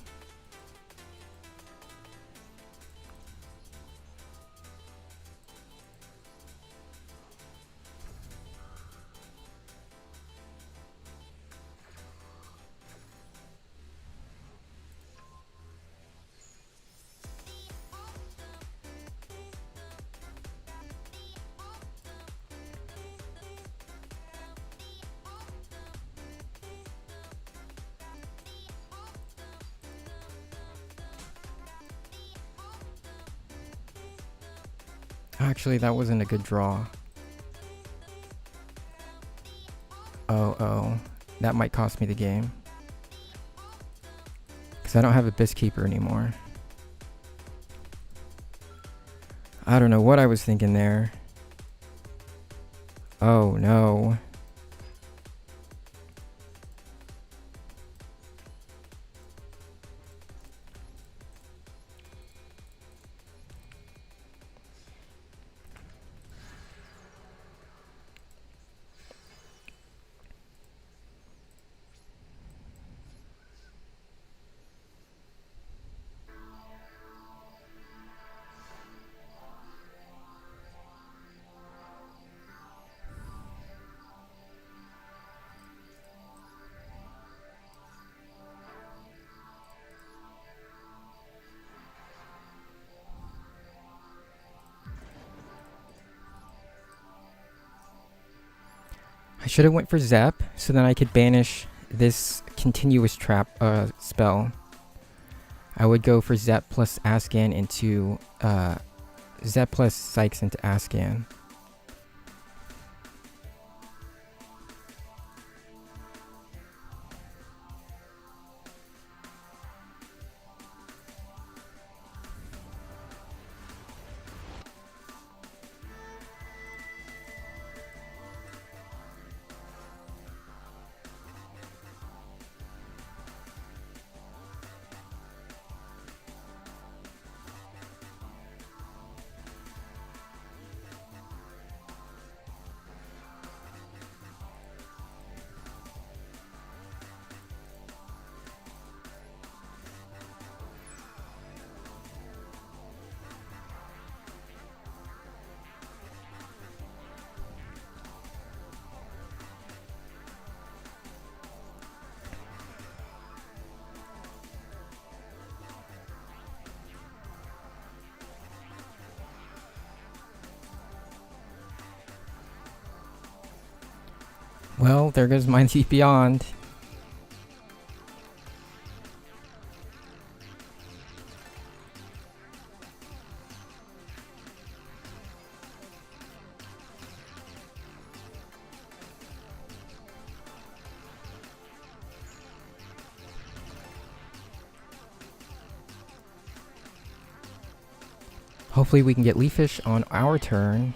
A: Actually, that wasn't a good draw. Oh. That might cost me the game. Because I don't have a Bisque Keeper anymore. I don't know what I was thinking there. Oh, no. should have went for Zap, so then I could banish this continuous trap spell. I would go for Zap plus Ascan into Zap plus Sykes into Ascan. Well, there goes Mind Leap Beyond. Hopefully we can get Leafish on our turn.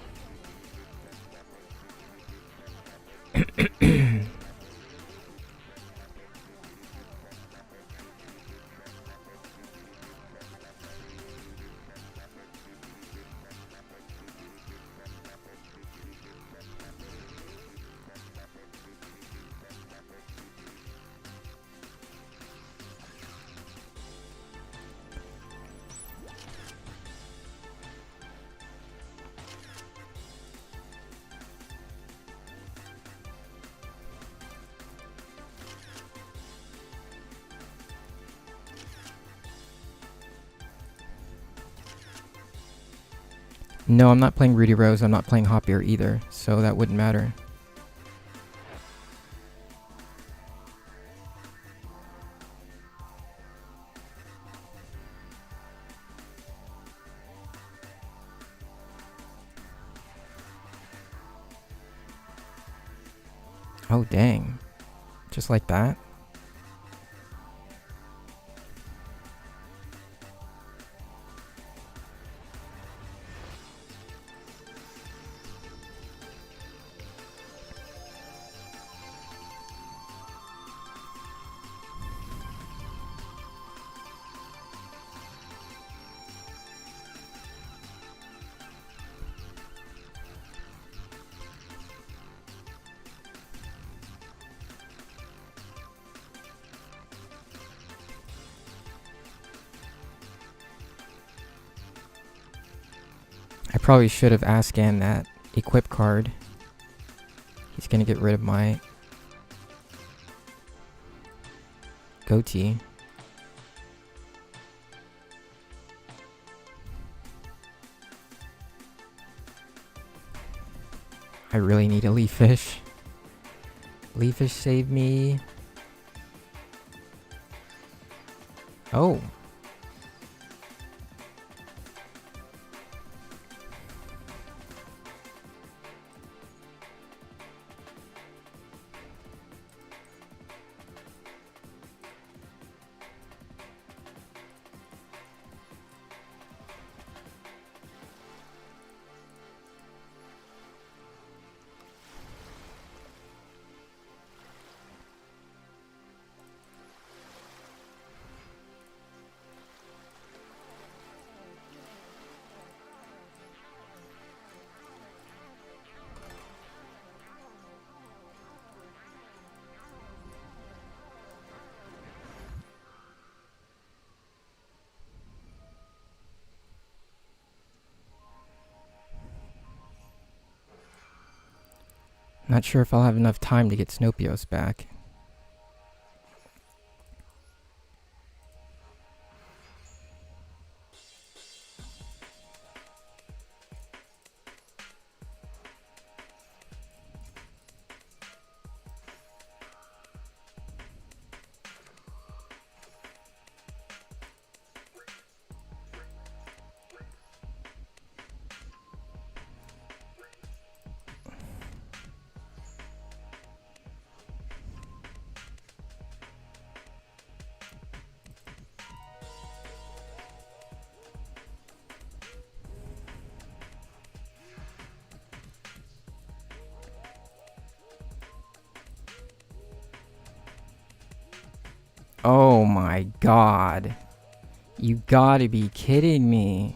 A: No, I'm not playing Rudy Rose. I'm not playing Hop Beer either, so that wouldn't matter. Oh, dang. Just like that? I probably should have Ascan that equip card. He's gonna get rid of my Ghoti. I really need a Leafish. Leafish save me. Oh. Not sure if I'll have enough time to get Snopios back. Oh my god. You gotta be kidding me.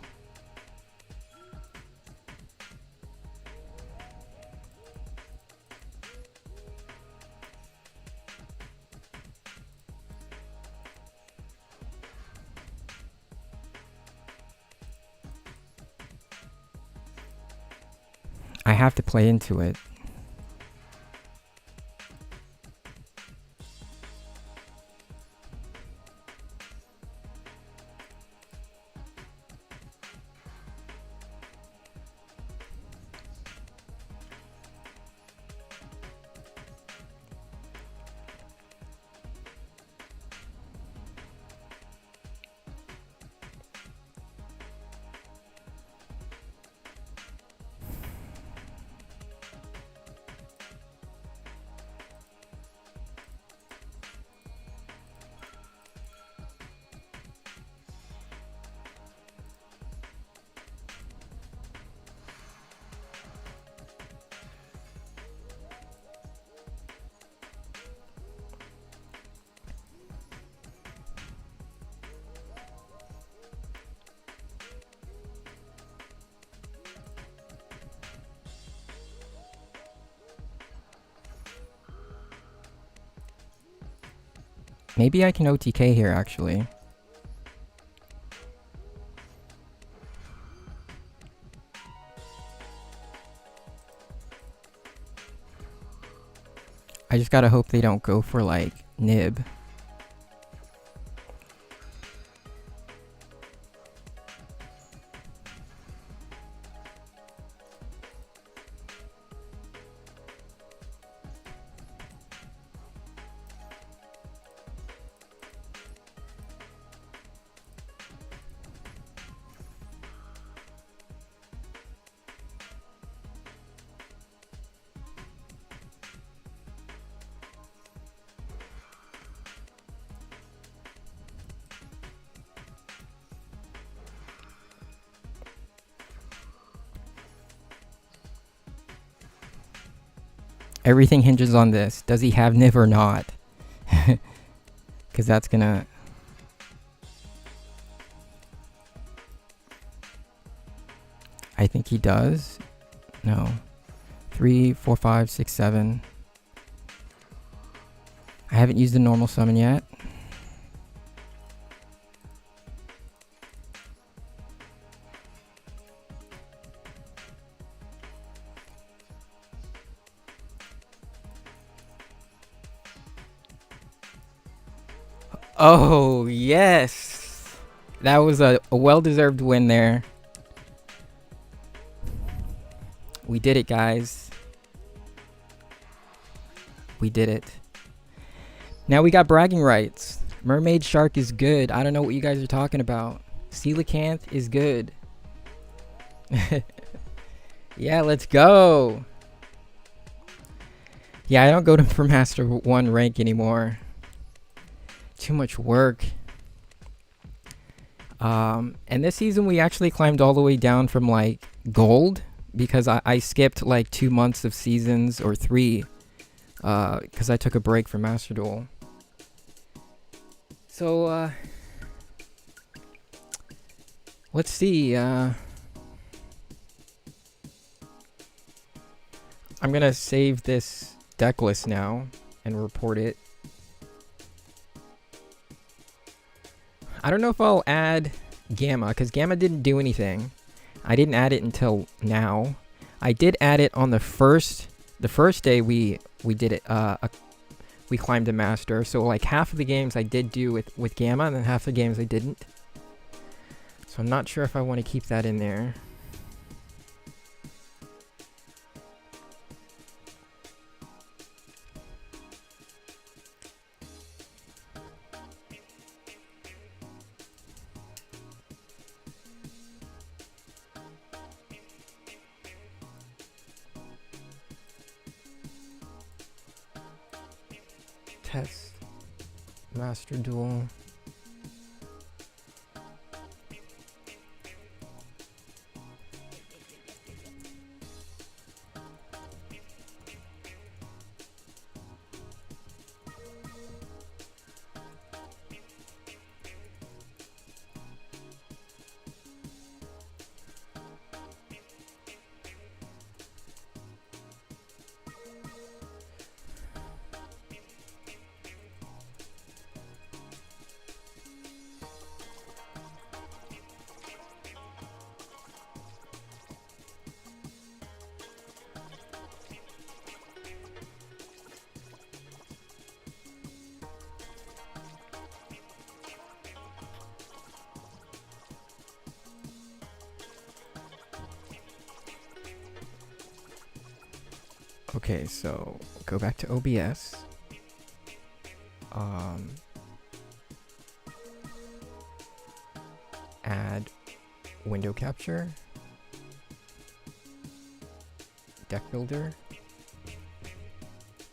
A: I have to play into it. Maybe I can OTK here, actually. I just gotta hope they don't go for, like, nib. Everything hinges on this. Does he have Niv or not? Because that's gonna... I think he does. No. 3, 4, 5, 6, 7. I haven't used the normal summon yet. Oh, yes! That was a well-deserved win there. We did it, guys. We did it. Now we got bragging rights. Mermaid Shark is good. I don't know what you guys are talking about. Coelacanth is good. Yeah, let's go. Yeah, I don't go to for Master 1 rank anymore. Too much work. And this season we actually climbed all the way down from like gold because I skipped like 2 months of seasons or 3 because I took a break from MasterDuel. So let's see. I'm gonna save this deck list now and report it. I don't know if I'll add Gamma, because Gamma didn't do anything. I didn't add it until now. I did add it on the first day we did it. We climbed a master. So like half of the games I did do with Gamma, and then half the games I didn't. So I'm not sure if I want to keep that in there. Test MasterDuel. Okay, so go back to OBS. Add window capture, deck builder.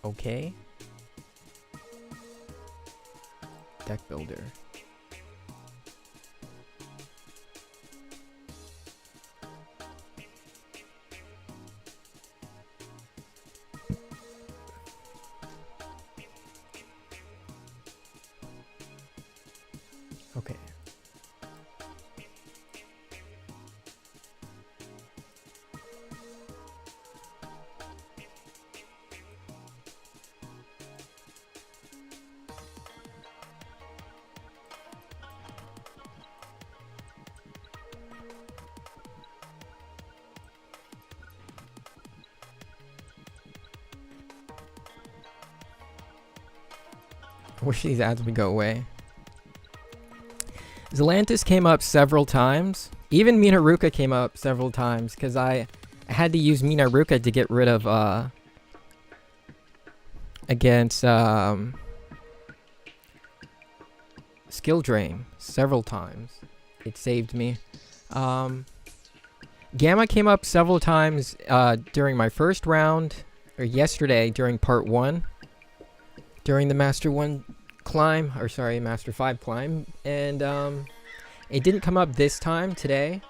A: Okay. Deck builder. Okay. I wish these ads would go away. Zelantis came up several times. Even Minaruka came up several times because I had to use Minaruka to get rid of against skill drain several times. It saved me. Gamma came up several times during my first round, or yesterday during part 1, during the Master 1 climb, or sorry, Master 5 climb, and it didn't come up this time, today.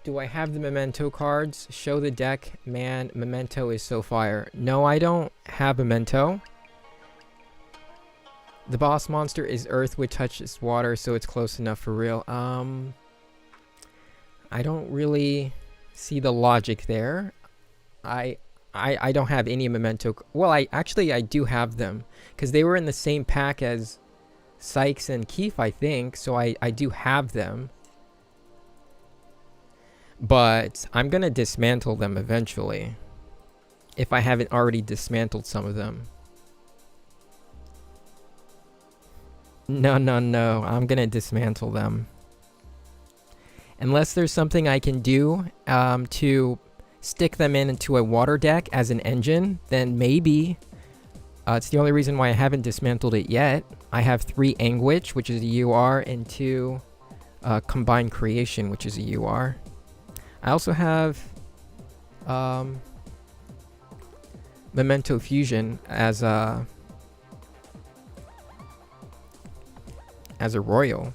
A: Do I have the Memento cards? Show the deck. Man, Memento is so fire. No, I don't have Memento. The boss monster is Earth, which touches water, so it's close enough for real. I don't really see the logic there. I don't have any Memento. Well, I do have them because they were in the same pack as Sykes and Keith, I think. So I do have them, but I'm gonna dismantle them eventually if I haven't already dismantled some of them. No, I'm gonna dismantle them unless there's something I can do to stick them into a water deck as an engine, then maybe. It's the only reason why I haven't dismantled it yet. I have 3 Anguish, which is a UR, and 2 Combined Creation, which is a UR. I also have Memento Fusion as a Royal.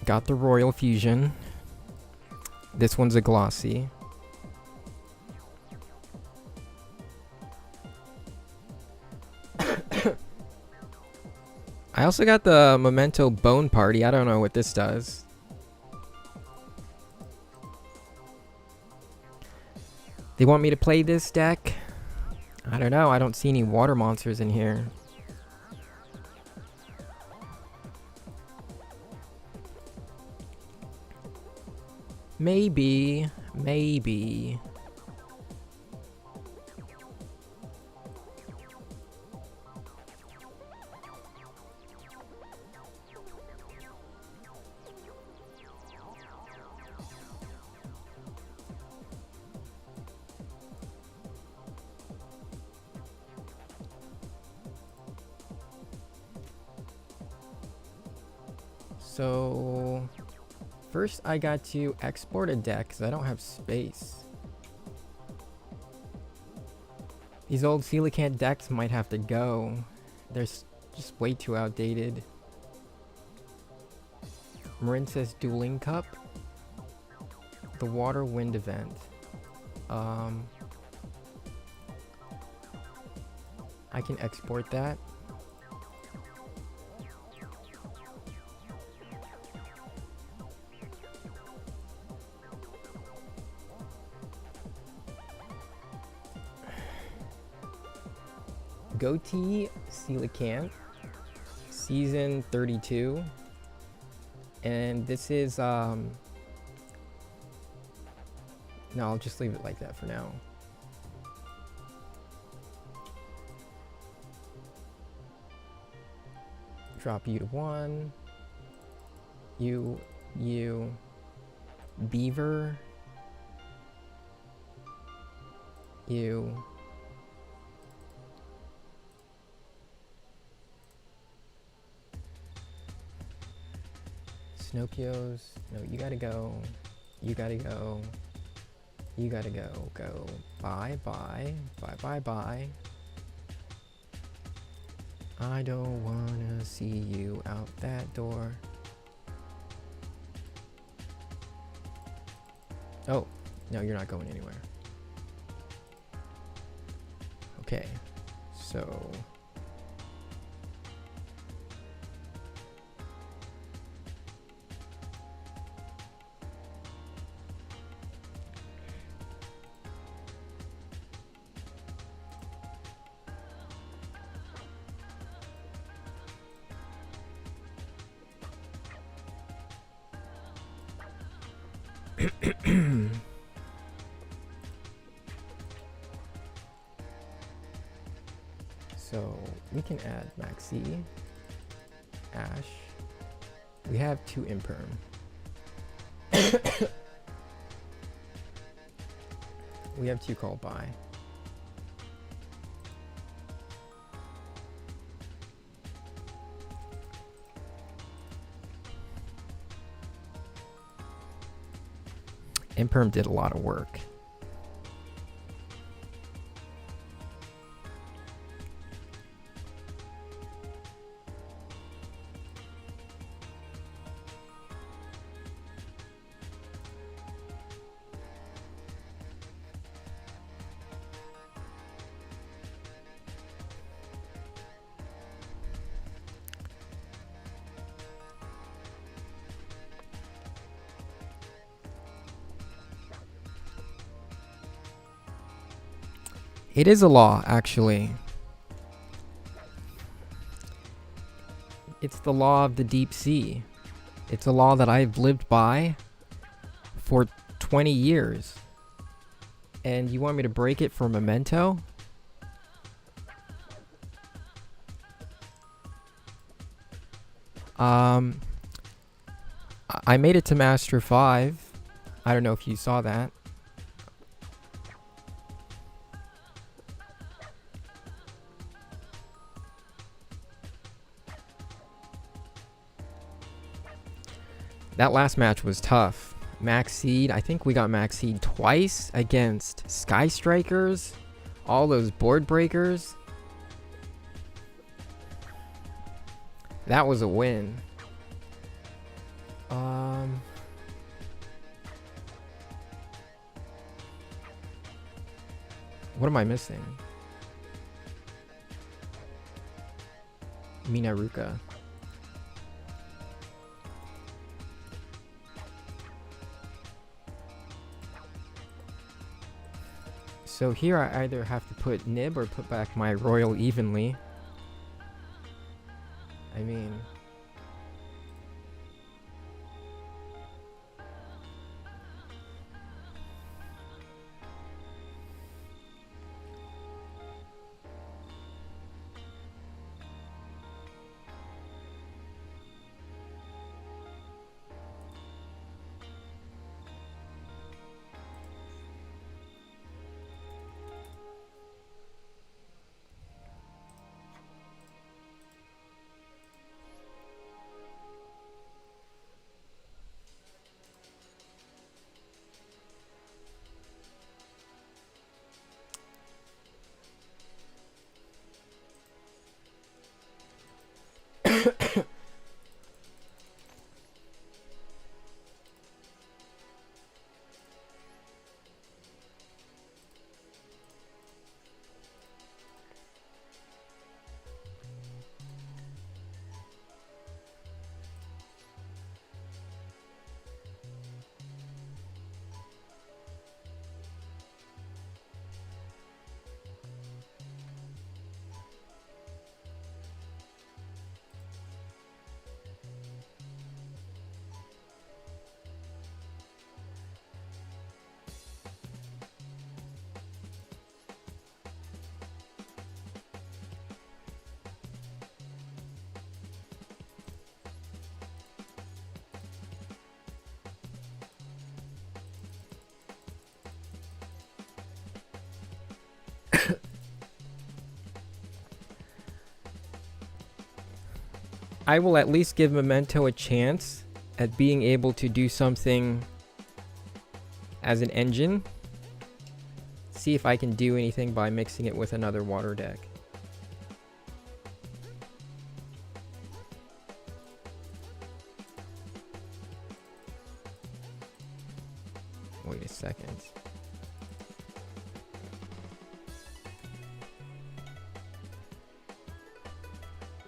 A: Got the Royal Fusion. This one's a glossy. I also got the Memento Bone Party. I don't know what this does. They want me to play this deck? I don't know. I don't see any water monsters in here. Maybe. So first I got to export a deck because I don't have space. These old Coelacanth decks might have to go. They're just way too outdated. Marin says Dueling Cup. The Water Wind event. I can export that. Ghoti Coelacanth, season 32, and this is no, I'll just leave it like that for now. Drop you to 1. You, beaver. You. Snokios. No, you gotta go. You gotta go. You gotta go. Go. Bye, bye. Bye, bye, bye. I don't wanna see you out that door. Oh, no, you're not going anywhere. Okay, so... So we can add Maxi, Ash. We have 2 Imperm. We have 2 called by. Imperm did a lot of work. It is a law, actually. It's the law of the deep sea. It's a law that I've lived by for 20 years. And you want me to break it for Memento? I made it to Master 5. I don't know if you saw that. That last match was tough. Max Seed, I think we got Max Seed twice against Sky Strikers. All those board breakers. That was a win. What am I missing? Minaruka. So here I either have to put Nib or put back my Royal Evenly. I mean... I will at least give Memento a chance at being able to do something as an engine. See if I can do anything by mixing it with another water deck. Wait a second.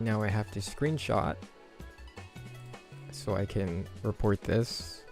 A: Now I have to screenshot so I can report this.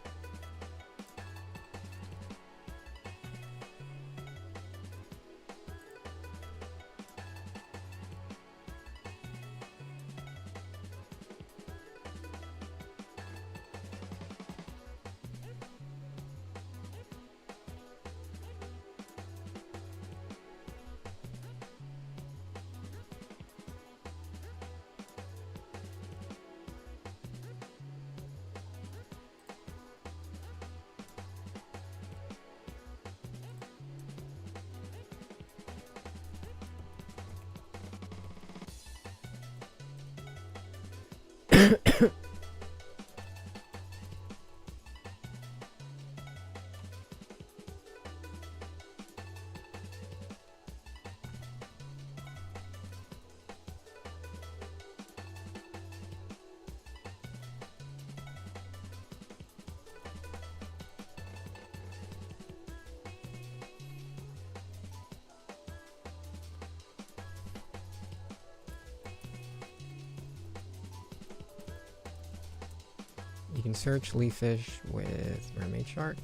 A: You can search leaf fish with mermaid shark.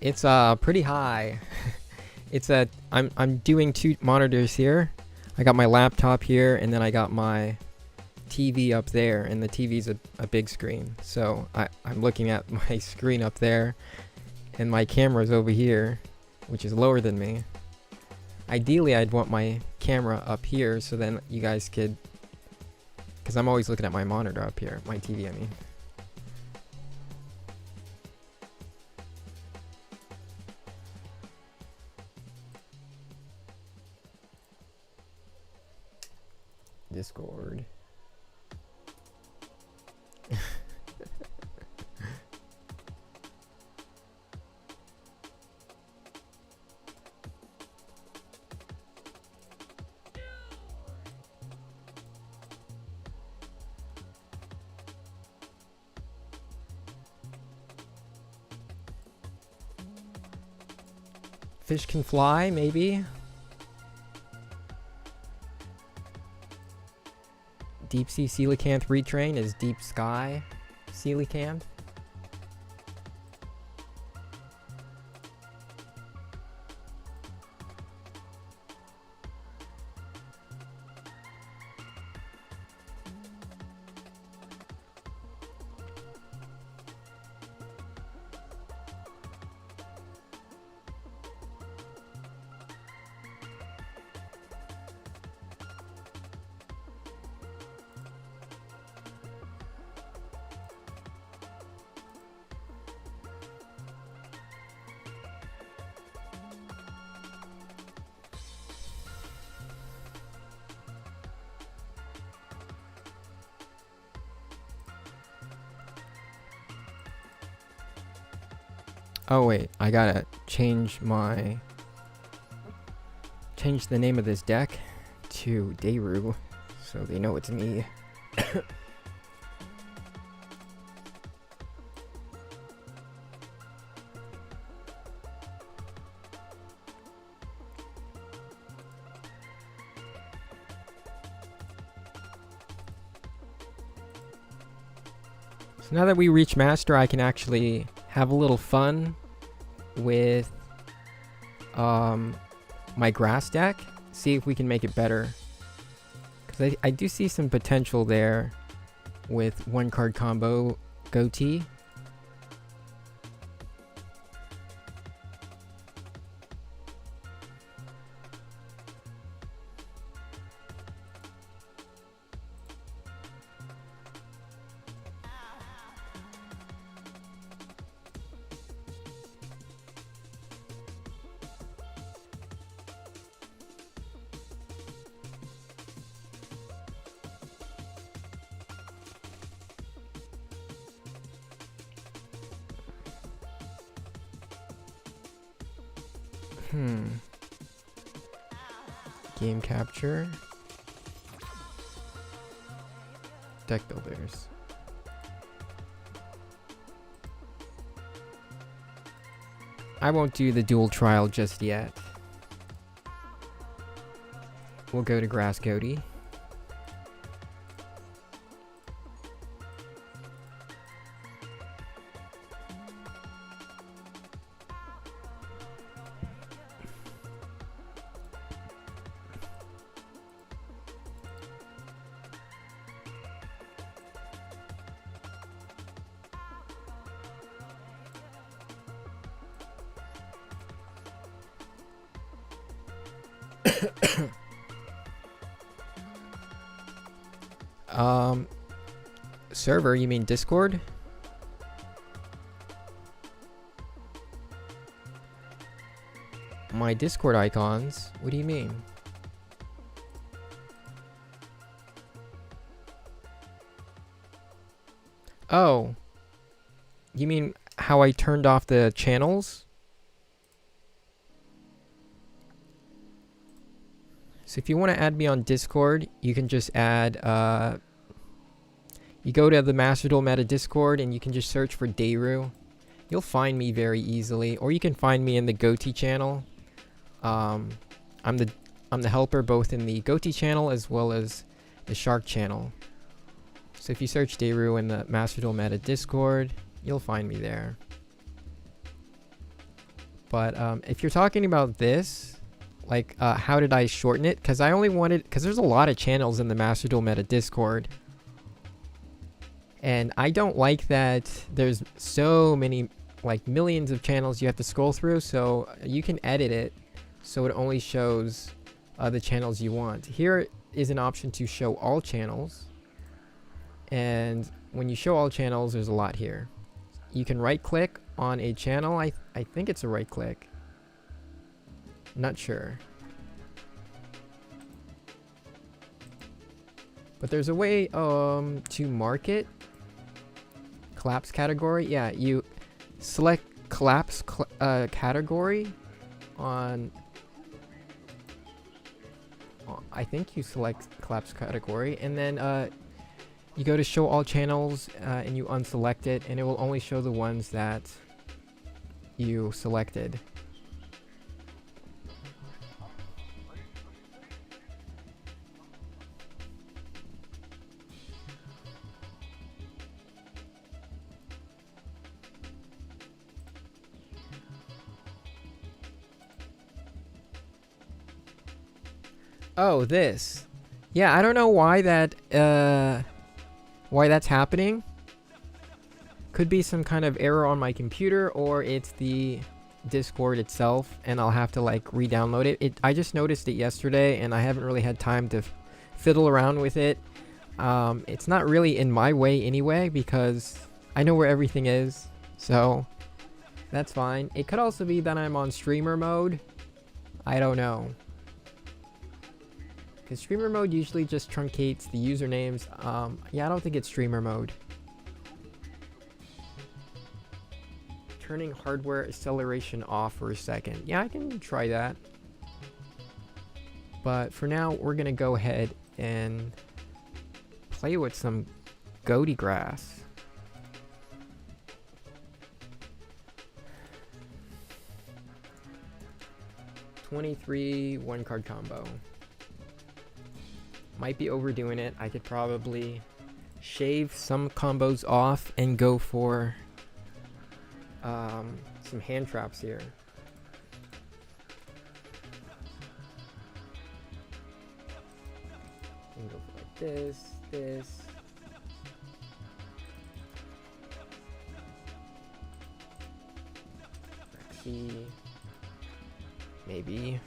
A: It's pretty high. It's I'm doing 2 monitors here. I got my laptop here and then I got my TV up there, and the TV's a big screen. So I'm looking at my screen up there and my camera's over here, which is lower than me. Ideally, I'd want my camera up here so then you guys could, because I'm always looking at my monitor up here, my TV, I mean. Discord. Fish can fly, maybe. Deep sea coelacanth retrain is deep sky coelacanth. Oh wait, I gotta change the name of this deck to Dayru, so they know it's me. So now that we reach Master, I can actually have a little fun with my grass deck. See if we can make it better. Because I do see some potential there with 1-card combo Ghoti. Game capture. Deck builders. I won't do the dual trial just yet. We'll go to Grass Ghoti. Server, you mean Discord? My Discord icons? What do you mean? Oh. You mean how I turned off the channels? So if you want to add me on Discord, you can just add, you go to the MasterDuel Meta Discord and you can just search for Dayru. You'll find me very easily, or you can find me in the Ghoti channel. I'm the helper both in the Ghoti channel as well as the Shark channel. So if you search Dayru in the MasterDuel Meta Discord, you'll find me there. But if you're talking about this, like how did I shorten it? Because I only wanted, because there's a lot of channels in the MasterDuel Meta Discord. And I don't like that there's so many, like millions of channels you have to scroll through, so you can edit it so it only shows the channels you want. Here is an option to show all channels. And when you show all channels, there's a lot here. You can right click on a channel. I think it's a right click. Not sure. But there's a way to mark it. Collapse category. Yeah, you select collapse category on... I think you select collapse category, and then you go to show all channels and you unselect it, and it will only show the ones that you selected. Oh, this. Yeah, I don't know why that why that's happening. Could be some kind of error on my computer, or it's the Discord itself, and I'll have to like re-download it. I just noticed it yesterday, and I haven't really had time to fiddle around with it. It's not really in my way anyway, because I know where everything is, so that's fine. It could also be that I'm on streamer mode. I don't know. Because streamer mode usually just truncates the usernames. Yeah, I don't think it's streamer mode. Turning hardware acceleration off for a second. Yeah, I can try that. But for now, we're going to go ahead and play with some Ghoti grass. $23 one-card combo. Might be overdoing it. I could probably shave some combos off and go for some hand traps here. And go for like this, this. Rexy. Maybe.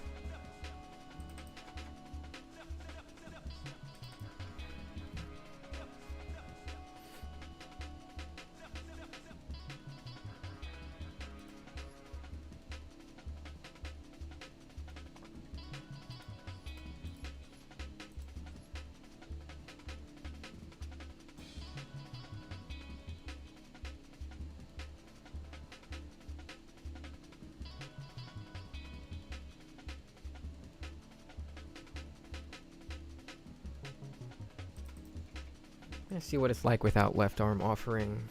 A: Let's see what it's like without left arm offering.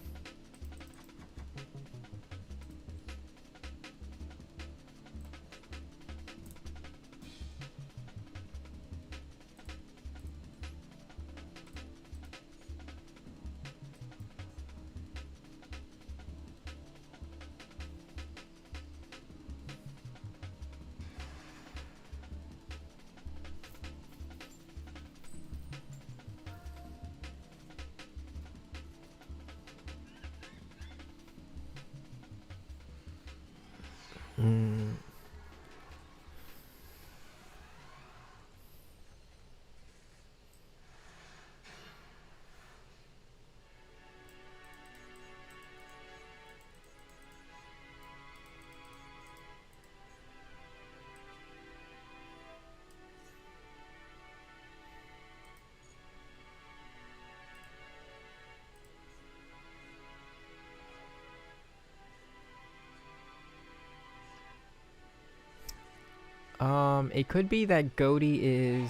A: It could be that Ghoti is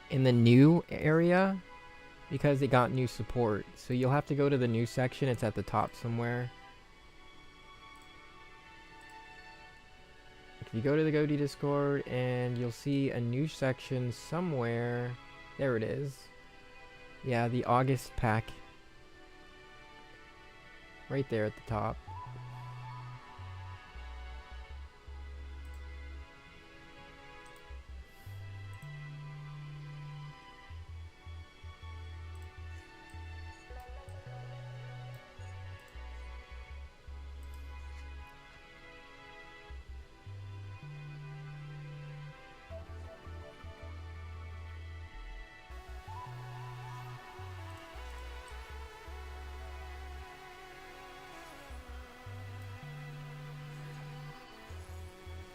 A: in the new area because it got new support. So you'll have to go to the new section. It's at the top somewhere. If you go to the Ghoti Discord and you'll see a new section somewhere. There it is. Yeah, the August pack. Right there at the top.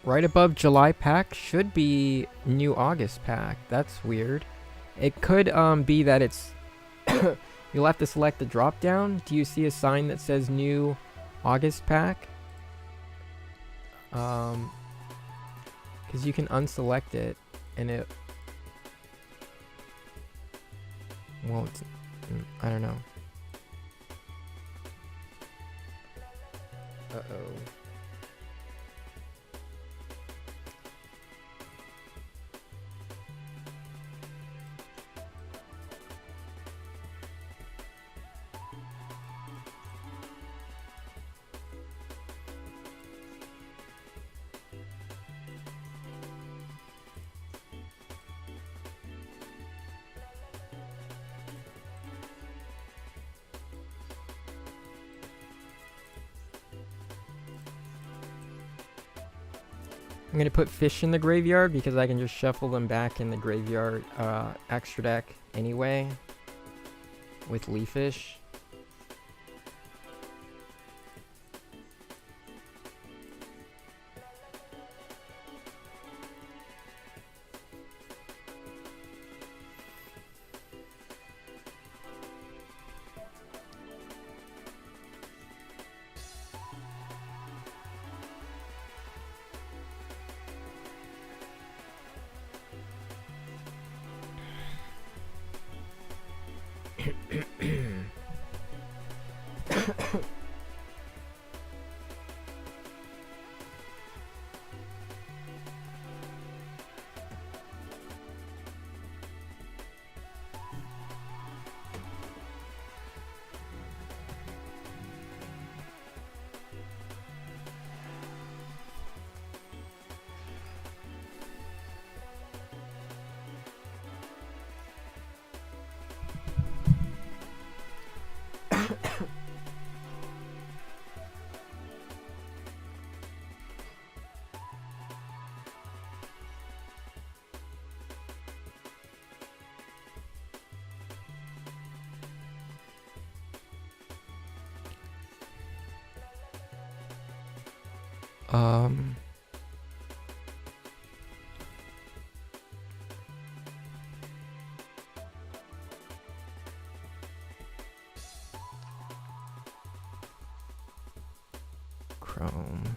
A: Right above July pack should be new August pack. That's weird. It could be that it's you'll have to select the drop down. Do you see a sign that says new August pack? Because you can unselect it and it won't. I don't know. Uh-oh. I'm going to put fish in the graveyard because I can just shuffle them back in the graveyard extra deck anyway with leaf fish. Um, Chrome.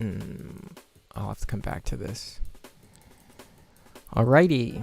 A: I'll have to come back to this. Alrighty.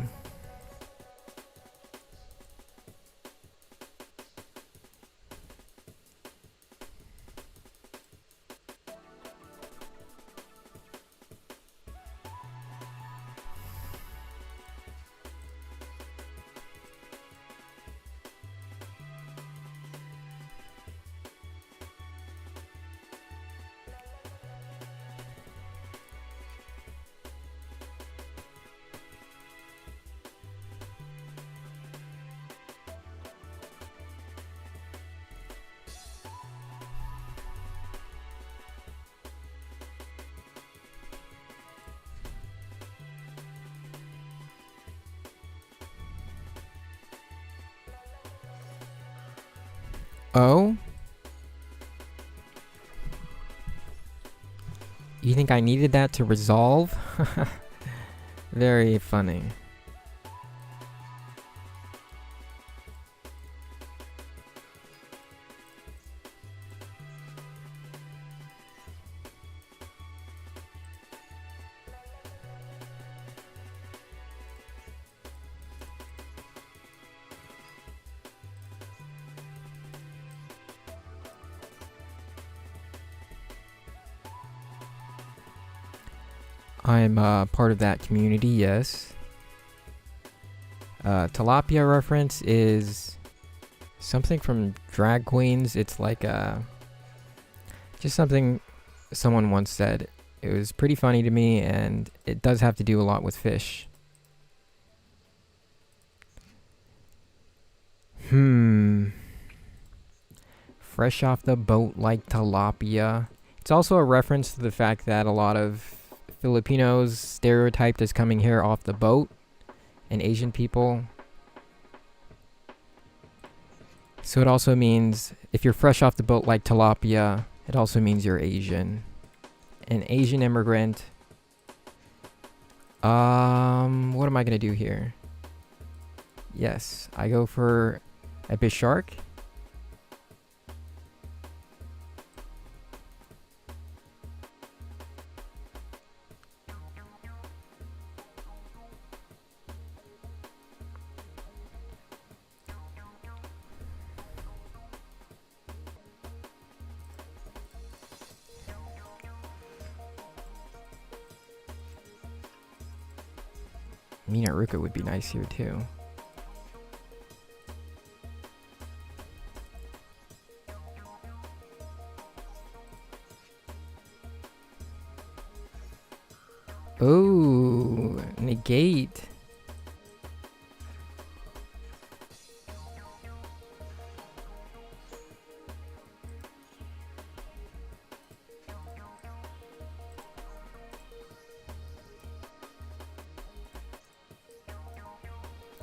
A: Oh? You think I needed that to resolve? Very funny. I'm part of that community, yes. Tilapia reference is something from Drag Queens. It's like just something someone once said. It was pretty funny to me, and it does have to do a lot with fish. Fresh off the boat like tilapia. It's also a reference to the fact that a lot of Filipinos stereotyped as coming here off the boat, and Asian people. So it also means if you're fresh off the boat like tilapia, it also means you're Asian. An Asian immigrant. What am I gonna do here? Yes, I go for a big shark. Minaruka would be nice here too. Oh, negate.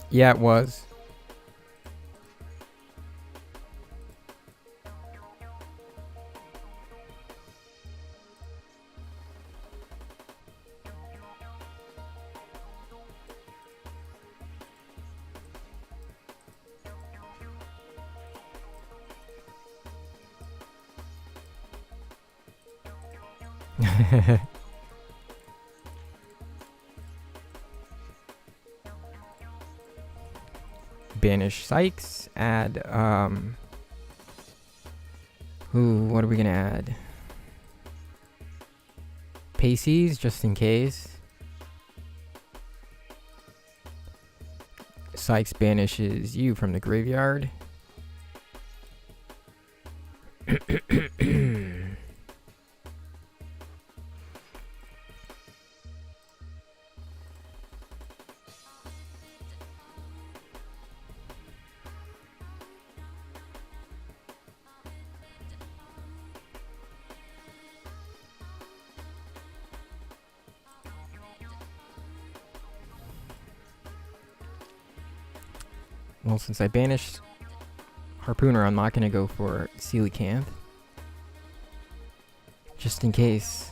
A: Yeah, it was. Banish Sykes. Add, what are we gonna add? Pacey's, just in case. Sykes banishes you from the graveyard. Well, since I banished Harpooner, I'm not going to go for Coelacanth. Just in case.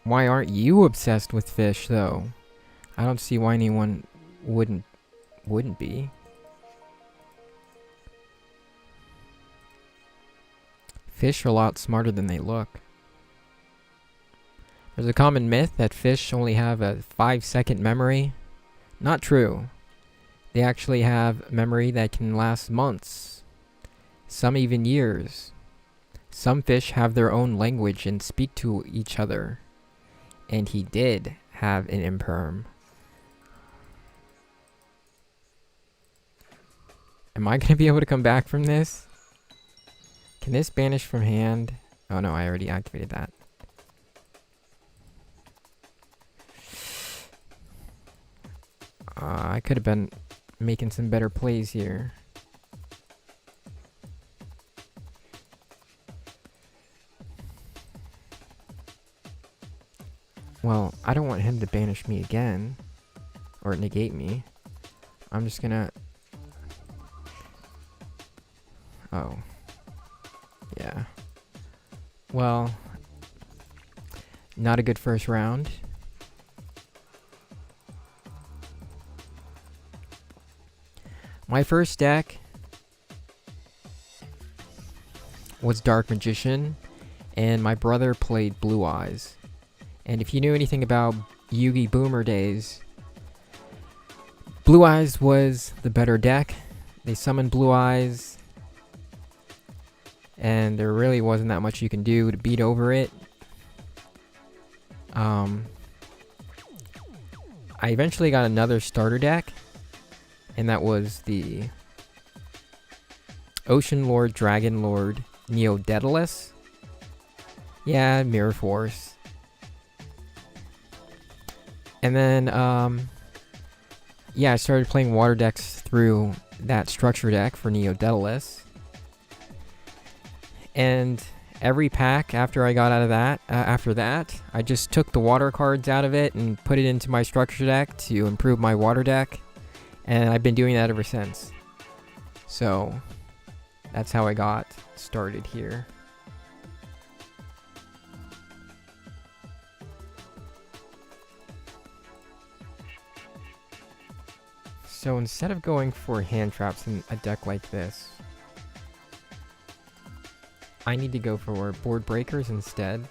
A: Why aren't you obsessed with fish, though? I don't see why anyone wouldn't be. Fish are a lot smarter than they look. There's a common myth that fish only have a 5-second memory. Not true. They actually have memory that can last months, some even years. Some fish have their own language and speak to each other. And he did have an imperm. Am I going to be able to come back from this? Can this banish from hand? Oh no, I already activated that. I could have been making some better plays here. Well, I don't want him to banish me again. Or negate me. I'm just gonna... Oh. Yeah. Well... Not a good first round. My first deck was Dark Magician, and my brother played Blue Eyes. And if you knew anything about Yugi Boomer days, Blue Eyes was the better deck. They summoned Blue Eyes, and there really wasn't that much you can do to beat over it. I eventually got another starter deck, and that was the Ocean Lord, Dragon Lord, Neo Daedalus. Yeah, Mirror Force. And then, yeah, I started playing water decks through that structure deck for Neo Daedalus. And every pack after I got out of that, after that, I just took the water cards out of it and put it into my structure deck to improve my water deck. And I've been doing that ever since. So, that's how I got started here. So instead of going for hand traps in a deck like this, I need to go for board breakers instead.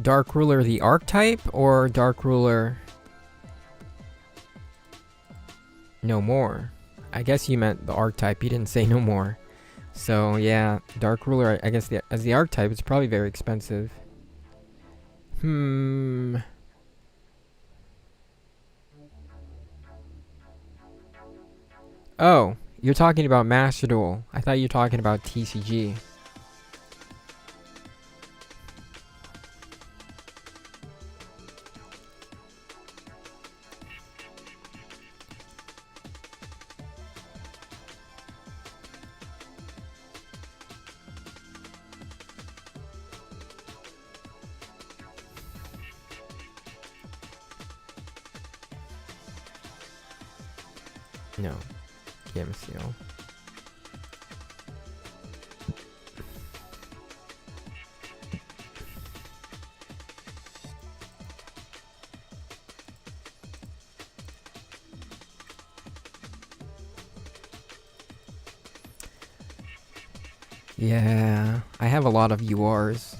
A: Dark Ruler the archetype or Dark Ruler no more? I guess you meant the archetype, you didn't say no more. So yeah, Dark Ruler, I guess as the archetype, it's probably very expensive. Oh, you're talking about MasterDuel. I thought you were talking about TCG. No, Gamma Seal. Yeah, I have a lot of URs.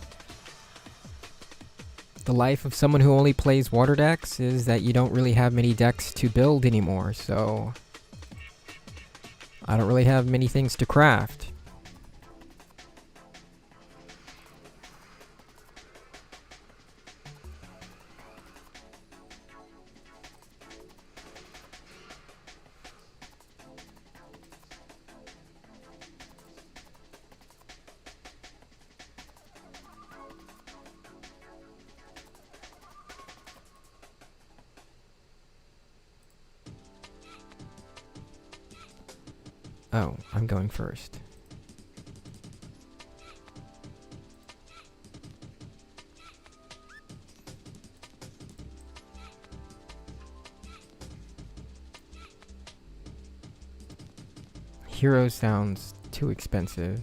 A: The life of someone who only plays water decks is that you don't really have many decks to build anymore, so I don't really have many things to craft. Oh, I'm going first. Hero sounds too expensive.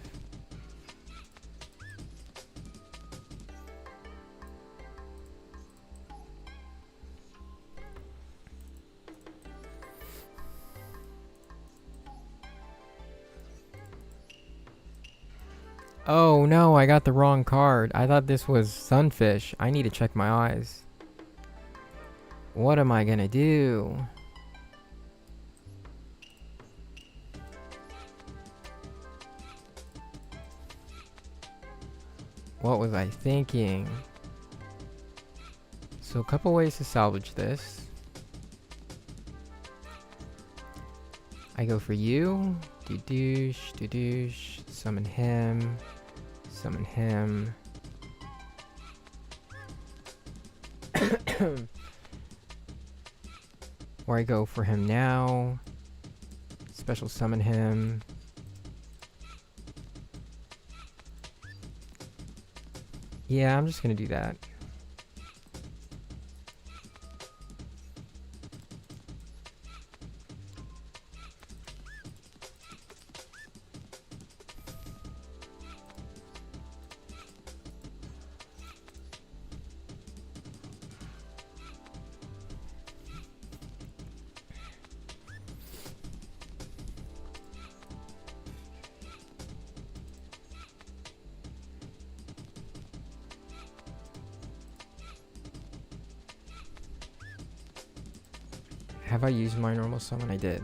A: Oh no, I got the wrong card. I thought this was Sunfish. I need to check my eyes. What am I gonna do? What was I thinking? So a couple ways to salvage this. I go for you. Doosh. Summon him. Summon him. Or I go for him now. Special summon him. Yeah, I'm just gonna do that. Have I used my normal summon? I did.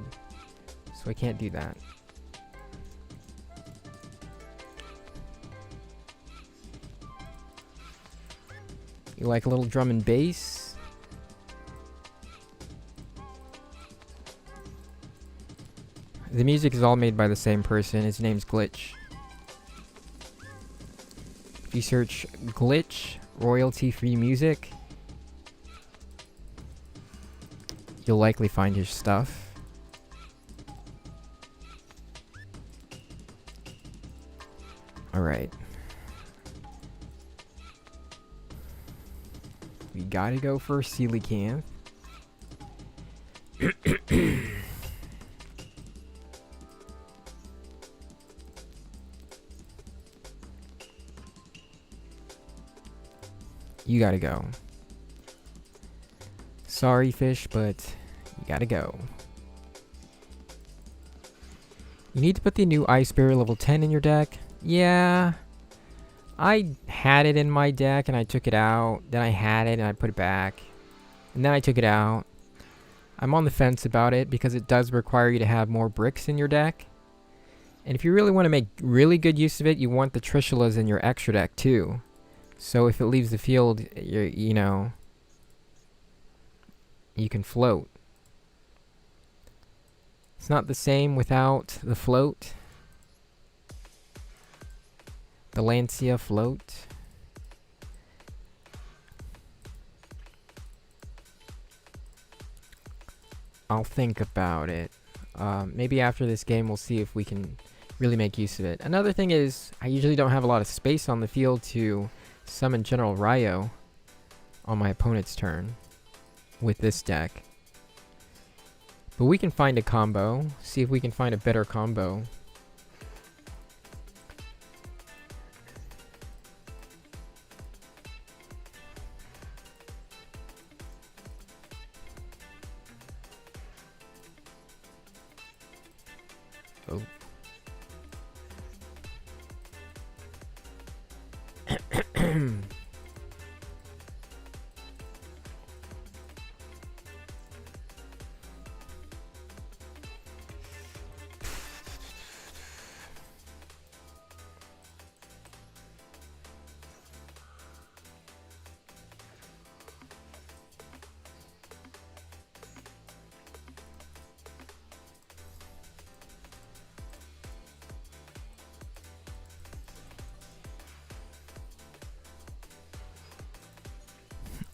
A: So I can't do that. You like a little drum and bass? The music is all made by the same person. His name's Glitch. If you search Glitch royalty-free music, you'll likely find his stuff. Alright. We gotta go for Coelacanth. You gotta go. Sorry, fish, but you gotta go. You need to put the new Ice Barrier level 10 in your deck. Yeah. I had it in my deck and I took it out. Then I had it and I put it back. And then I took it out. I'm on the fence about it because it does require you to have more bricks in your deck. And if you really want to make really good use of it, you want the Trishulas in your extra deck too. So if it leaves the field, you know, you can float. It's not the same without the float. The Lancia float. I'll think about it. Maybe after this game we'll see if we can really make use of it. Another thing is, I usually don't have a lot of space on the field to summon General Ryo on my opponent's turn with this deck. But we can find a combo. See if we can find a better combo. Oh.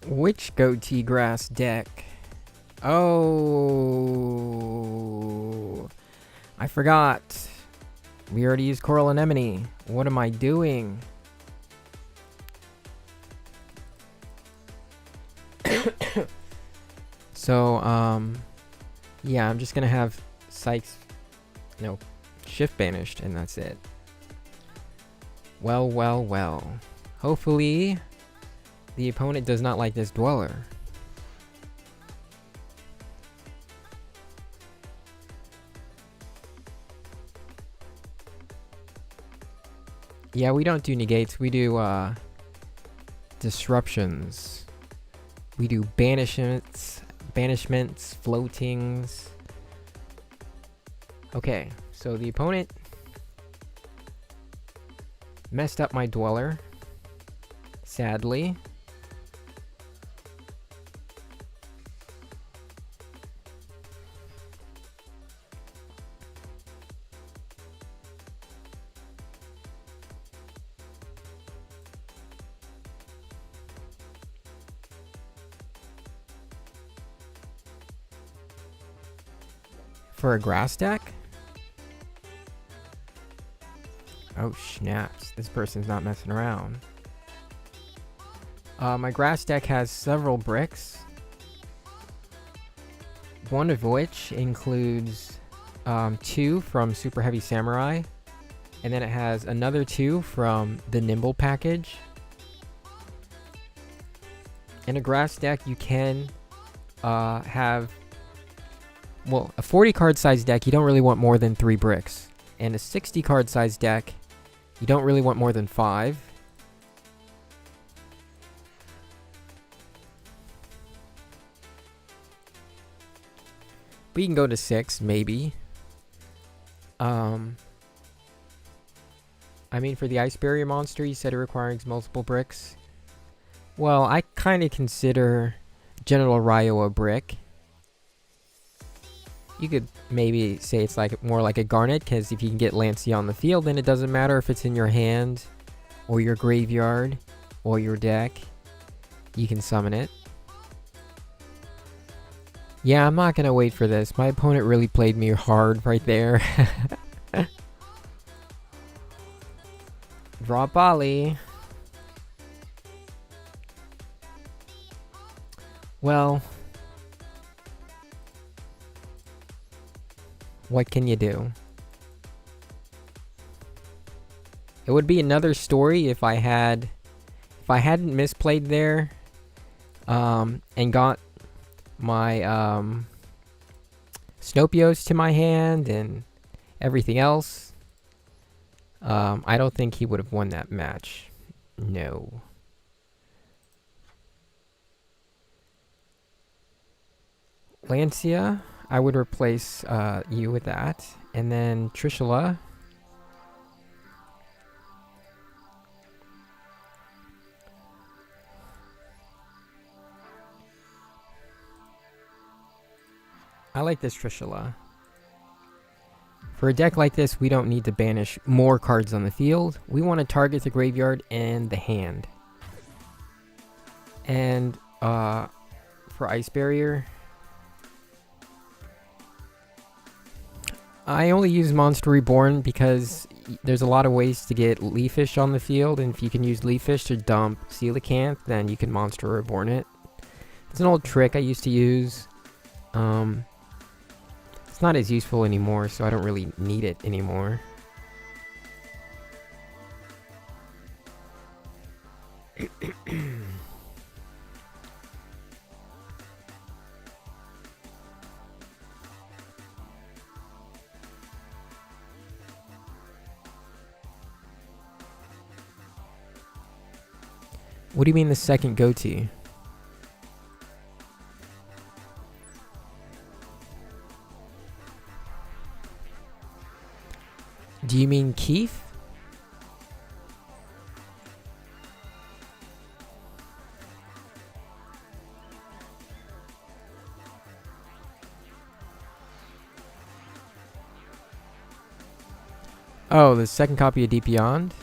A: Which Ghoti grass deck? Oh, I forgot. We already used Coral Anemone. What am I doing? So, yeah, I'm just gonna have Sykes, shift banished, and that's it. Well, well, well. Hopefully, the opponent does not like this Dweller. Yeah, we don't do negates, we do, disruptions. We do banishments, floatings. Okay, so the opponent messed up my Dweller, sadly. For a grass deck? Oh snaps, this person's not messing around. My grass deck has several bricks. One of which includes 2 from Super Heavy Samurai. And then it has another 2 from the Nimble package. In a grass deck you can have... Well, a 40 card size deck, you don't really want more than 3 bricks. And a 60 card size deck, you don't really want more than 5. We can go to 6, maybe. I mean, for the Ice Barrier monster, you said it requires multiple bricks. Well, I kind of consider General Ryo a brick. You could maybe say it's like more like a Garnet, because if you can get Lancia on the field, then it doesn't matter if it's in your hand, or your graveyard, or your deck. You can summon it. Yeah, I'm not gonna wait for this. My opponent really played me hard right there. Draw Bali. Well... what can you do? It would be another story if I hadn't misplayed there, and got my Snopios to my hand and everything else. I don't think he would have won that match. No. Lancia, I would replace you with that. And then Trishula. I like this Trishula. For a deck like this, we don't need to banish more cards on the field. We want to target the graveyard and the hand. And for Ice Barrier, I only use Monster Reborn because there's a lot of ways to get Leafish on the field, and if you can use Leafish to dump Coelacanth, then you can Monster Reborn it. It's an old trick I used to use. It's not as useful anymore, so I don't really need it anymore. What do you mean the second Ghoti? Do you mean Keith? Oh, the second copy of Deep Beyond?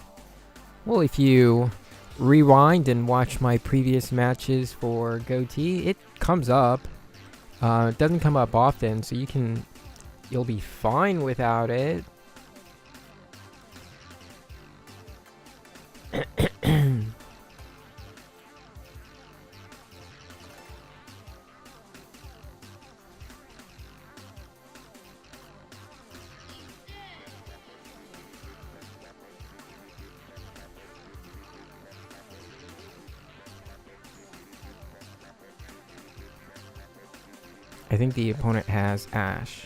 A: Well, if you rewind and watch my previous matches for Ghoti, it comes up. It doesn't come up often, so you'll be fine without it. I think the opponent has Ash.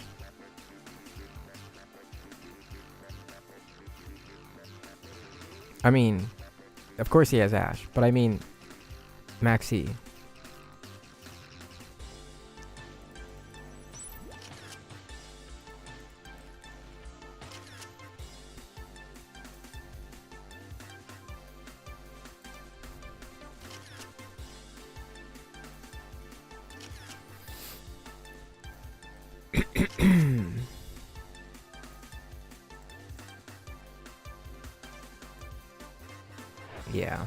A: I mean, of course he has Ash, but I mean Maxi. Yeah.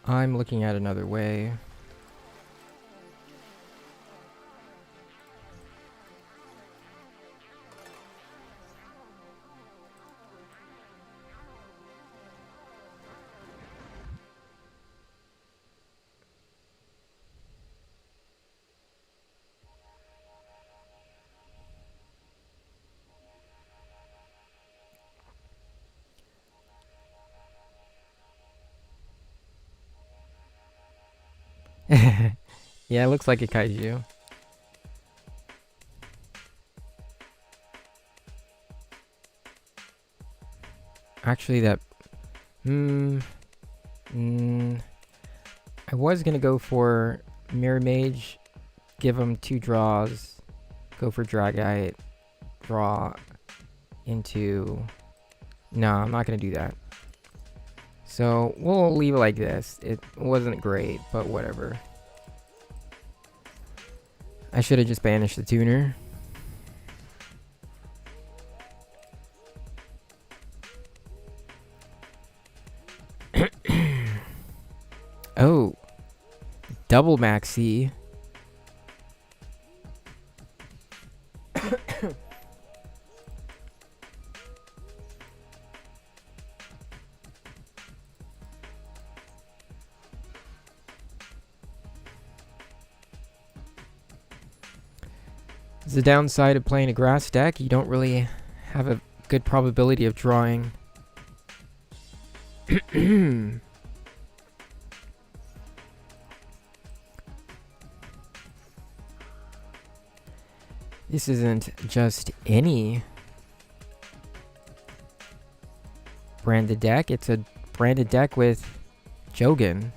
A: I'm looking at another way. Yeah, it looks like a kaiju. Actually, that... I was gonna go for Mirror Mage, give him 2 draws, go for Dragite, draw into... No, I'm not gonna do that. So, we'll leave it like this. It wasn't great, but whatever. I should have just banished the tuner. Oh. Double Maxi. The downside of playing a grass deck, you don't really have a good probability of drawing. This isn't just any branded deck, it's a branded deck with Jogan.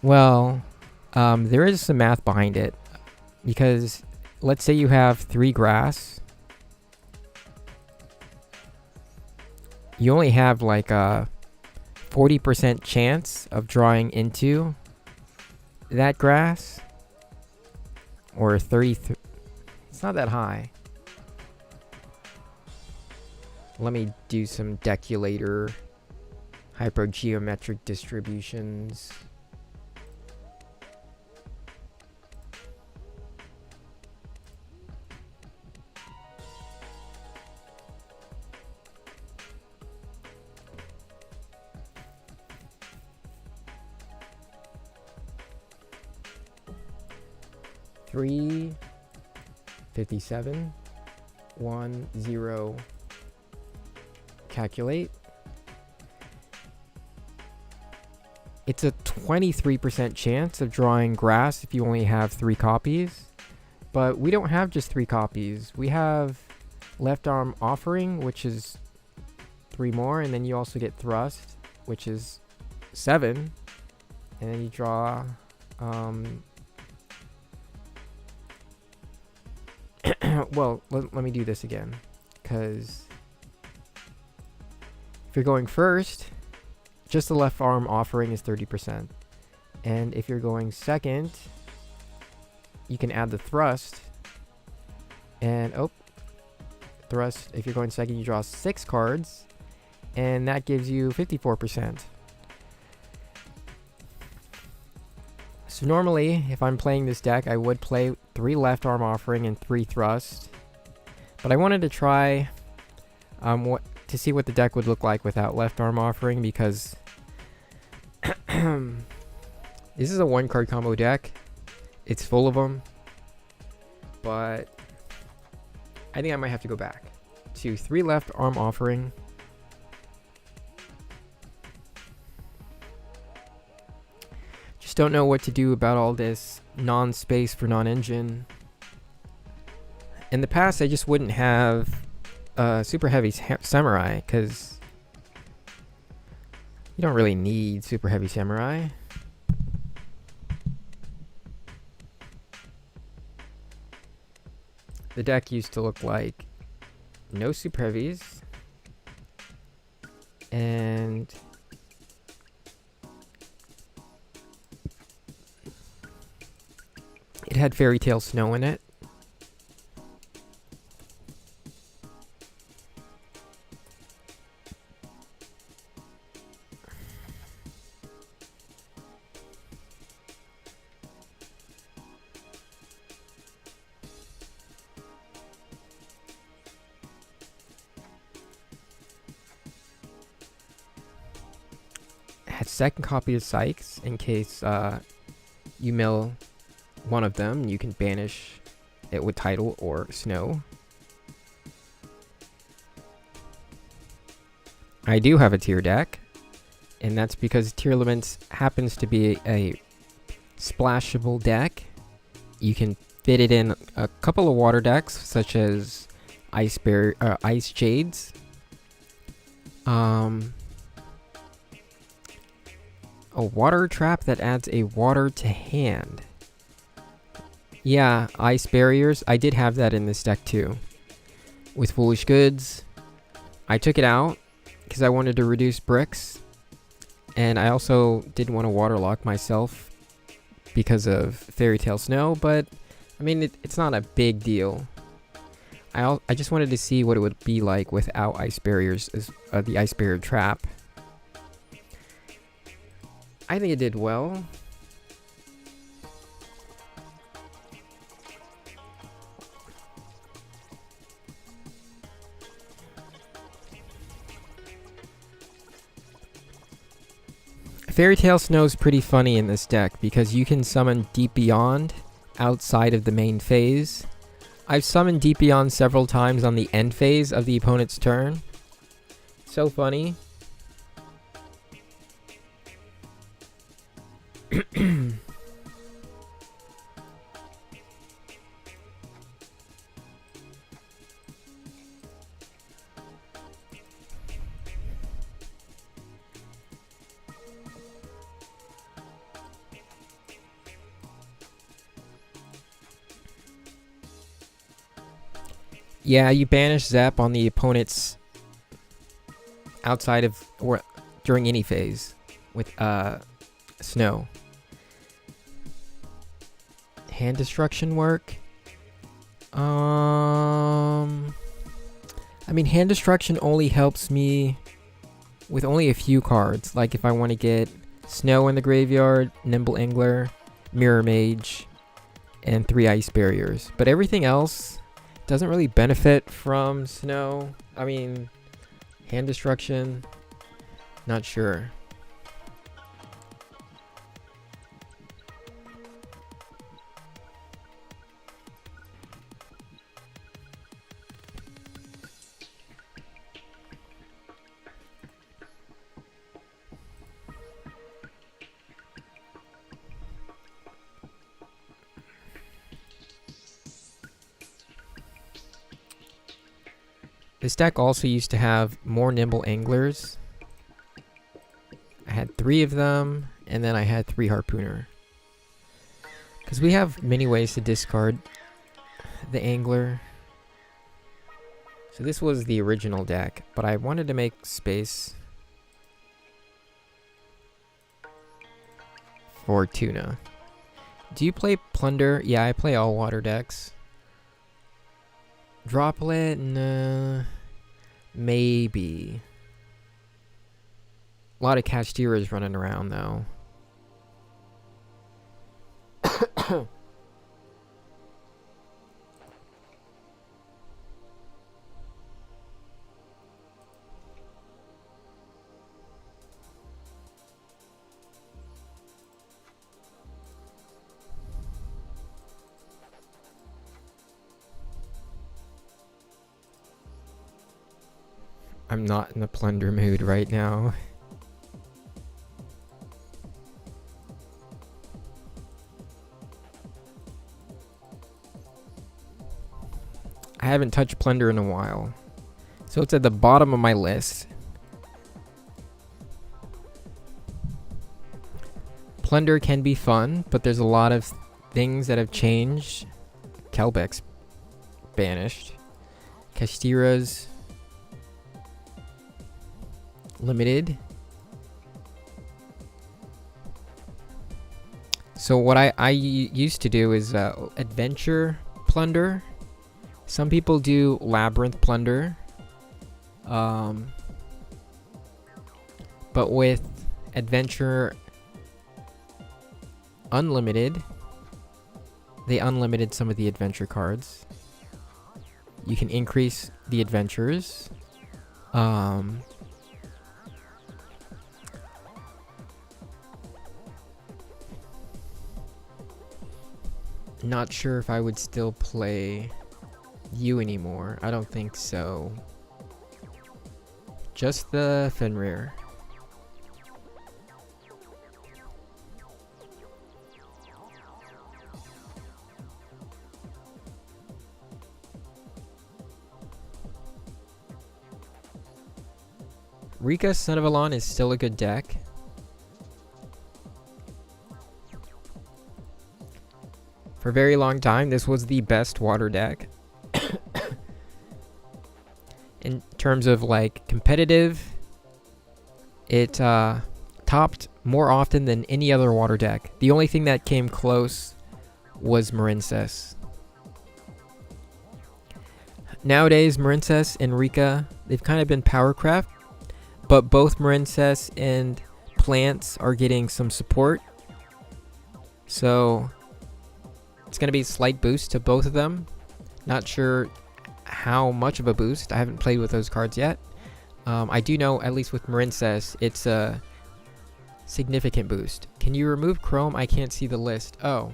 A: Well, there is some math behind it, because let's say you have 3 grass. You only have like a 40% chance of drawing into that grass.
B: or 33. It's not that high. Let me do some deculator hypergeometric distributions. Three 57 1 0 calculate. It's a 23% chance of drawing grass if you only have 3 copies, but we don't have just 3 copies. We have left arm offering, which is 3 more, and then you also get thrust, which is 7, and then you draw well, let me do this again, because if you're going first, just the left arm offering is 30%. And if you're going second, you can add the thrust. And, thrust, if you're going second, you draw 6 cards. And that gives you 54%. So normally, if I'm playing this deck, I would play 3 left arm offering and 3 thrust. But I wanted to try to see what the deck would look like without left arm offering, because this is a 1-card combo deck. It's full of them. But I think I might have to go back to 3 left arm offering. Just don't know what to do about all this non-space for non-engine. In the past, I just wouldn't have super heavy samurai, because you don't really need super heavy samurai. The deck used to look like no super heavies, and it had Fairy Tale Snow in it. Had second copy of Sykes in case you mill one of them. You can banish it with Tidal or Snow. I do have a tier deck, and that's because Tier Elements happens to be a splashable deck. You can fit it in a couple of water decks, such as Ice Jades. A water trap that adds a water to hand. Yeah, ice barriers. I did have that in this deck too. With Foolish Goods. I took it out because I wanted to reduce bricks. And I also didn't want to waterlock myself because of Fairy Tale Snow. But, I mean, it's not a big deal. I just wanted to see what it would be like without ice barriers, the ice barrier trap. I think it did well. Fairy Tale Snow is pretty funny in this deck because you can summon Deep Beyond outside of the main phase. I've summoned Deep Beyond several times on the end phase of the opponent's turn. So funny. Yeah, you banish Zep on the opponent's outside of or during any phase with Snow. hand destruction work? I mean, hand destruction only helps me with only a few cards. Like if I want to get Snow in the graveyard, Nimble Angler, Mirror Mage, and 3 Ice Barriers. But everything else doesn't really benefit from Snow. I mean, hand destruction, not sure. This deck also used to have more Nimble Anglers. I had 3 of them, and then I had 3 Harpooner. Because we have many ways to discard the Angler. So this was the original deck, but I wanted to make space for Tuna. Do you play Plunder? Yeah, I play all water decks. Droplet? Nah. Maybe. A lot of Castiras running around, though. I'm not in the plunder mood right now. I haven't touched plunder in a while. So it's at the bottom of my list. Plunder can be fun, but there's a lot of things that have changed. Kelbeck's banished. Castira's limited. So what I used to do is adventure plunder. Some people do labyrinth plunder. But with adventure unlimited, they unlimited some of the adventure cards. You can increase the adventures. Not sure if I would still play you anymore. I don't think so. Just the Fenrir. Rika Son of Elon is still a good deck. For a very long time, this was the best water deck. In terms of like competitive, it topped more often than any other water deck. The only thing that came close was Marincess. Nowadays, Marincess and Rika, they've kind of been powercraft, but both Marincess and Plants are getting some support. So it's going to be a slight boost to both of them. Not sure how much of a boost. I haven't played with those cards yet. I do know, at least with Marincess, it's a significant boost. Can you remove Chrome? I can't see the list. Oh.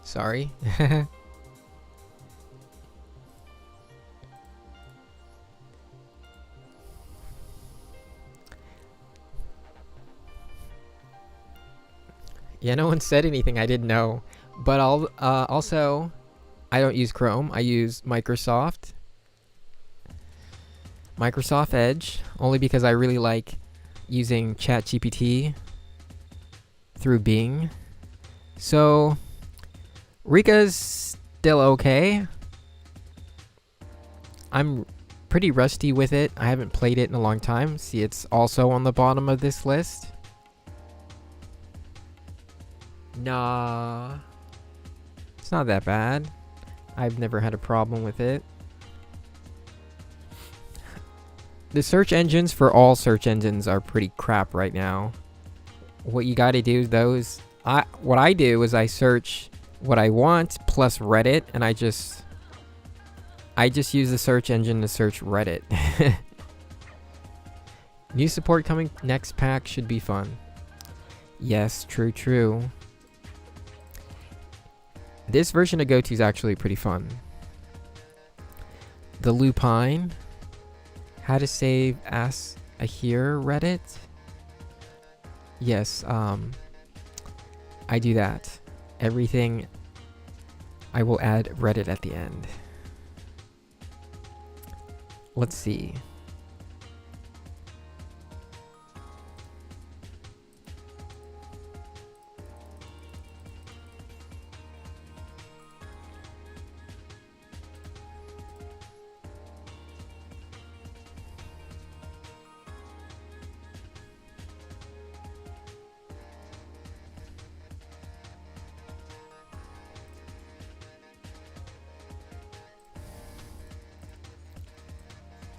B: Sorry. Yeah, no one said anything. I didn't know. But also, I don't use Chrome. I use Microsoft Edge, only because I really like using ChatGPT through Bing. So, Rika's still okay. I'm pretty rusty with it. I haven't played it in a long time. See, it's also on the bottom of this list. Nah. It's not that bad. I've never had a problem with it. The search engines for all search engines are pretty crap right now. What you gotta do though is, what I do is I search what I want plus Reddit, and I just use the search engine to search Reddit. New support coming next pack should be fun. Yes, true. This version of Ghoti is actually pretty fun. The Lupine. How to save Ass a Here Reddit. Yes, I do that. Everything, I will add Reddit at the end. Let's see.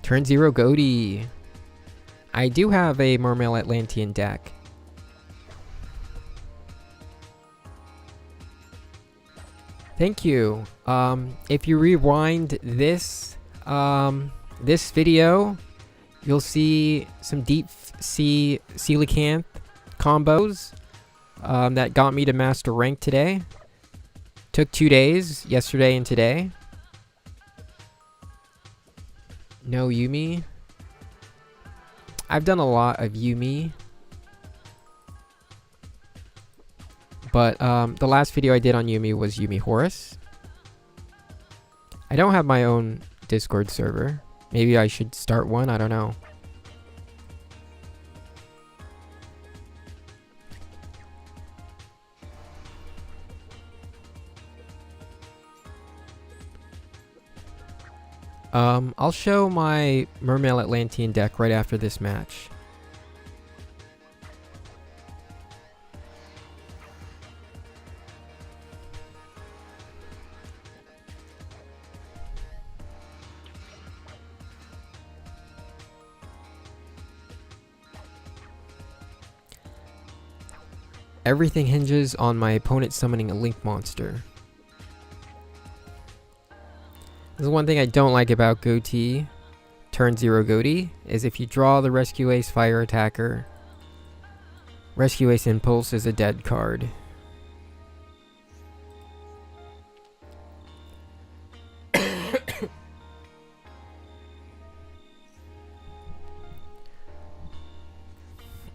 B: Turn 0 Ghoti. I do have a Mermail Atlantean deck. Thank you. If you rewind this this video, you'll see some deep sea coelacanth combos that got me to master rank today. Took 2 days, yesterday and today. No Yumi. I've done a lot of Yumi. But the last video I did on Yumi was Yumi Horus. I don't have my own Discord server. Maybe I should start one, I don't know. I'll show my Mermail Atlantean deck right after this match. Everything hinges on my opponent summoning a Link monster. This is one thing I don't like about Ghoti, Turn 0 Ghoti, is if you draw the Rescue Ace Fire Attacker, Rescue Ace Impulse is a dead card.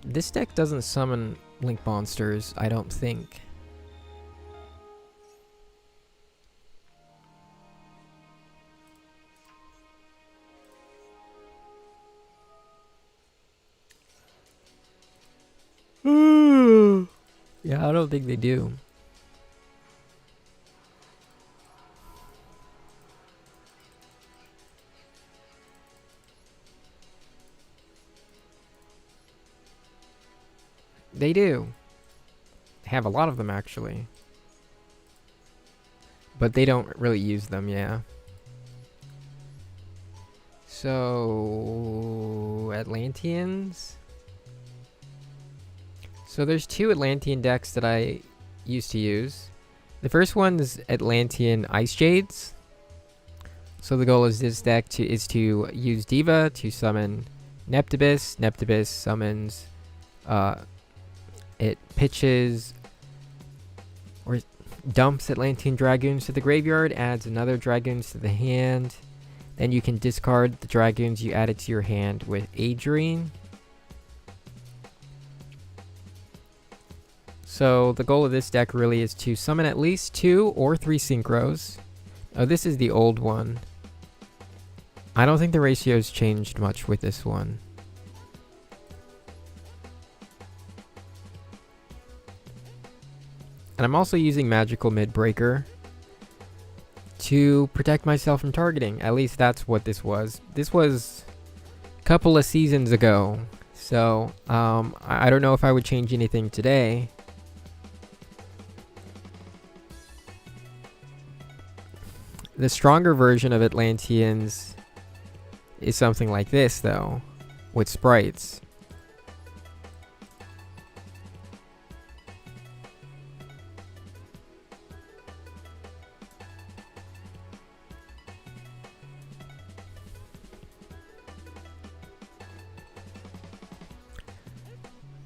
B: This deck doesn't summon Link monsters, I don't think. Yeah, I don't think they do. They do. They have a lot of them, actually. But they don't really use them, yeah. So... Atlanteans? So there's 2 Atlantean decks that I used to use. The first one is Atlantean Ice Jades. So the goal is this deck is to use Diva to summon Neptibus. Neptibus summons... it pitches or dumps Atlantean Dragoons to the graveyard, adds another Dragoons to the hand. Then you can discard the Dragoons you added to your hand with Adrian. So the goal of this deck really is to summon at least 2 or 3 Synchros. Oh, this is the old one. I don't think the ratio's changed much with this one. And I'm also using Magical Midbreaker to protect myself from targeting. At least that's what this was. This was a couple of seasons ago. So, I don't know if I would change anything today. The stronger version of Atlanteans is something like this, though, with sprites.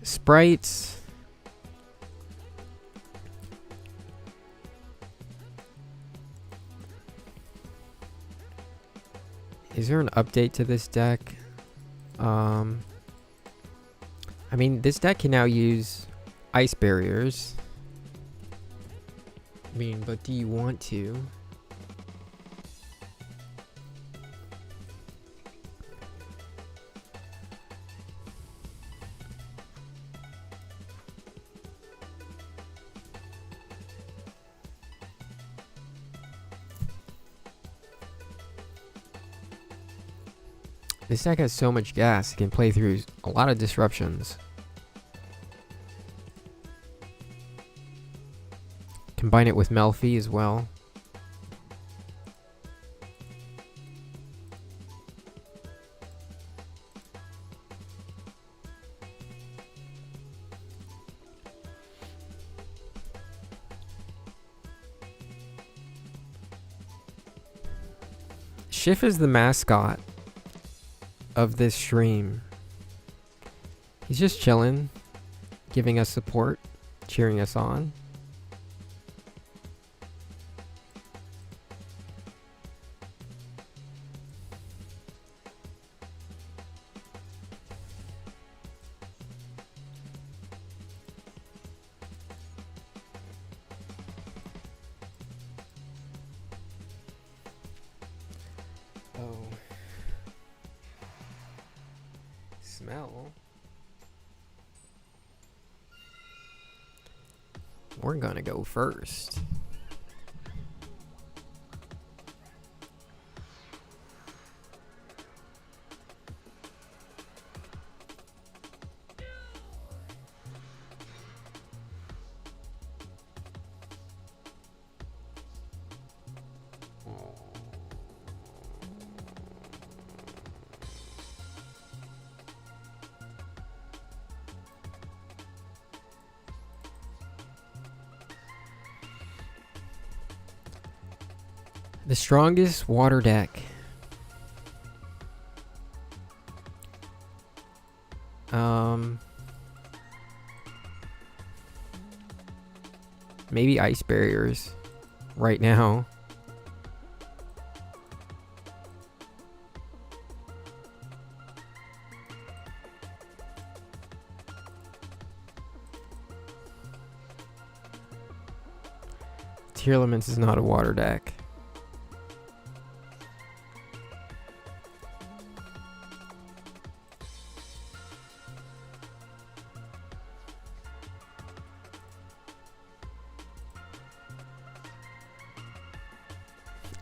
B: Sprites. Is there an update to this deck? I mean, this deck can now use ice barriers. I mean, but do you want to? This deck has so much gas, it can play through a lot of disruptions. Combine it with Melfi as well. Schiff is the mascot of this stream. He's just chilling, giving us support, cheering us on. Oh. Smell. We're gonna go first. The strongest water deck. Maybe ice barriers right now. Tier Elements is not a water deck.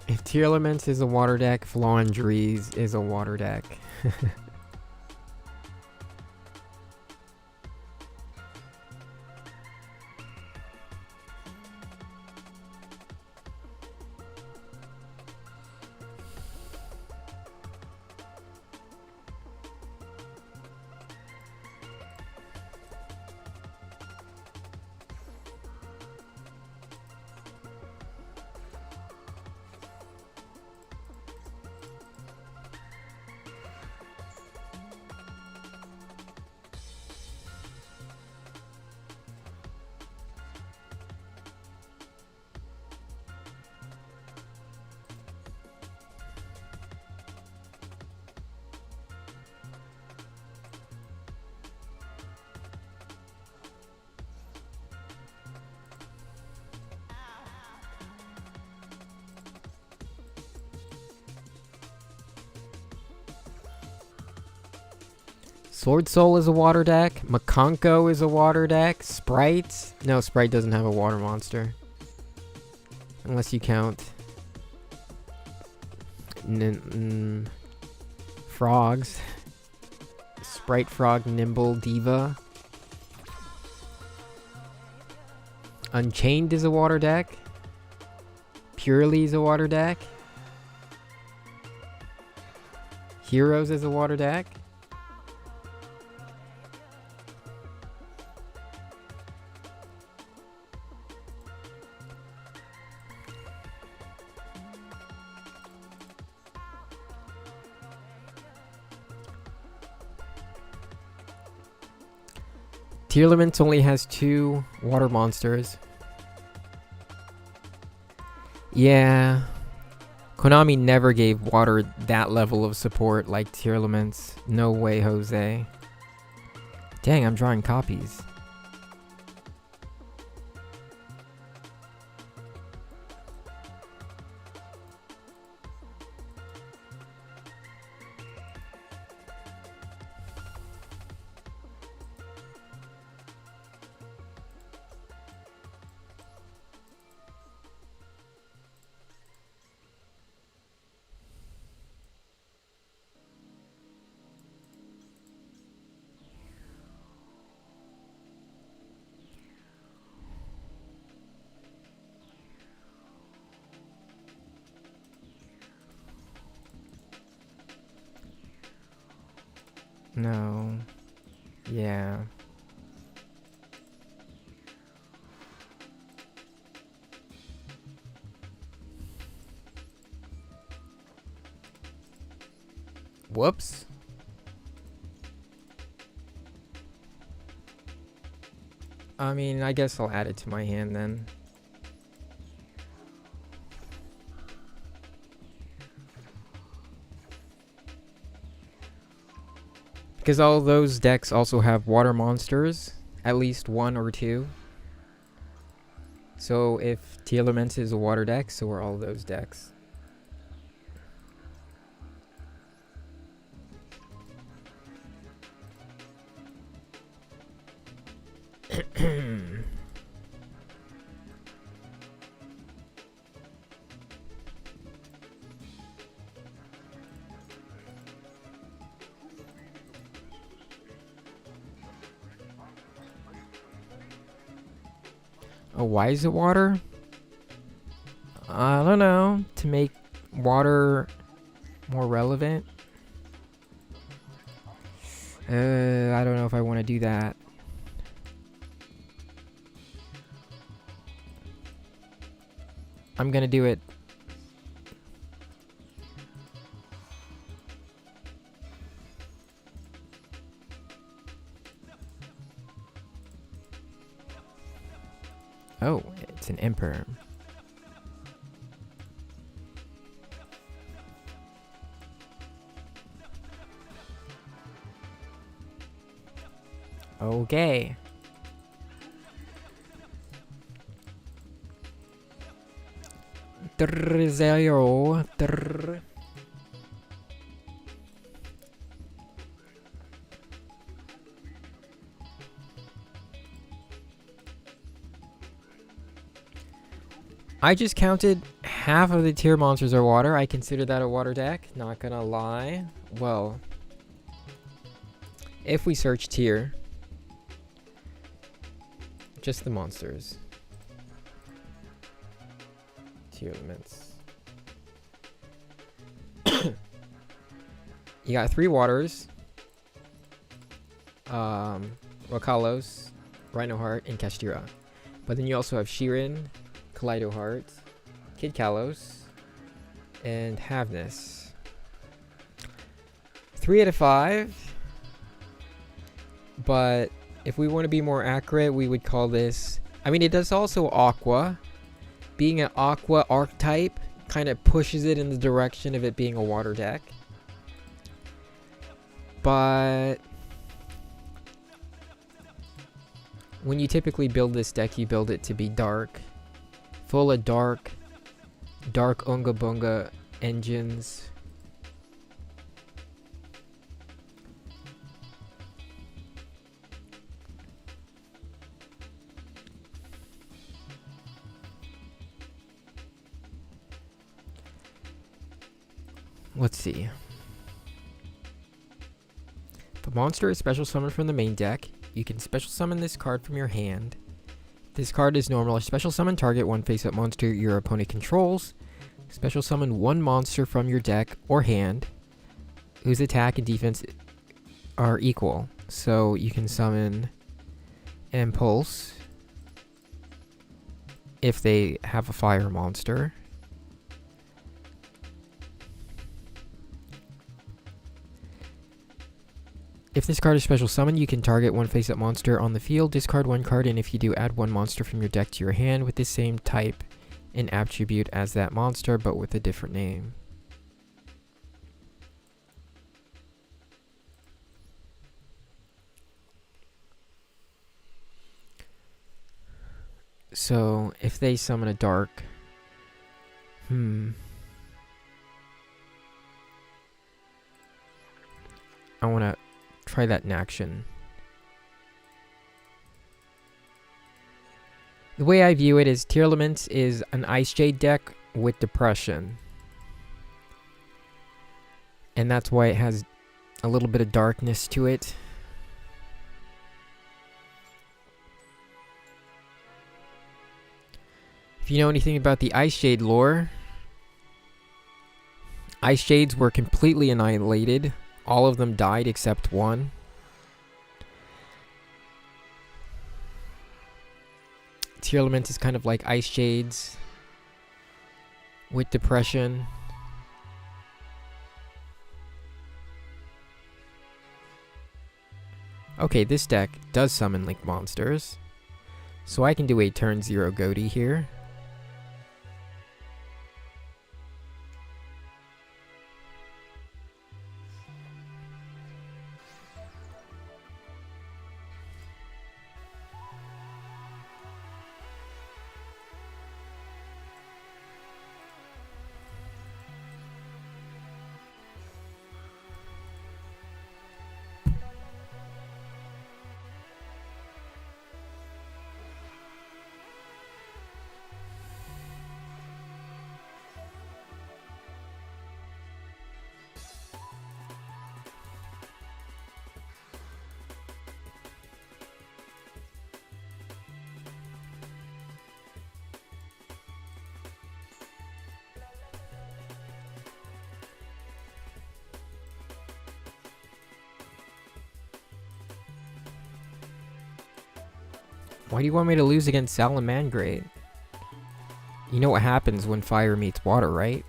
B: If Tier Elements is a water deck, Flaundries is a water deck. Sword Soul is a water deck. Makonko is a water deck. Sprite. No, Sprite doesn't have a water monster. Unless you count frogs. Sprite Frog, Nimble, Diva. Unchained is a water deck. Purely is a water deck. Heroes as a water deck? Tier Limits only has 2 water monsters. Yeah. Konami never gave water that level of support like Tier Limits. No way, Jose. Dang, I'm drawing copies. No. Yeah. Whoops. I mean, I guess I'll add it to my hand then. Because all those decks also have water monsters, at least 1 or 2. So if Tier Limits is a water deck, so are all those decks. Oh, why is it water? I don't know. To make water more relevant? I don't know if I want to do that. I'm gonna do it. Oh, it's an Emperor. Okay. Zero. I just counted half of the tier monsters are water. I consider that a water deck. Not gonna lie. Well, if we search tier, just the monsters. Tier limits. You got 3 waters. Rakalos, Rhinoheart, and Kastira. But then you also have Shirin, Kaleido Heart, Kid Kalos, and Havness. 3 out of 5. But if we want to be more accurate, we would call this... I mean, it does also Aqua. Being an Aqua archetype kind of pushes it in the direction of it being a water deck. But... when you typically build this deck, you build it to be dark. Full of dark Unga Bunga engines. Let's see. If a monster is special summoned from the main deck, you can special summon this card from your hand. This card is normal. A special summon target one face-up monster your opponent controls. Special summon 1 monster from your deck or hand whose attack and defense are equal. So you can summon Impulse if they have a fire monster. If this card is special summoned, you can target one face-up monster on the field, discard one card, and if you do, add one monster from your deck to your hand with the same type and attribute as that monster, but with a different name. So, if they summon a dark... I want to try that in action. The way I view it is Tier Elements is an Ice Jade deck with Depression. And that's why it has a little bit of darkness to it. If you know anything about the Ice Jade lore, Ice Jades were completely annihilated. All of them died except one. Tier Element is kind of like Ice Jades with Depression. Okay, this deck does summon Link monsters. So I can do a turn 0 Ghoti here. Why do you want me to lose against Salamangreat? You know what happens when fire meets water, right?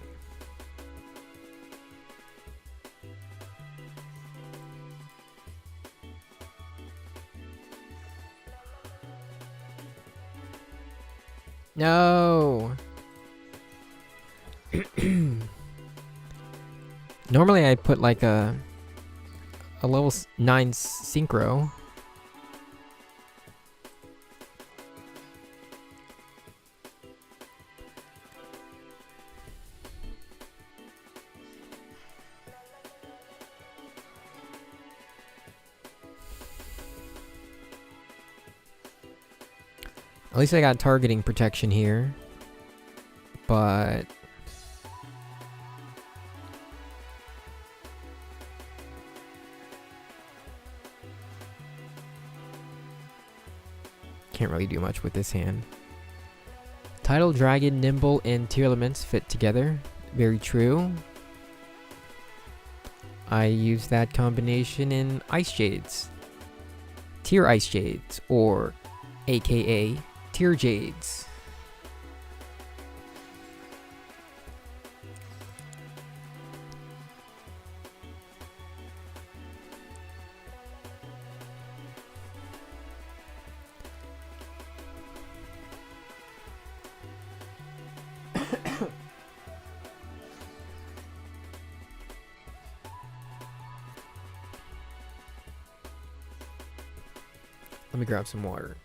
B: No! Normally I put like a level 9 synchro. At least I got targeting protection here. But can't really do much with this hand. Tidal Dragon, Nimble, and Tier Elements fit together. Very true. I use that combination in Ice Jades. Tier Ice Jades, or aka Tier Jades. Let me grab some water.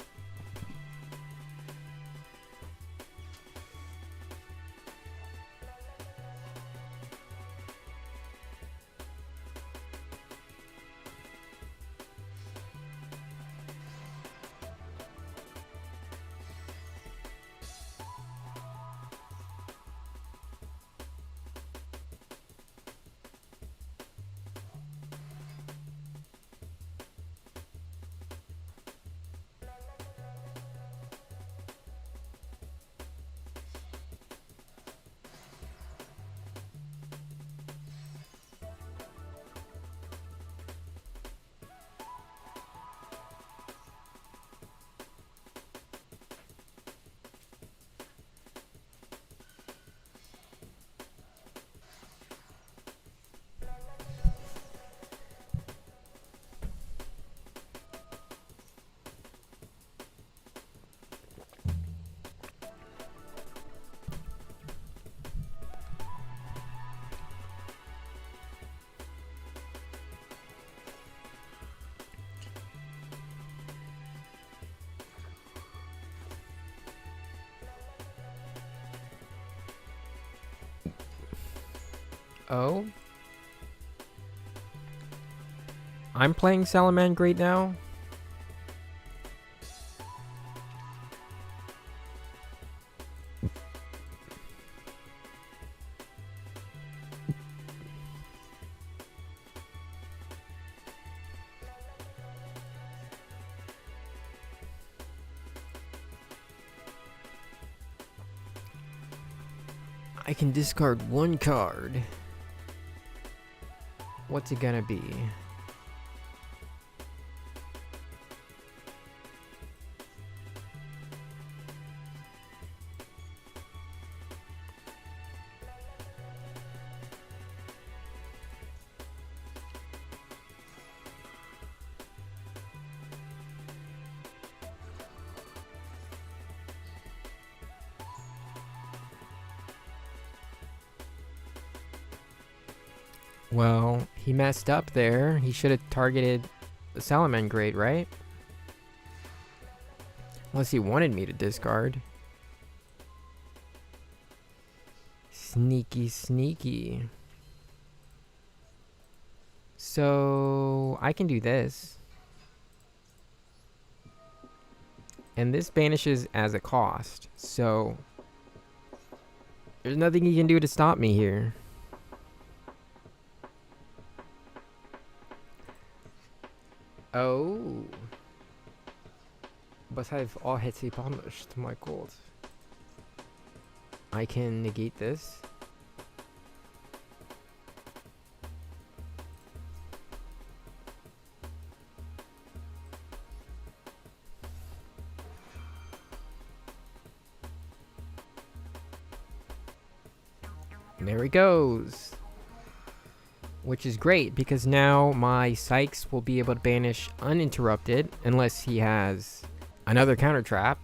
B: Oh? I'm playing Salamangreat now? I can discard one card. What's it gonna be? Well, he messed up there. He should have targeted the Salamangreat, right? Unless he wanted me to discard. Sneaky, sneaky. So, I can do this. And this banishes as a cost. So, there's nothing he can do to stop me here. Oh. But I've already punished my gold. I can negate this. And there he goes. Which is great because now my Sykes will be able to banish uninterrupted unless he has another counter trap.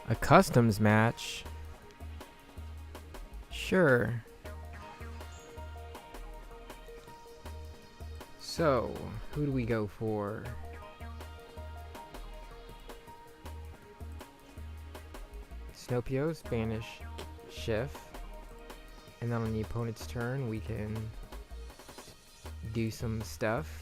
B: A customs match? Sure. So, who do we go for? Snopio's banish Shift. And then on the opponent's turn, we can do some stuff.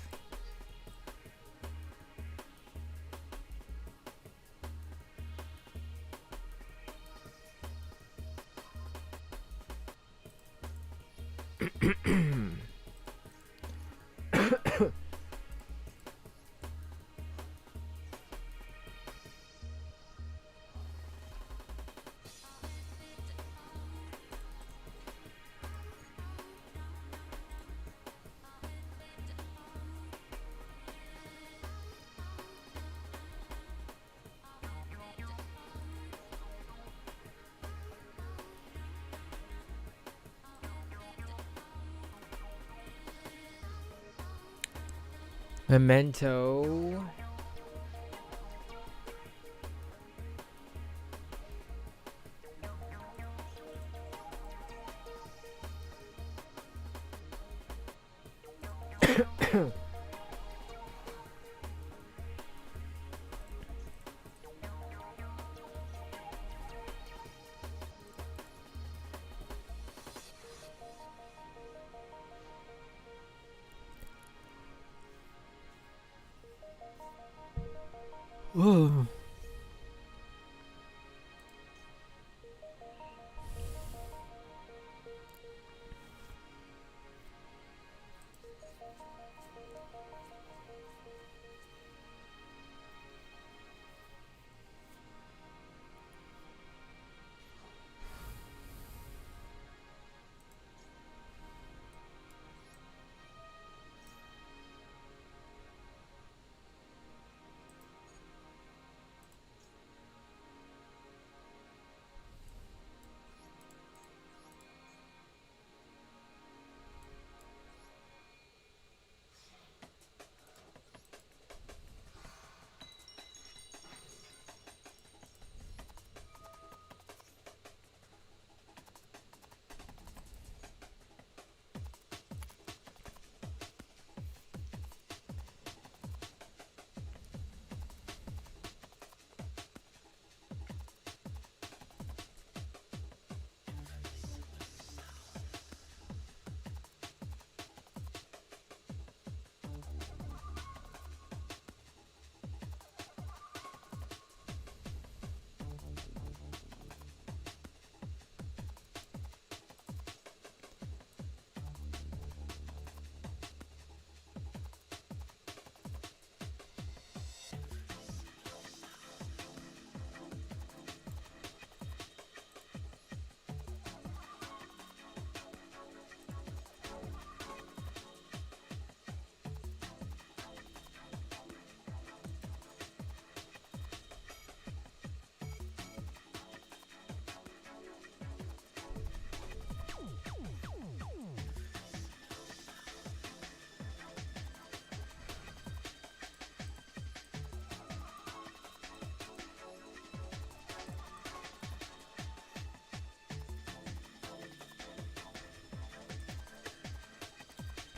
B: Memento. Whoa.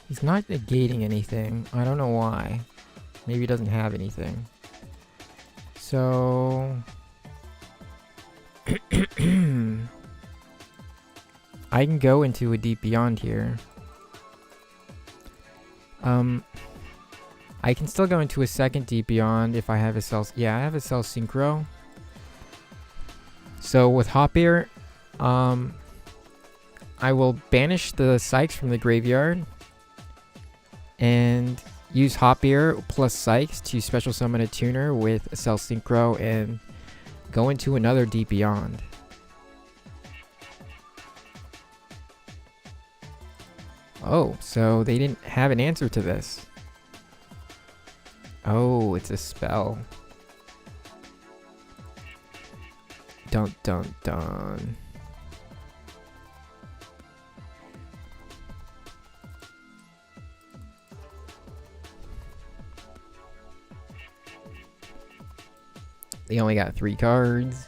A: He's not negating anything. I don't know why. Maybe he doesn't have anything. So... I can go into a Deep Beyond here. I can still go into a second Deep Beyond if I have a Cell... Yeah, I have a Cell Synchro. So with Hop Air, I will banish the Psyches from the graveyard and use Hop Air plus Psyches to special summon a tuner with a Cell Synchro and go into another Deep Beyond. Oh, so they didn't have an answer to this. Oh, it's a spell. Dun dun dun. They only got 3 cards.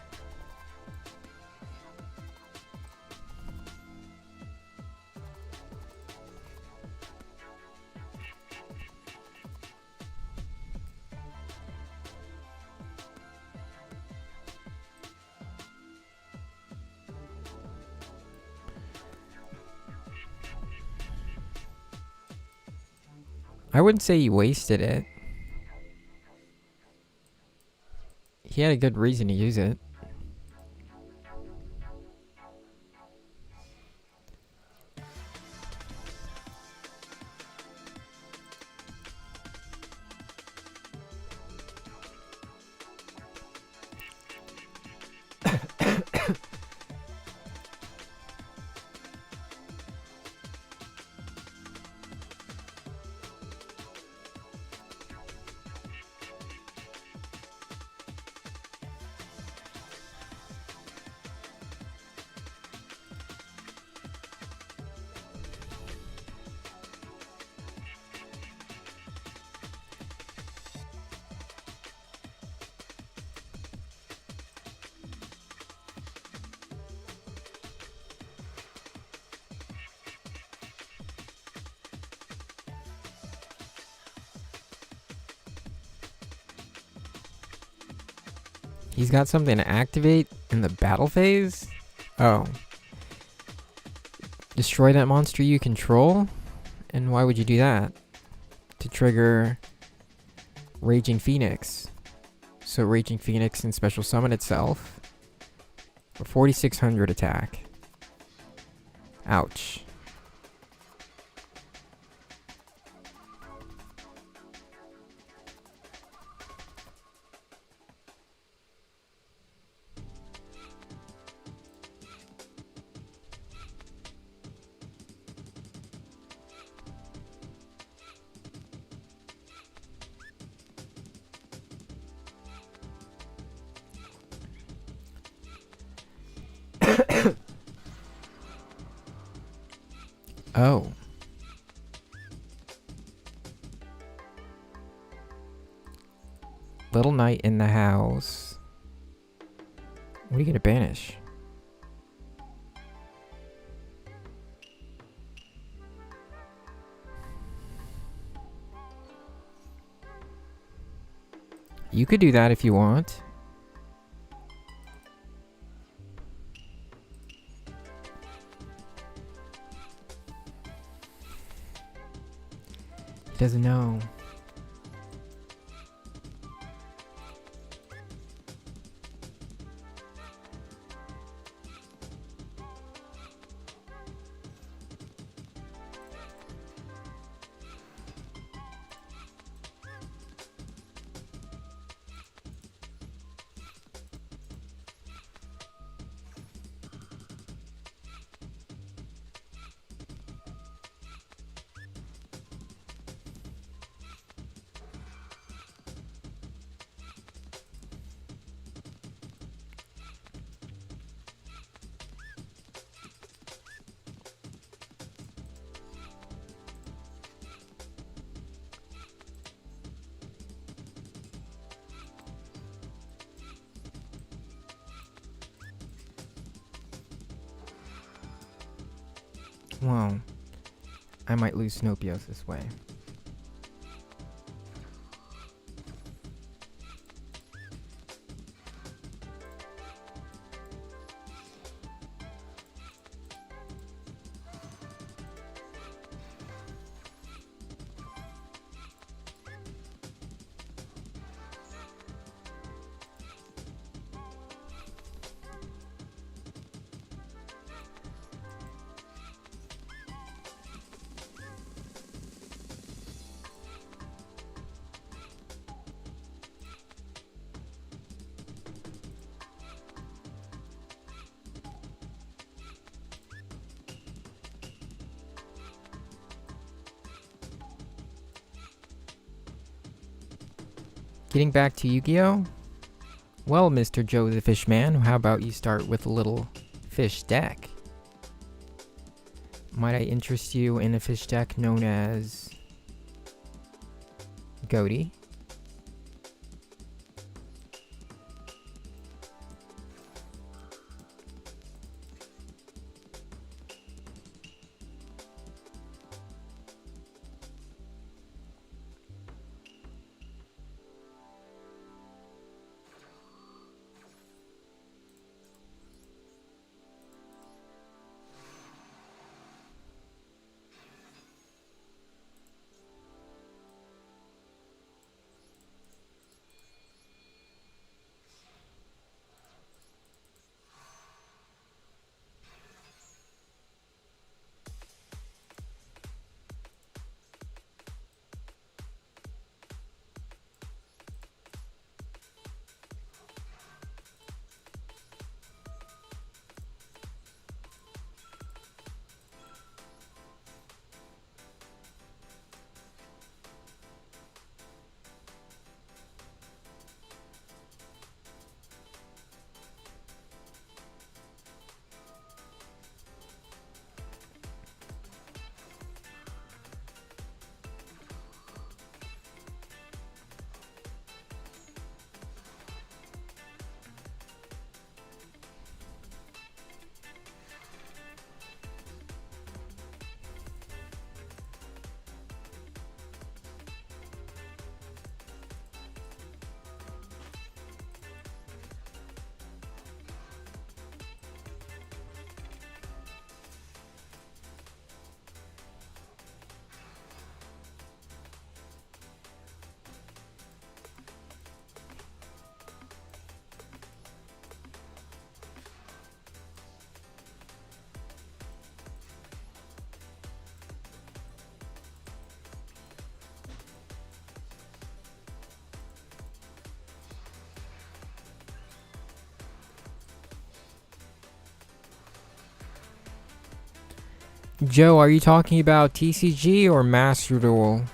A: I wouldn't say he wasted it. He had a good reason to use it. He's got something to activate in the battle phase? Oh. Destroy that monster you control? And why would you do that? To trigger Raging Phoenix. So Raging Phoenix can special summon itself. For 4600 attack. Ouch. Oh. Little Knight in the house. What are you gonna banish? You could do that if you want. He doesn't know. Wow. I might lose Snopios this way. Getting back to Yu-Gi-Oh! Well, Mr. Joe the Fishman, how about you start with a little fish deck? Might I interest you in a fish deck known as Ghoti? Joe, are you talking about TCG or MasterDuel?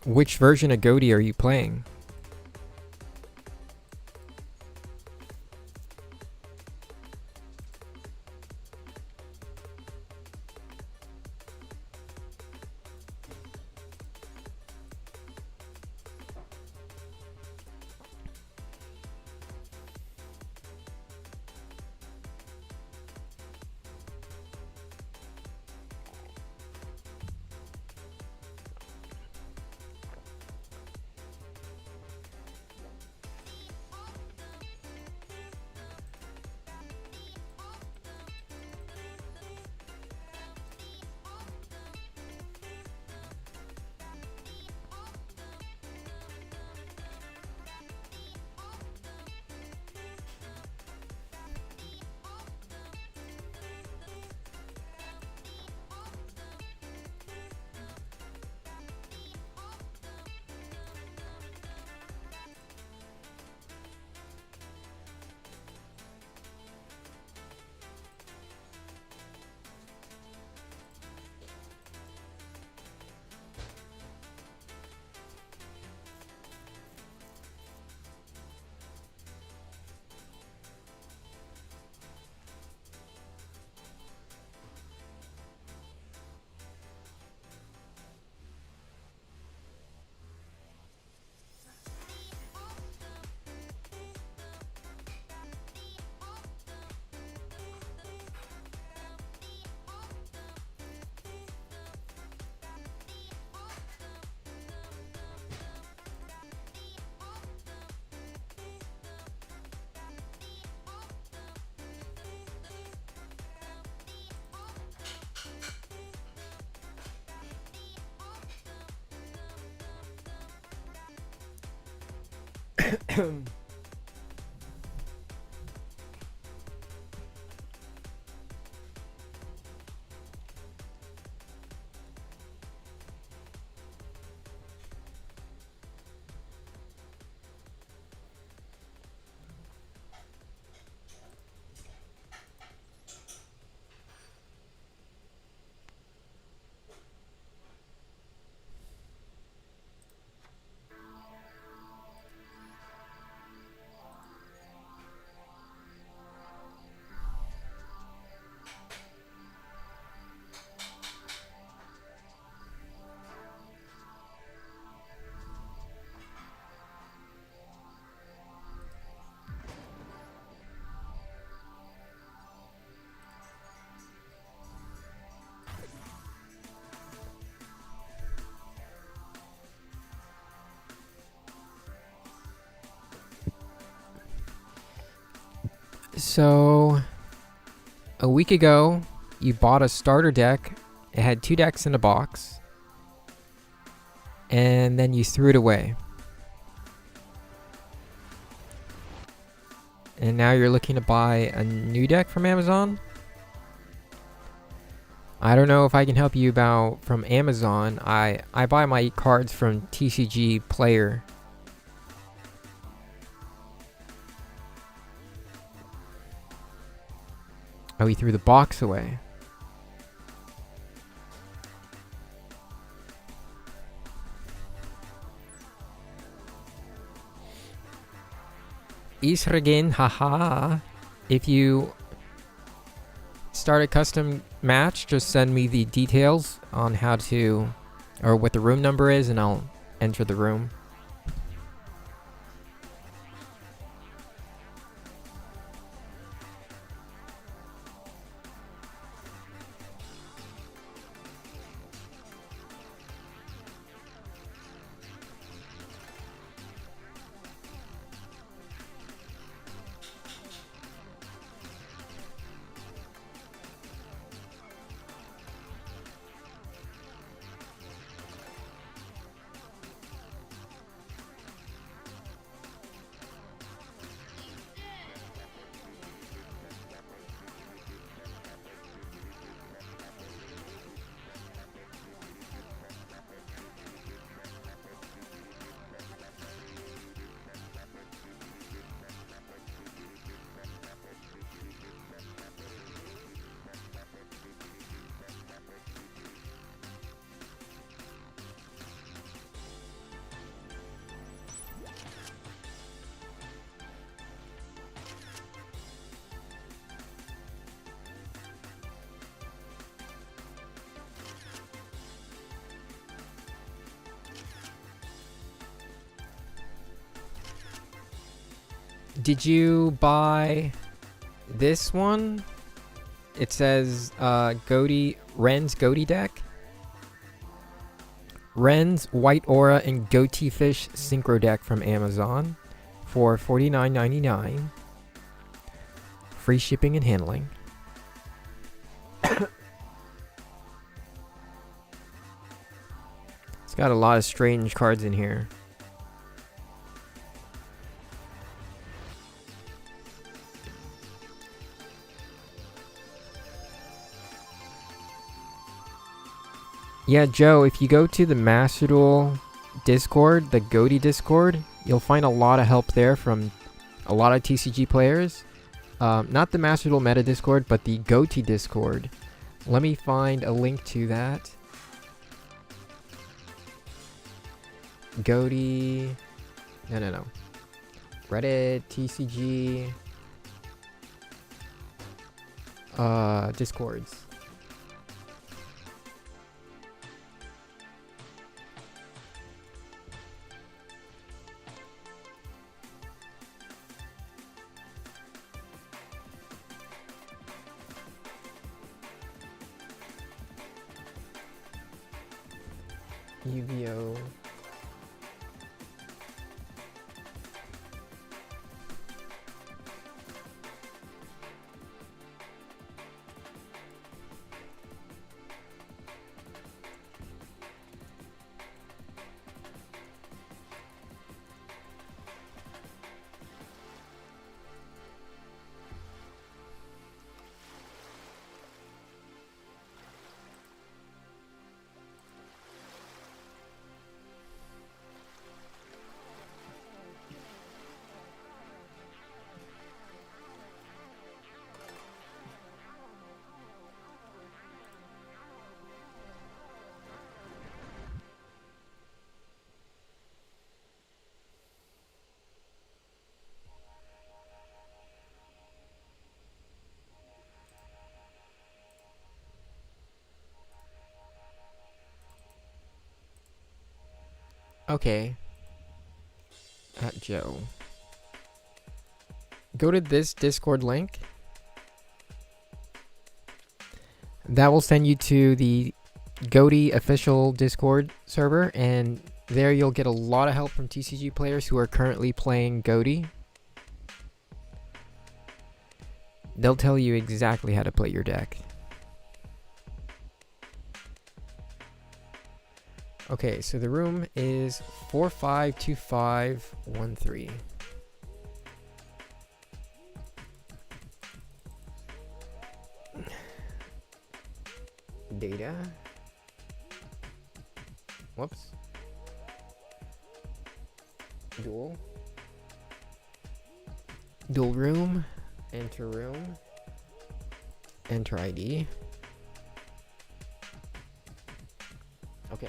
A: Which version of Ghoti are you playing?
B: So, a week ago, you bought a starter deck. It had 2 decks in a box. And then you threw it away. And now you're looking to buy a new deck from Amazon? I don't know if I can help you about from Amazon. I buy my cards from TCG Player. Oh, he threw the box away. Isragin, haha. If you start a custom match, just send me the details on how to, or what the room number is, and I'll enter the room. Did you buy this one? It says Ren's Ghoti deck. Ren's White Aura and Ghoti Fish Synchro deck from Amazon for $49.99. Free shipping and handling. It's got a lot of strange cards in here. Yeah, Joe, if you go to the MasterDuel Discord, the Ghoti Discord, you'll find a lot of help there from a lot of TCG players. Not the MasterDuel Meta Discord, but the Ghoti Discord. Let me find a link to that. Ghoti... No. Reddit, TCG... Discords. UVO. Okay. At Joe. Go to this Discord link. That will send you to the Ghoti official Discord server, and there you'll get a lot of help from TCG players who are currently playing Ghoti. They'll tell you exactly how to play your deck. Okay, so the room is 452513. Data. Whoops. Dual. Dual room. Enter room. Enter ID. Okay.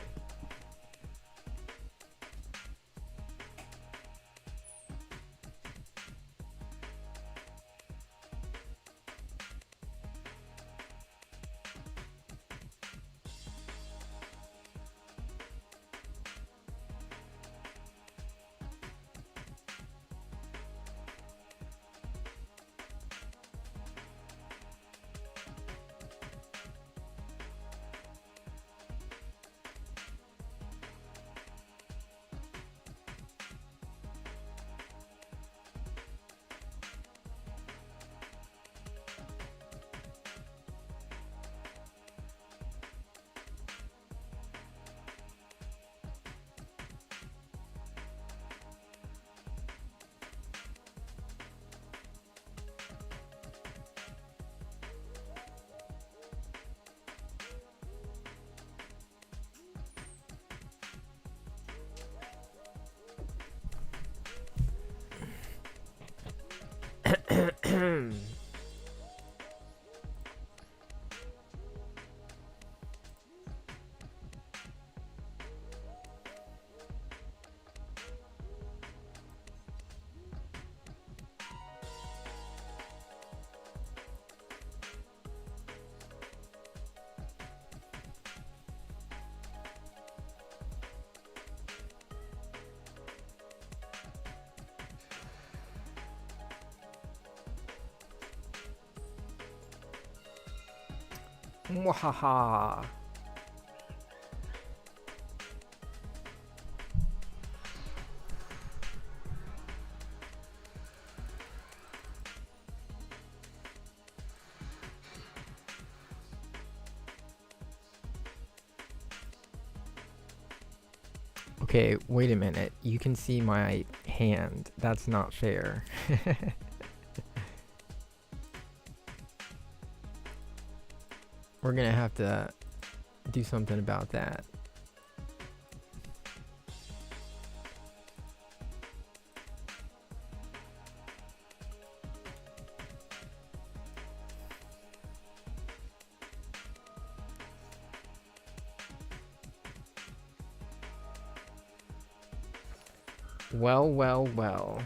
B: Mwahaha. Okay, wait a minute. You can see my hand. That's not fair. We're gonna have to do something about that. Well, well, well.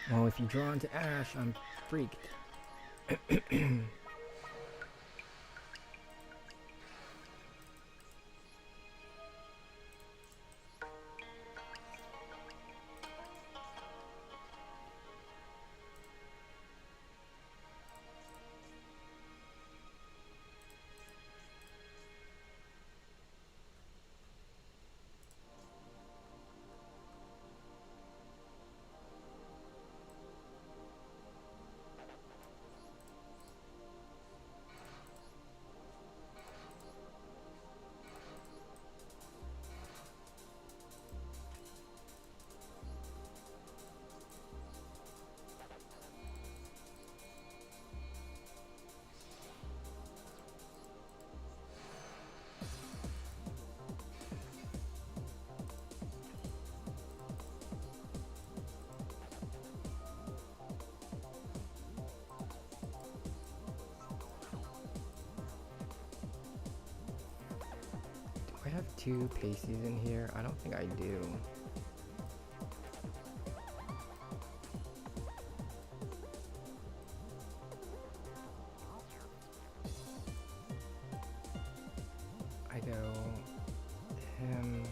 A: Well, if you draw into Ash, I'm freaked. I have 2 pasties in here? I don't think I do. I go him.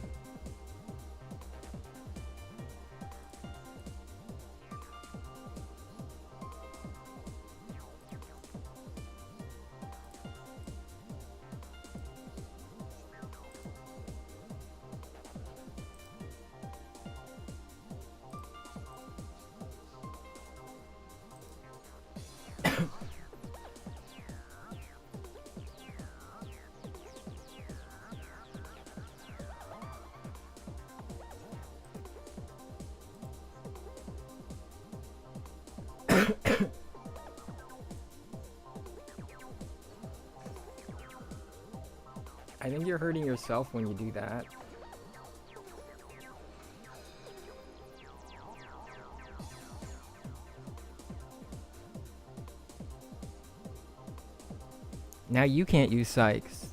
A: I think you're hurting yourself when you do that. Now you can't use Sykes.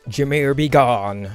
A: Jameer, be gone.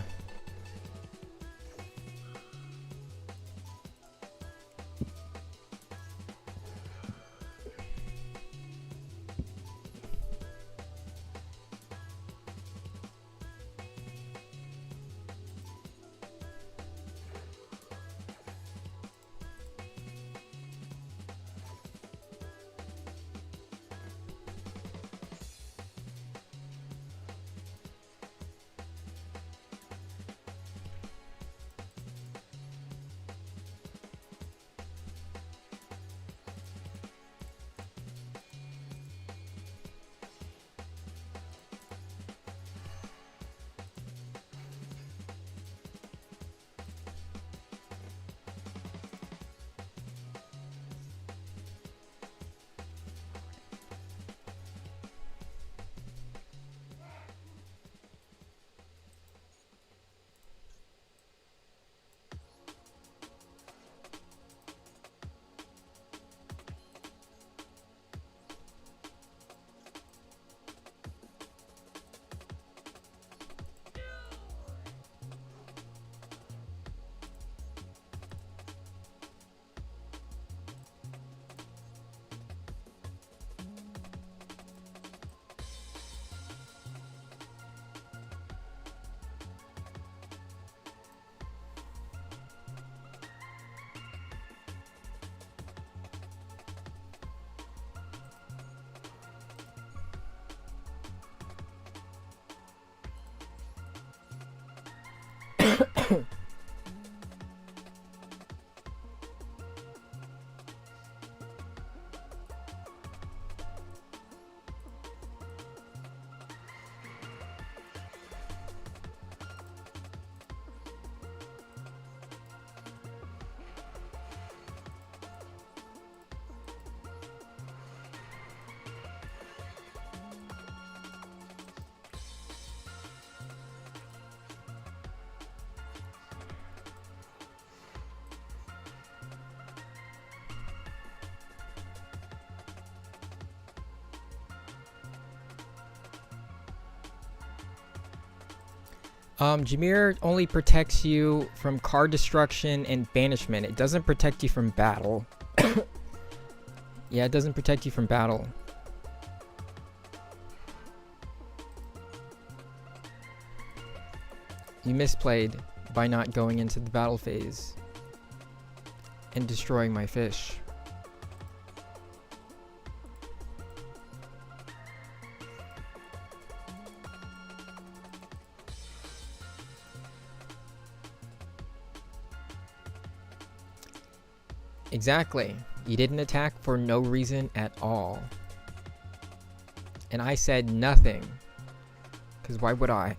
A: Jameer only protects you from card destruction and banishment. It doesn't protect you from battle. Yeah, it doesn't protect you from battle. You misplayed by not going into the battle phase and destroying my fish. Exactly. You didn't attack for no reason at all. And I said nothing. Because why would I?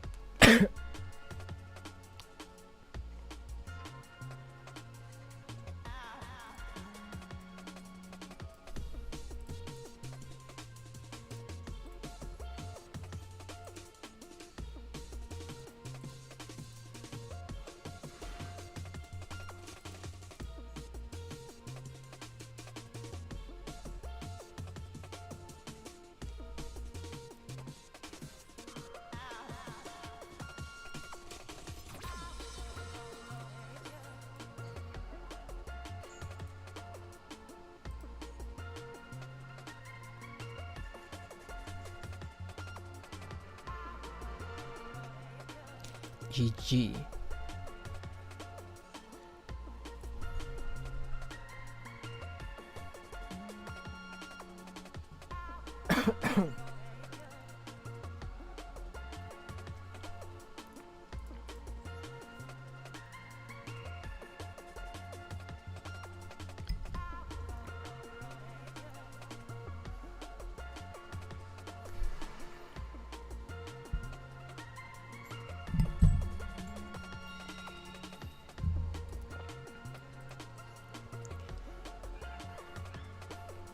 A: GG.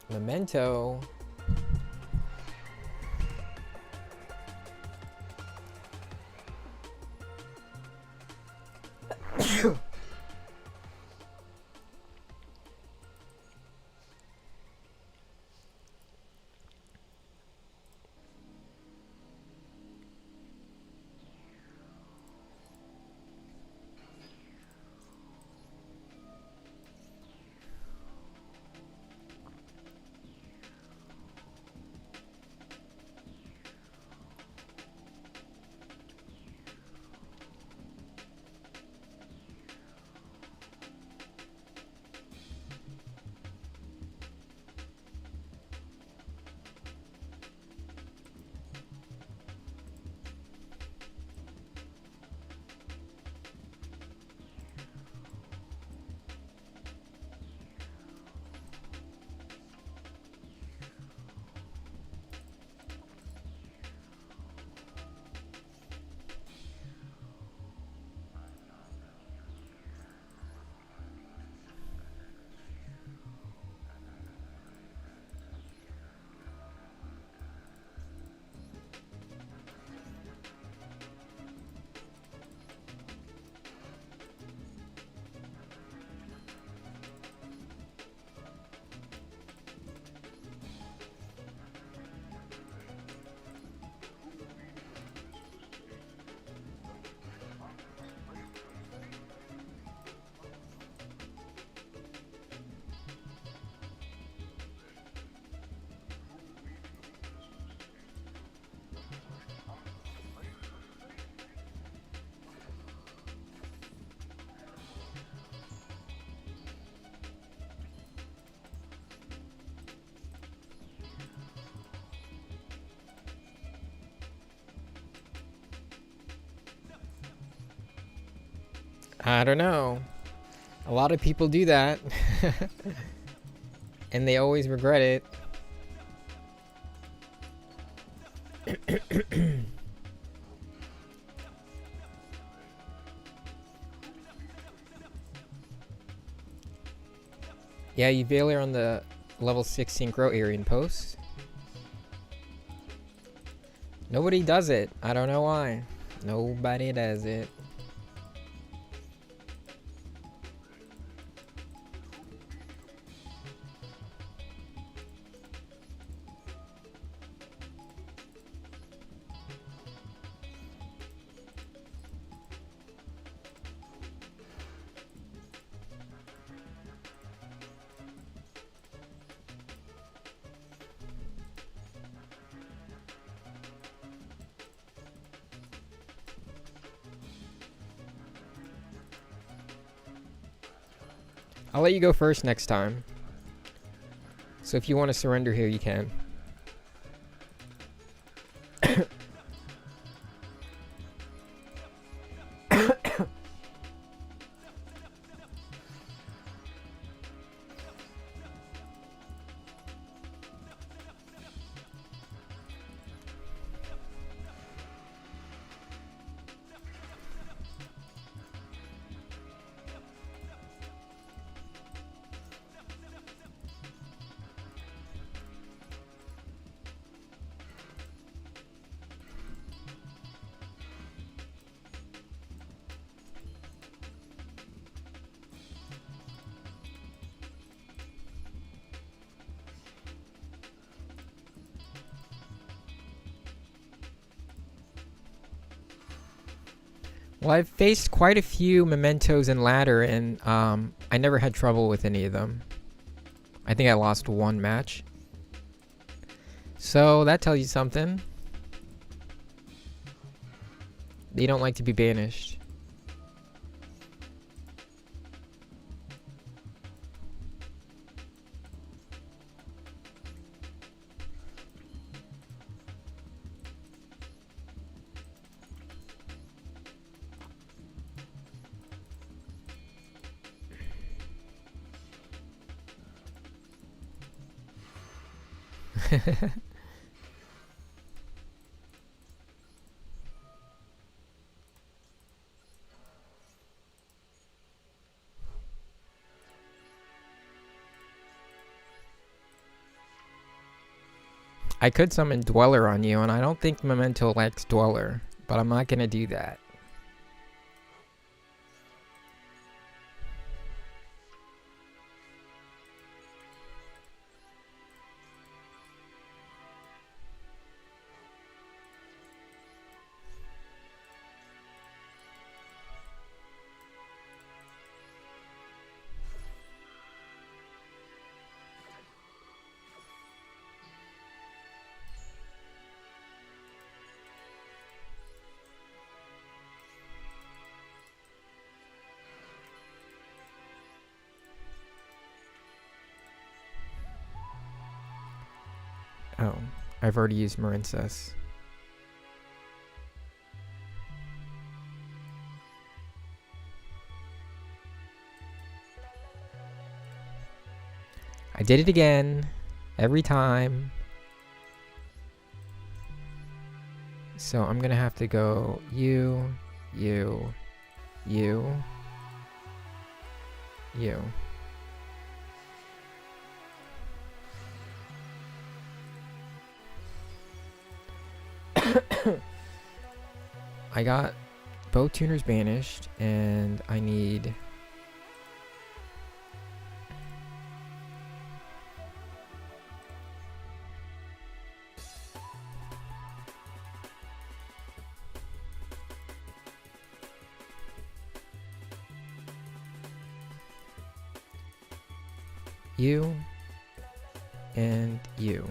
A: Memento.
B: I don't know. A lot of people do that. And they always regret it. Yeah, you failure on the level 16 grow area in post. Nobody does it. I don't know why. Nobody does it. I'll let you go first next time. So if you want to surrender here, you can. Well, I've faced quite a few mementos and ladder, and I never had trouble with any of them. I think I lost one match. So that tells you something. They don't like to be banished. I could summon Dweller on you, and I don't think Memento likes Dweller, but I'm not gonna do that. Oh, I've already used Marincess. I did it again. Every time. So I'm gonna have to go you. I got both tuners banished, and I need you and you.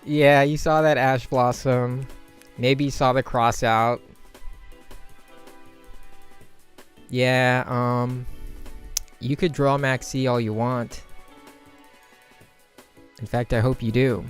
B: Yeah, you saw that Ash Blossom. Maybe you saw the cross out. Yeah, you could draw Maxi all you want. In fact, I hope you do.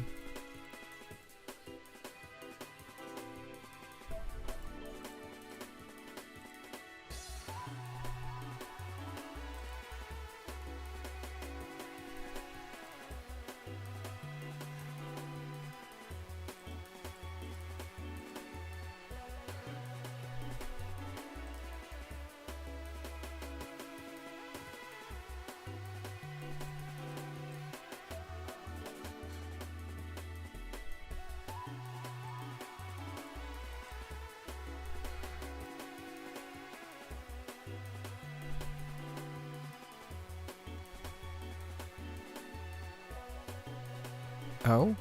B: Oh?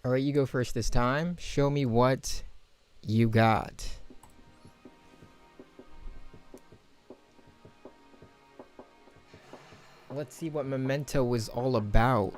B: Alright, you go first this time. Show me what you got. Let's see what Memento was all about.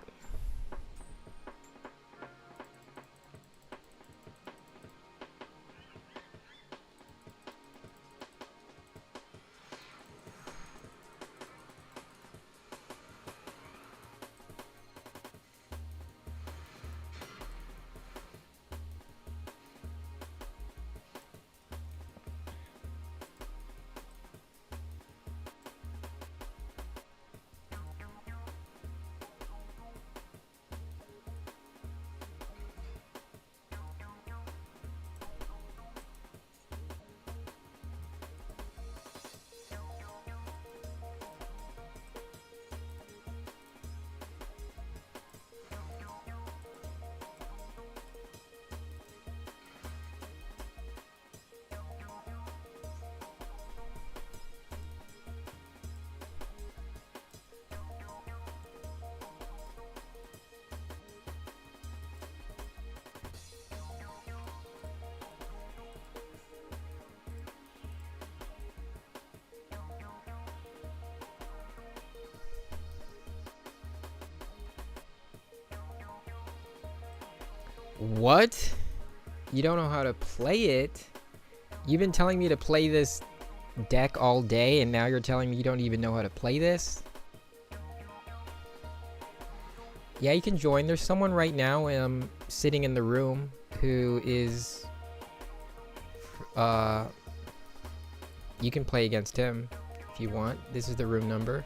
B: What? You don't know how to play it? You've been telling me to play this deck all day, and now you're telling me you don't even know how to play this? Yeah, you can join. There's someone right now sitting in the room who is... you can play against him if you want. This is the room number.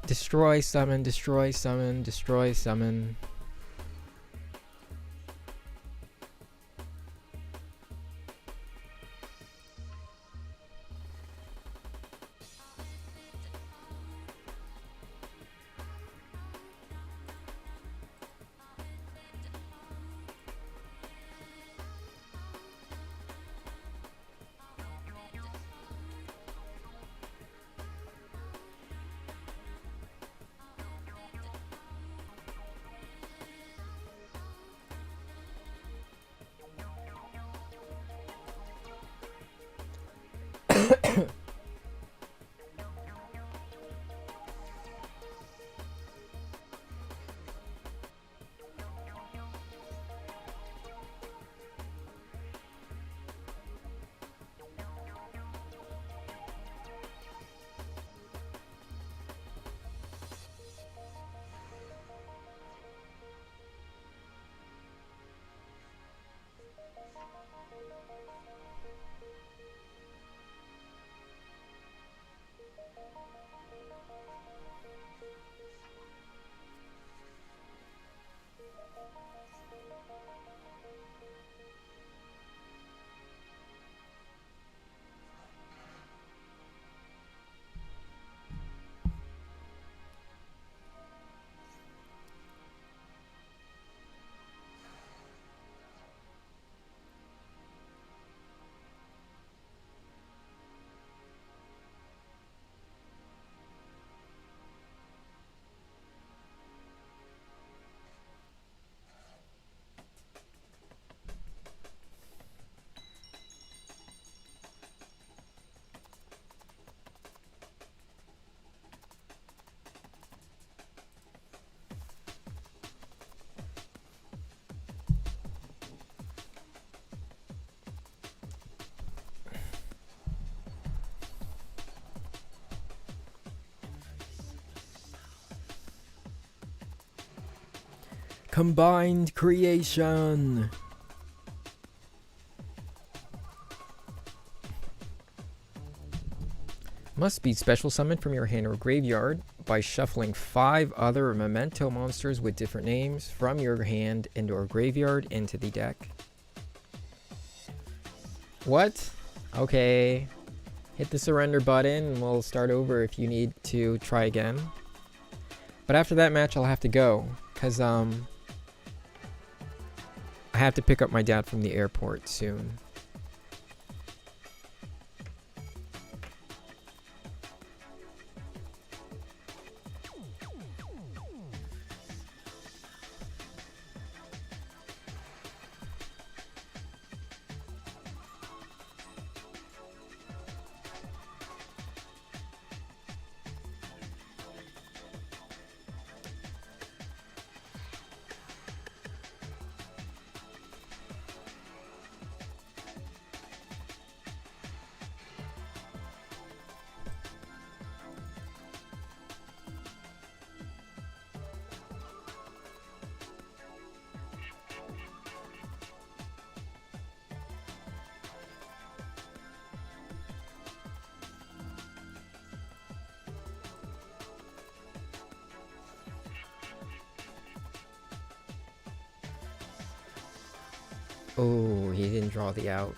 B: Destroy, summon, destroy, summon, destroy, summon. Combined creation. Must be special summoned from your hand or graveyard by shuffling 5 other memento monsters with different names from your hand and or graveyard into the deck. What? Okay. Hit the surrender button and we'll start over if you need to try again. But after that match I'll have to go, because I have to pick up my dad from the airport soon. Oh, he didn't draw the out.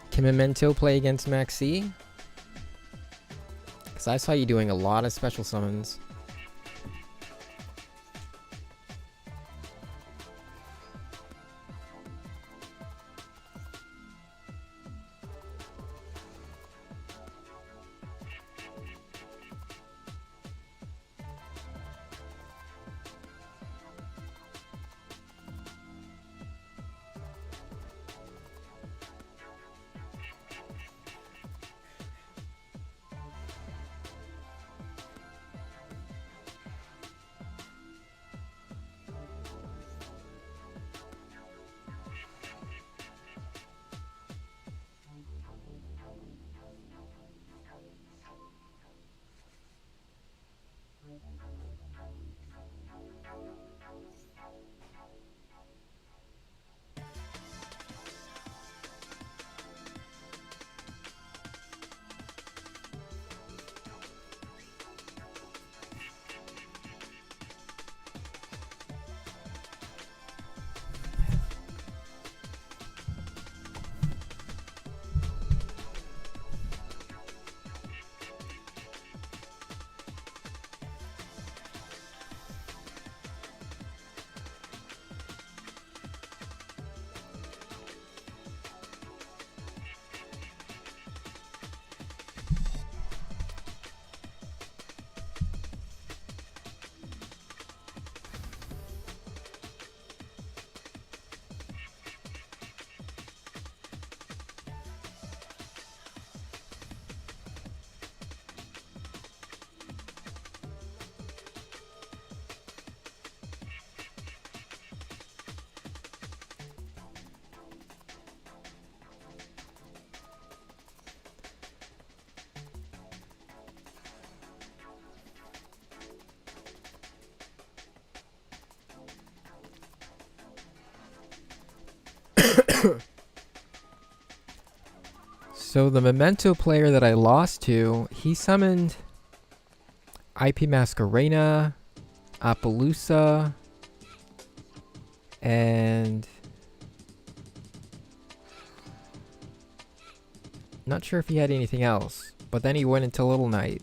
B: Can Memento play against Maxi? Because I saw you doing a lot of special summons. So the Memento player that I lost to, he summoned IP Masquerena, Appaloosa, and not sure if he had anything else, but then he went into Little Knight.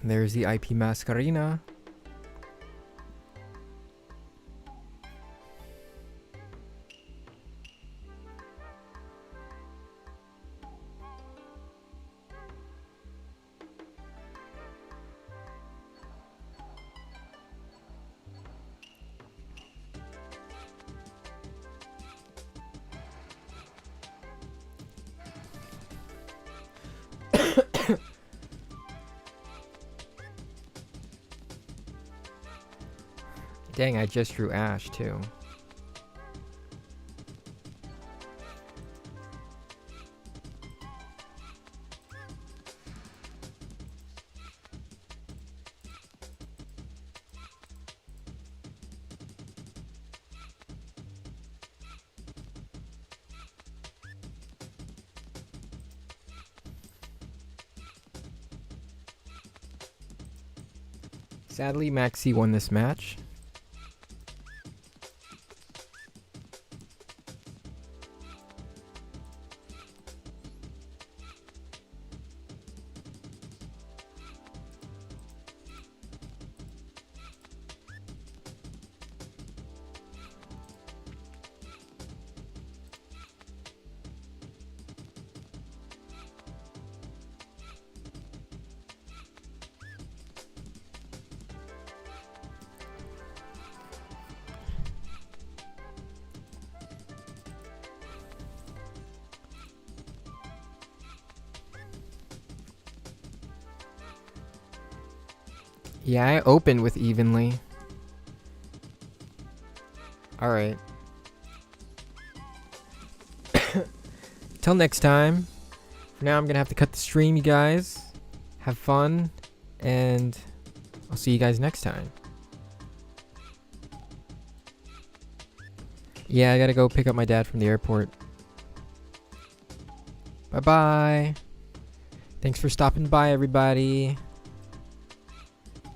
B: There's the IP Masquerena. Dang, I just drew Ash too. Sadly, Maxi won this match. Yeah, I opened with evenly. Alright. Till next time. For now, I'm gonna have to cut the stream, you guys. Have fun. And I'll see you guys next time. Yeah, I gotta go pick up my dad from the airport. Bye-bye. Thanks for stopping by, everybody.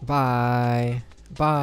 B: Bye. Bye.